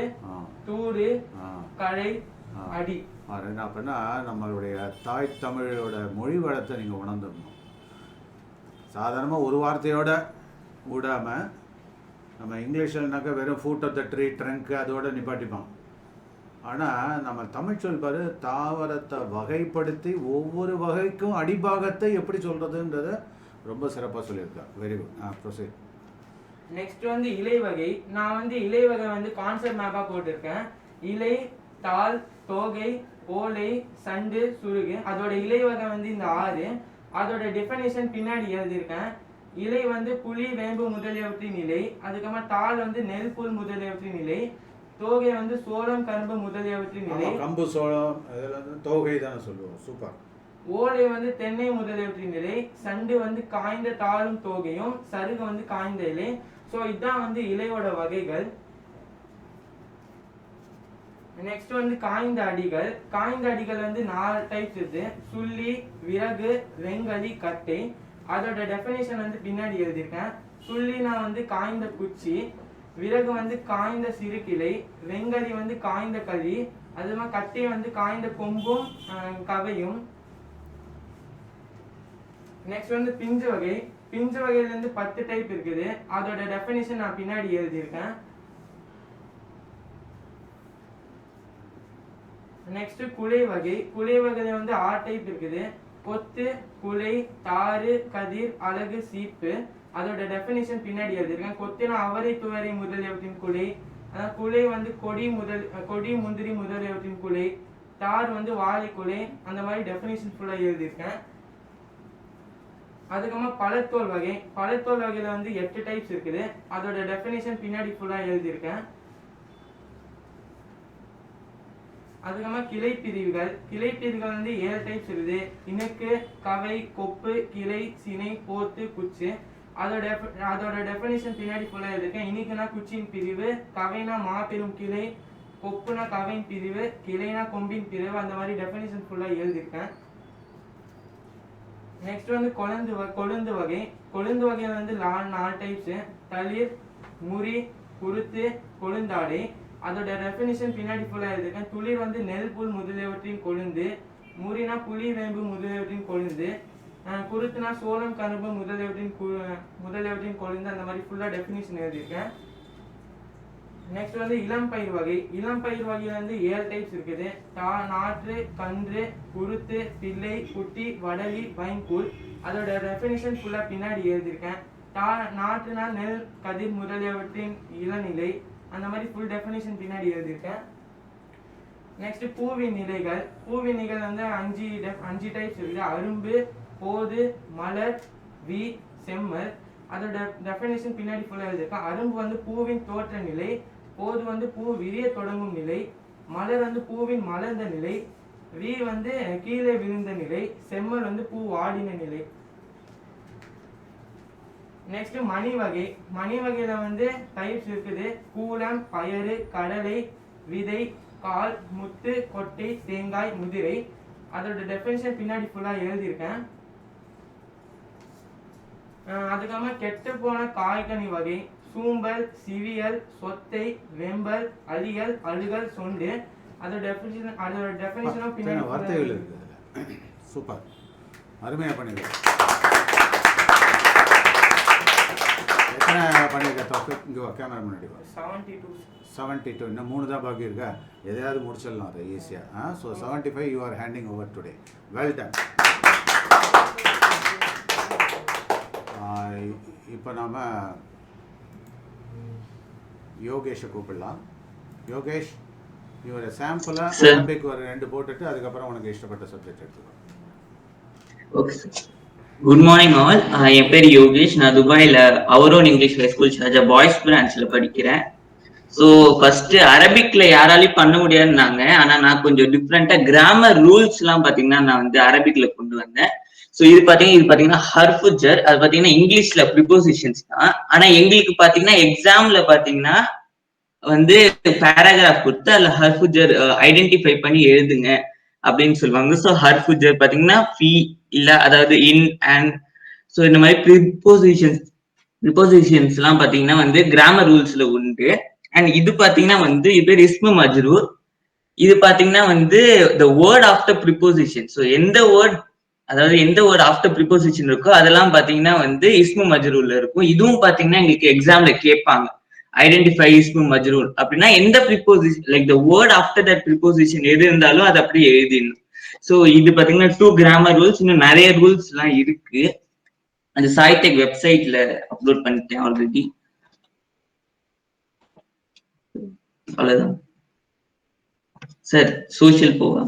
தூறு, களை, அடி. அப்படின்னா நம்மளுடைய தாய் தமிழோட மொழி வளத்தை நீங்கள் உணர்ந்துடணும். சாதாரணமாக ஒரு வார்த்தையோட விடாமல் நம்ம இங்கிலீஷ்லனாக்கா வெறும் foot of the tree, trunk அதோட நிப்பாட்டிப்பான். ஆனால் நம்ம தமிழ் சொல் பாரு, தாவரத்தை வகைப்படுத்தி ஒவ்வொரு வகைக்கும் அடிபாகத்தை எப்படி சொல்கிறதுன்றத ரொம்ப சிறப்பாக சொல்லியிருக்கா. Very good. ப்ரொசீட். நெக்ஸ்ட் வந்து இலை வகை. நான் வந்து இலை வகை வந்து கான்செப்ட் மேப்பாக போட்டிருக்கேன். இலை, தாள், தோகை, ஓலை, சண்டு, சுருகு. அதோட இலை வகை வந்து இந்த 6. அதோட டெஃபினேஷன் பின்னாடி எழுதியிருக்கேன். இலை வந்து புளி, வேம்பு முதலியவற்றின் இலை. அதுக்கப்புறமா தாள் வந்து நெல், புல் முதலியவற்றின் இலை. தோகை வந்து சோளம், கரும்பு முதலியவற்றின் இலை. கம்பு, சோளம் அதெல்லாம் தோகை தானே சொல்லுவோம். சூப்பர். ஓலை வந்து தென்னை முதலியவற்றின் இலை. சண்டு வந்து காய்ந்த தாளும் தோகையும். சருகு வந்து காய்ந்த இலை. ஸோ இதுதான் வந்து இலையோட வகைகள். நெக்ஸ்ட் வந்து காய்ந்த அடிகள். காய்ந்த அடிகள் வந்து 4 டைப்ஸ் இருக்குது. சுள்ளி, விறகு, வெங்கலி, கட்டை. அதோட டெஃபினேஷன் வந்து பின்னாடி எழுதியிருக்கேன். சுள்ளினா வந்து காய்ந்த குச்சி, விறகு வந்து காய்ந்த சிறு கிளை, வெங்கலி வந்து காய்ந்த களி, அதுமா கட்டை வந்து காய்ந்த கொம்பும் கவையும். நெக்ஸ்ட் வந்து பிஞ்சு வகை. பிஞ்சு வகையிலேருந்து 10 டைப் இருக்குது. அதோட டெஃபினேஷன் நான் பின்னாடி எழுதியிருக்கேன். நெக்ஸ்ட் குலை வகை. குலை வகையில வந்து 6 டைப் இருக்குது. கொத்து, குலை, தாறு, கதிர், அழகு, சீப்பு. அதோட டெஃபினிஷன் பின்னாடி எழுதியிருக்கேன். கொத்துனா அவரை, துவரை முதலியவற்றின் குலை. குலை வந்து கொடி, முந்திரி முதலியவற்றின் குலை. தார் வந்து வாழை குலை. அந்த மாதிரி டெஃபினிஷன் ஃபுல்லாக எழுதியிருக்கேன். அதுக்கப்புறமா பழத்தோல் வகை. பழத்தோல் வகையில் வந்து 8 டைப்ஸ் இருக்குது. அதோட டெஃபினிஷன் பின்னாடி ஃபுல்லாக எழுதியிருக்கேன். அதுக்கப்புறமா கிளைப்பிரிவுகள். கிளைப்பிரிவுகள் வந்து 7 டைப்ஸ் இருக்குது. இணுக்கு, கவை, கொப்பு, கிளை, சினை, போத்து, குச்சு. அதோட டெஃபினிஷன் பின்னாடி ஃபுல்லாக எழுதியிருக்கேன். இணுக்குனா குச்சியின் பிரிவு, கவைனா மாபெரும் கிளை, கொப்புனா கவையின் பிரிவு, கிளைனா கொம்பின் பிரிவு. அந்த மாதிரி டெஃபினிஷன் ஃபுல்லாக எழுதியிருக்கேன். நெக்ஸ்ட் வந்து கொழுந்து வகை. கொழுந்து வகையில் வந்து 4 டைப்ஸ். தளிர், முறி, குருத்து, கொழுந்தாடை. அதோட டெஃபினிஷன் பின்னாடி ஃபுல்லாக எழுதியிருக்கேன். துளிர் வந்து நெல், புல் முதலியவற்றின் கொழுந்து. முறினா புலி, வேம்பு முதலியவற்றின் கொழுந்து. குருத்துனா சோளம், கரும்பு முதலியவற்றின் கொழுந்து. அந்த மாதிரி ஃபுல்லாக டெஃபினிஷன் எழுதியிருக்கேன். நெக்ஸ்ட் வந்து இளம்பயிர் வகை. இளம்பயிர் வகையில் வந்து 7 டைப்ஸ் இருக்குது. நாற்று, கன்று, குருத்து, பிள்ளை, குட்டி, வடலி, வைங்கூல். அதோட டெஃபினிஷன் ஃபுல்லாக பின்னாடி எழுதியிருக்கேன். நாற்றுனா நெல், கதிர் முதலியவற்றின் இளநிலை. அந்த மாதிரி ஃபுல் டெஃபினிஷன் பின்னாடி எழுதியிருக்கேன். நெக்ஸ்ட் பூவின் நிலைகள். பூவின் நிலைகள் வந்து 5 டைப்ஸ் இருக்குது. அரும்பு, போது, மலர், வி, செம்மல். அதோட டெஃபினிஷன் பின்னாடி ஃபுல்லாக எழுதியிருக்கேன். அரும்பு வந்து பூவின் தோற்ற நிலை. போது வந்து பூ விரிய தொடங்கும் நிலை. மலர் வந்து பூவின் மலர்ந்த நிலை. வி வந்து கீழே விழுந்த நிலை. செம்மல் வந்து பூ வாடின நிலை. நெக்ஸ்ட் மணி வகை. மணி வகையில வந்து டைப்ஸ் இருக்குது. கூலம், பயறு, கடலை, விதை, கால், முத்து, கொட்டை, தேங்காய், முதிரை. அதோட டெஃபினிஷன் பின்னாடி ஃபுல்லாக எழுதியிருக்கேன். அதுக்கப்புறமா கெட்டு போன காய்கனி வகை. சூம்பல், சிவியல், சொத்தை, வெம்பல், அலியல், அழுகல், சொண்டு. அதோட டெஃபினிஷனும் பின்னாடி வார்த்தைகள் இருக்குது. சூப்பர், அருமையாக பண்ணிருக்கேன். எத்தனை பண்ணியிருக்க? இங்கே கேமரா முன்னாடி 72. இன்னும் 3 தான் பாக்கி இருக்கா? எதையாவது முடிச்சிடலாம் அதை ஈஸியாக. So 75 you are handing over today. Well done. இப்போ நாம் யோகேஷை கூப்பிடலாம். யோகேஷ், நீ ஒரு சாம்பிளாக அரபிக் ஒரு 2 போட்டுட்டு அதுக்கப்புறம் உனக்கு இஷ்டப்பட்ட சப்ஜெக்ட் எடுத்துக்கோ. Okay sir. Good morning all. என் பேர் யோகேஷ். நான் துபாயில் our own English high school Sharjah boys பிரான்ச்சில் படிக்கிறேன். ஸோ ஃபர்ஸ்ட் அரபிக்ல யாராலையும் பண்ண முடியாதுன்னாங்க. ஆனால் நான் கொஞ்சம் டிஃப்ரெண்ட்டாக கிராமர் ரூல்ஸ்லாம் பார்த்தீங்கன்னா நான் வந்து அரபிக்ல கொண்டு வந்தேன். ஸோ இது பார்த்தீங்கன்னா ஹர்ஃபுஜர். அது பார்த்தீங்கன்னா இங்கிலீஷ்ல ப்ரிப்போசிஷன்ஸ் தான். ஆனால் எங்களுக்கு பார்த்தீங்கன்னா எக்ஸாம்ல பார்த்தீங்கன்னா வந்து பேராகிராஃப் கொடுத்து அதில் ஹர்ஃபுஜர் ஐடென்டிஃபை பண்ணி எழுதுங்க அப்படின்னு சொல்லுவாங்க. ஸோ ஹர்ஃபுஜர் பார்த்தீங்கன்னா ஃபி இல்லை, அதாவது இன், அண்ட். ஸோ இந்த மாதிரி ப்ரிப்போசிஷன்ஸ்லாம் பார்த்தீங்கன்னா வந்து கிராமர் ரூல்ஸ்ல உண்டு. அண்ட் இது பார்த்தீங்கன்னா வந்து இது பேர் இஸ்மு மஜ்ரூர். இது பார்த்தீங்கன்னா வந்து the word after preposition. So எந்த வேர்ட் ஆஃப்டர் ப்ரிப்போசிஷன் இருக்கோ அதெல்லாம் பாத்தீங்கன்னா வந்து இஸ்மு மஜ்ரூர்ல இருக்கும். இதுவும் பாத்தீங்கன்னா எங்களுக்கு எக்ஸாம்ல கேட்பாங்க, ஐடென்டிஃபை இஸ்மு மஜ்ரூர் அப்படின்னா எந்த preposition, like the word after that preposition எது இருந்தாலும் அதை அப்படியே எழுதிடணும். ஸோ இது பாத்தீங்கன்னா 2 கிராமர் ரூல்ஸ். இன்னும் நிறைய ரூல்ஸ் எல்லாம் இருக்கு. அந்த சாய்டெக் வெப்சைட்ல அப்லோட் பண்ணிட்டேன் ஆல்ரெடி. அவ்வளவுதான் சார். சோஷியல் போவா?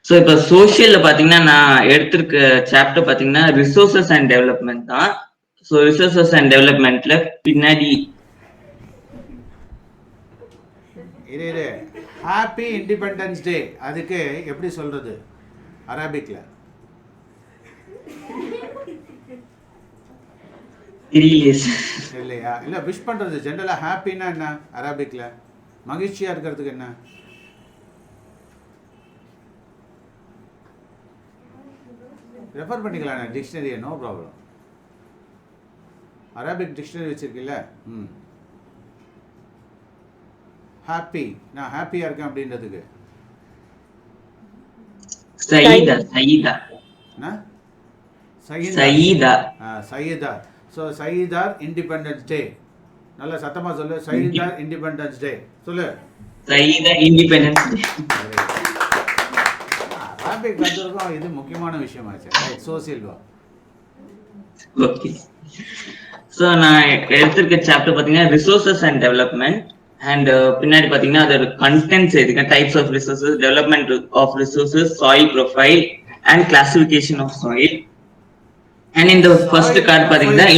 ஸோ இப்போ சோஷியல்ல பாத்தீங்கன்னா நான் எடுத்திருக்க சாப்டர் பாத்தீங்கன்னா ரிசோர்சஸ் அண்ட் டெவலப்மெண்ட் தான். ஸோ ரிசோர்சஸ் அண்ட் டெவலப்மெண்ட்ல பின்னாடி இது ஹாப்பி இண்டிபெண்டன்ஸ் டே அதுக்கு எப்படி சொல்றது அரபிக்ல? இல்லையா? இல்லை, விஷ் பண்ணுறது ஜென்ரலாக ஹாப்பின்னா என்ன அரபிக்கில்? மகிழ்ச்சியாக இருக்கிறதுக்கு என்ன? ரெஃபர் பண்ணிக்கலாம் டிக்ஷனரியை, நோ ப்ராப்ளம். அரபிக் டிக்ஷனரி வச்சுருக்கீல்ல? ஹாப்பி, நான் ஹாப்பியாக இருக்கேன் அப்படின்றதுக்கு சயீதார். So சயீதார் independence day. நல்ல சத்தமாக சொல்லு. சயீதார் இண்டிபெண்டன்ஸ் டே சொல்லு. சயீதார் இண்டிபெண்டன்ஸ் டே. அரபிக் கற்றுருக்கோம், இது முக்கியமான விஷயமாச்சு. ரைட், சோசியல் வா. ஓகே. ஸோ நான் எடுத்திருக்க சாப்டர் பார்த்தீங்கன்னா ரிசோர்சஸ் அண்ட் டெவலப்மெண்ட். அண்ட் பின்னாடி பார்த்தீங்கன்னா அதோட கண்டென்ட்ஸ் எதுக்கு types of resources, development of resources, soil profile and classification of soil. And இந்த ஃபர்ஸ்ட் கார்டு பார்த்தீங்கன்னா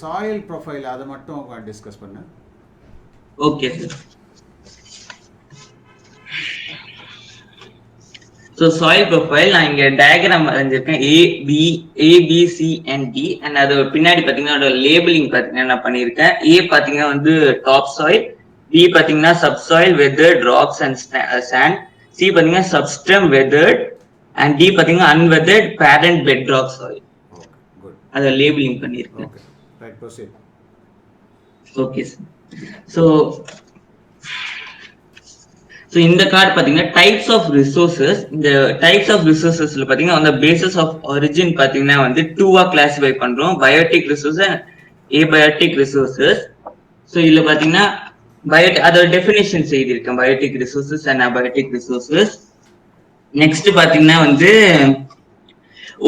சாயில் ப்ரொஃபைல் அதை மட்டும் டிஸ்கஸ் பண்ணு. Okay sir. So soil profile நான் இங்கே டயக்ராம் வரைஞ்சிருக்கேன். ABCD அண்ட் அது பின்னாடி பார்த்தீங்கன்னா அதோட லேபிளிங் பார்த்தீங்கன்னா நான் பண்ணியிருக்கேன். A பார்த்தீங்கன்னா வந்து டாப் சாயில், B பார்த்தீங்கன்னா subsoil weathered rocks and sand, C பார்த்தீங்கன்னா சப்ஸ்ட்ரம் வெதர்ட் அண்ட் D பார்த்தீங்கன்னா unweathered parent bed rock soil. அதை லேபிளிங் பண்ணியிருக்கேன். Okay sir. ஸோ இந்த கார்டு பார்த்தீங்கன்னா டைப்ஸ் ஆஃப் ரிசோர்சஸ். இந்த டைப்ஸ் ஆஃப் ரிசோர்சஸ்ல பார்த்தீங்கன்னா அந்த பேசிஸ் ஆஃப் ஒரிஜின் பார்த்தீங்கன்னா வந்து 2ஆ கிளாசிஃபை பண்றோம். Biotic resources and abiotic resources. So இதுல பார்த்தீங்கன்னா அதோட டெஃபினேஷன்ஸ் எழுதியிருக்கேன், biotic resources and abiotic resources. Next பார்த்தீங்கன்னா வந்து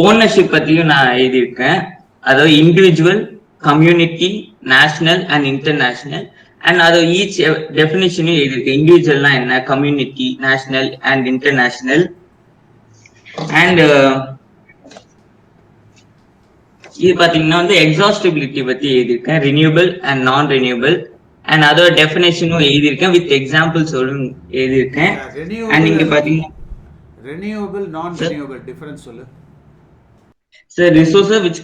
ஓனர்ஷிப் பத்தியும் நான் எழுதியிருக்கேன். அதாவது individual, community, national and international. And அது ஈச் டெஃபினிஷனும் எழுதியிருக்கு. இண்டிவிஜுவல்னா என்ன, community, national and international. And இது பாத்தீங்கன்னா வந்து எக்ஸாஸ்டிபிலிட்டி பத்தி எழுதியிருக்கேன், ரினியூவபிள் அண்ட் நான் ரினியூவபிள். அண்ட் அதோட டெஃபினேஷனும் எழுதியிருக்கேன், வித் எக்ஸாம்பிள்ஸோடும் எழுதியிருக்கேன். அண்ட் இங்க பாத்தீங்கன்னா ரினியூவபிள், நான் ரினியூவபிள் டிஃபரன்ஸ் சொல்லு. So resources which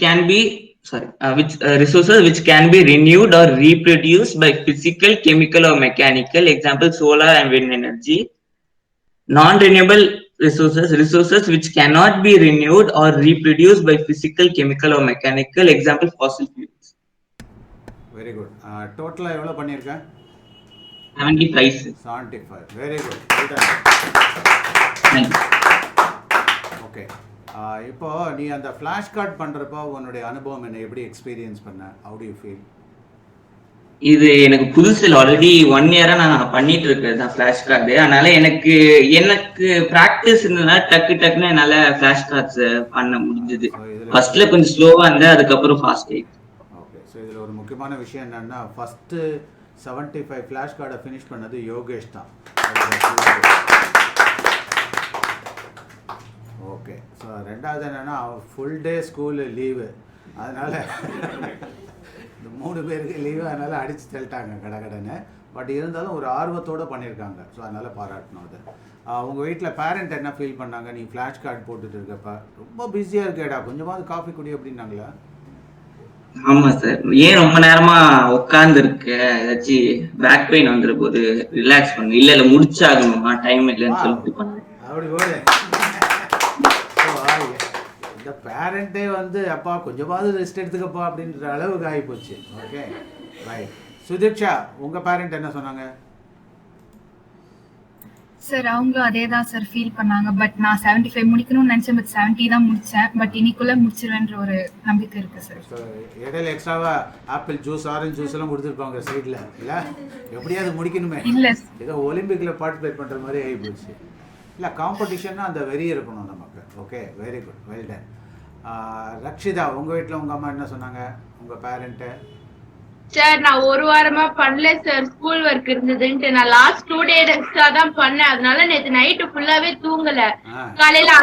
can be renewed or reproduced by physical, chemical or mechanical, example solar and wind energy. Non-renewable resources which cannot be renewed or reproduced by physical, chemical or mechanical, example fossil fuels. Very good. Total எவ்வளவு பண்ணிருக்க? 75. Very good. Well done. Thank you. Okay. இப்போ நீ அந்த flash card பண்றப்போ உன்னுடைய அனுபவம் என்ன, எப்படி எக்ஸ்பீரியன்ஸ் பண்ண? How do you feel? இது எனக்கு புதுசில் ஆல்ரெடி 1 இயரா நான் பண்ணிட்டு இருக்கிறது தான் ஃபிளாஷ் கார்டு. அதனால எனக்கு ப்ராக்டிஸ் இருந்ததுனால டக்குன்னு என்னால ஃபிளாஷ் கார்ட்ஸ் பண்ண முடிஞ்சது. ஃபர்ஸ்ட்ல கொஞ்சம் ஸ்லோவா இருந்தேன், அதுக்கப்புறம் ஃபாஸ்ட் ஆயிடுச்சு. ஓகே. ஸோ இதில் ஒரு முக்கியமான விஷயம் என்னன்னா, ஃபர்ஸ்ட் 75 ஃபிளாஷ் கார்டை ஃபினிஷ் பண்ணது யோகேஷ் தான். ஓகே. ஸோ ரெண்டாவது என்னென்னா, ஃபுல் டே ஸ்கூலு லீவு, அதனால் இந்த 3 பேருக்கு லீவு, அதனால் அடித்து தள்ளிட்டாங்க கடன்னு. பட் இருந்தாலும் ஒரு ஆர்வத்தோடு பண்ணியிருக்காங்க. ஸோ அதனால் பாராட்டணும் அது. உங்கள் வீட்டில் பேரண்ட் என்ன ஃபீல் பண்ணாங்க? நீ ஃப்ளாஷ் கார்டு போட்டுட்டு இருக்கப்ப ரொம்ப பிஸியாக இருக்கேடா, கொஞ்சமாவது காஃபி குடி அப்படின்னாங்களா? ஆமா சார், ஏன் ரொம்ப நேரமா உட்கார்ந்து இருக்க, ஏதாச்சும் பேக் பெயின் வந்துற போது ரிலாக்ஸ் பண்ணு. இல்ல முடிச்சாகணுமா, டைம் இல்லைன்னு சொல்லிட்டு பண்ணு. அப்படி போடு. இந்த பேரண்டே வந்து அப்பா கொஞ்சமாவது ரெஸ்ட் எடுத்துக்கப்பா அப்படின்ற அளவுக்கு ஆகிப்போச்சு. Okay right. சுதீக்ஷா, உங்கள் பேரண்ட் என்ன சொன்னாங்க? சார் அவங்களும் அதே தான் சார் ஃபீல் பண்ணாங்க. பட் நான் 75 முடிக்கணும்னு நினச்சேன், பட் 70 தான் முடித்தேன். பட் இன்னைக்குள்ளே முடிச்சிருவேன்ற ஒரு நம்பிக்கை இருக்குது சார். இடையில எக்ஸ்ட்ராவா ஆப்பிள் ஜூஸ், ஆரஞ்சு ஜூஸ் எல்லாம் கொடுத்துருப்பாங்க சைடில், இல்லை எப்படியாவது முடிக்கணுமே. இல்லை, ஏதோ ஒலிம்பிக்கில் பார்ட்டிசிபேட் பண்ணுற மாதிரி ஆகிப்போச்சு. இல்லை, காம்படிஷன்னா அந்த வெறி இருக்கணும் நமக்கு. Okay, very good, well done. Rakshitha, உங்கள் வீட்டில் உங்கள் அம்மா என்ன சொன்னாங்க, உங்கள் பேரண்ட்டு? சார் நான் 1 வாரமா பண்ணல சார், ஸ்கூல் ஒர்க் இருந்ததுன்ட்டு. நான் லாஸ்ட் 2 டேஸா தான் பண்ணேன். அதனால நேற்று நைட்டு ஃபுல்லாவே தூங்கல. காலையில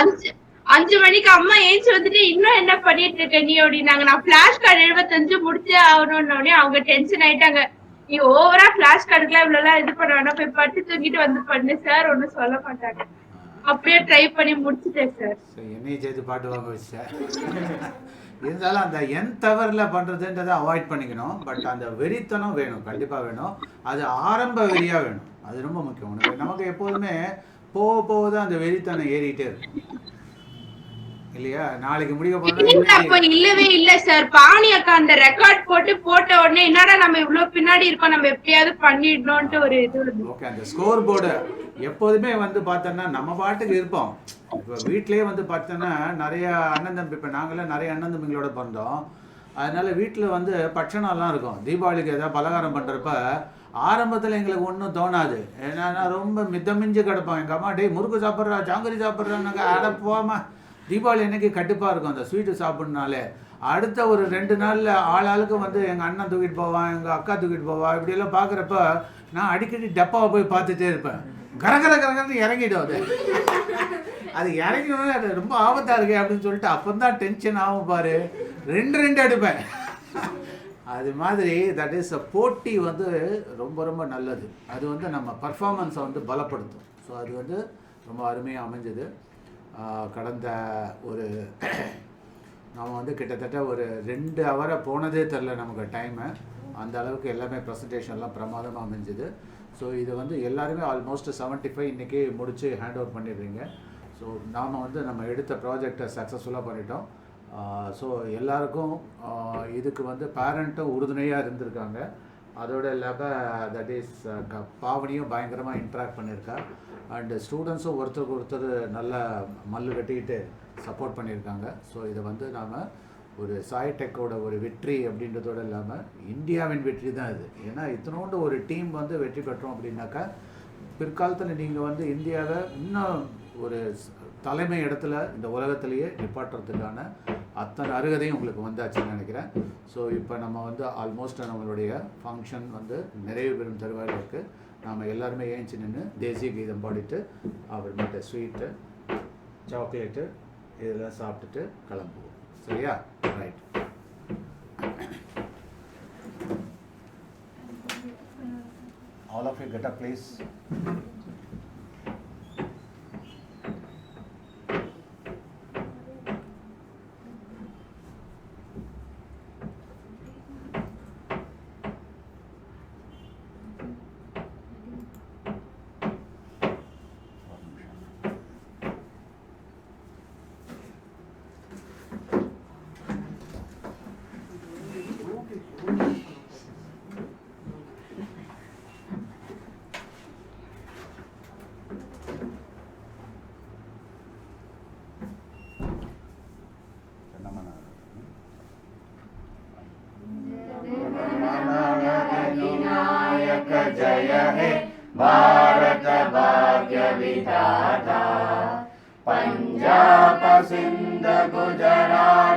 5 மணிக்கு அம்மா ஏஞ்சி வந்துட்டு இன்னும் என்ன பண்ணிட்டு இருக்க நீ அப்படின்னாங்க. நான் ஃபிளாஷ் கார்டு 75 முடிச்சே ஆகணும்னு அவங்க டென்ஷன் ஆயிட்டாங்க. நீ ஓவரா ஃபிளாஷ் கார்டுக்குலாம் இவ்வளவு இது பண்ண வேணாம், போய் பட்டு தூங்கிட்டு வந்து பண்ணு சார், ஒன்னும் சொல்ல மாட்டாங்க. அப்படியே ட்ரை பண்ணி முடிச்சிட்டேன் சார். என்னையும் சேர்த்து பாட்டு வாங்க வச்சேன். இருந்தாலும் அந்த தவறில் பண்ணுறதுன்றதை அவாய்ட் பண்ணிக்கணும். பட் அந்த வெறித்தனம் வேணும், கண்டிப்பாக வேணும். அது ஆரம்ப வெறியாக வேணும், அது ரொம்ப முக்கியம். நமக்கு எப்போதுமே போக தான் அந்த வெறித்தனம் ஏறிட்டே இருக்கும். இல்லையா? நாளைக்கு முடிக்க அப்ப இல்லவே இல்ல சார். பாணி அக்கா அந்த ரெக்கார்ட் போட்ட உடனே என்னடா நம்ம இவ்வளவு பின்னாடி இருக்கோம், நம்ம எப்படியாவது பண்ணிடணும்ட்டு ஒரு இது. ஓகே, அந்த ஸ்கோர் போர்டு எப்போதுமே வந்து பார்த்தோன்னா நம்ம பாட்டுக்கு இருப்போம். இப்போ வீட்லேயே வந்து பார்த்தோன்னா நிறைய அண்ணன் தம்பி, இப்போ நாங்களாம் நிறைய அண்ணன் தம்பிங்களோட பிறந்தோம். அதனால வீட்டில் வந்து பட்சணம்லாம் இருக்கும். தீபாவளிக்கு ஏதாவது பலகாரம் பண்ணுறப்ப ஆரம்பத்தில் எங்களுக்கு ஒன்றும் தோணாது. ஏன்னா ரொம்ப மிதமிஞ்சு கிடப்போம். எங்கள் அம்மா டே முறுக்கு சாப்பிட்றா, ஜாங்கிரி சாப்பிட்றான்னாக்கா அட போமா. தீபாவளி அன்னைக்கு கண்டிப்பாக இருக்கும் அந்த ஸ்வீட்டு சாப்பிட்னாலே. அடுத்த ஒரு 2 நாளில் ஆளுக்கு வந்து எங்கள் அண்ணன் தூக்கிட்டு போவான், எங்கள் அக்கா தூக்கிட்டு போவா. இப்படியெல்லாம் பார்க்குறப்ப நான் அடிக்கடி டப்பாவை போய் பார்த்துட்டே இருப்பேன். கரகரன்னு இறங்கிடும். அது இறங்கணும்னு அது ரொம்ப ஆபத்தாக இருக்கு அப்படின்னு சொல்லிட்டு அப்போ தான் டென்ஷன் ஆகும் பாரு. 2 அடிப்பேன். அது மாதிரி தட் இஸ் போட்டி வந்து ரொம்ப ரொம்ப நல்லது. அது வந்து நம்ம பர்ஃபார்மன்ஸை வந்து பலப்படுத்தும். ஸோ அது வந்து ரொம்ப அருமையாக அமைஞ்சது. கடந்த ஒரு நாம் வந்து கிட்டத்தட்ட ஒரு 2 ஹவரை போனதே தெரில நமக்கு டைமு. அந்த அளவுக்கு எல்லாமே ப்ரெசன்டேஷன்லாம் பிரமாதமாக அமைஞ்சுது. ஸோ இது வந்து எல்லாருமே ஆல்மோஸ்ட் 75 இன்றைக்கி முடித்து ஹேண்ட் ஓவர் பண்ணிடுறீங்க. ஸோ நாம் வந்து நம்ம எடுத்த ப்ராஜெக்டை சக்ஸஸ்ஃபுல்லாக பண்ணிட்டோம். ஸோ எல்லாருக்கும் இதுக்கு வந்து பேரண்ட்டும் உறுதுணையாக இருந்திருக்காங்க. அதோட இல்லாமல் தட் இஸ் பாவனியும் பயங்கரமாக இன்ட்ராக்ட் பண்ணியிருக்கா. அண்டு ஸ்டூடெண்ட்ஸும் ஒருத்தருக்கு ஒருத்தர் நல்லா மல்லு கட்டிக்கிட்டு சப்போர்ட் பண்ணியிருக்காங்க. ஸோ இதை வந்து நாம் ஒரு சாய் டெக்கோட ஒரு வெற்றி அப்படின்றதோடு இல்லாமல் இந்தியாவின் வெற்றி தான் இது. ஏன்னா இத்தனோண்டு ஒரு டீம் வந்து வெற்றி பெற்றோம் அப்படின்னாக்கா பிற்காலத்தில் நீங்கள் வந்து இந்தியாவை இன்னும் ஒரு தலைமை இடத்துல இந்த உலகத்திலேயே நிப்பாட்டுறதுக்கான அத்தனை அருகதையும் உங்களுக்கு வந்தாச்சுன்னு நினைக்கிறேன். ஸோ இப்போ நம்ம வந்து ஆல்மோஸ்ட் நம்மளுடைய ஃபங்க்ஷன் வந்து நிறைவு பெறும் தருவாயில் இருக்குது. நாம் எல்லாருமே ஏஞ்சி நின்று தேசிய கீதம் பாடிட்டு அப்புறமேட்டு ஸ்வீட்டு சாக்லேட்டு இதெல்லாம் சாப்பிட்டுட்டு கிளம்புவோம். சரியா? Right. All of you get up please. जय हे भारत भाग्य विधाता पंजाब सिंध गुजरात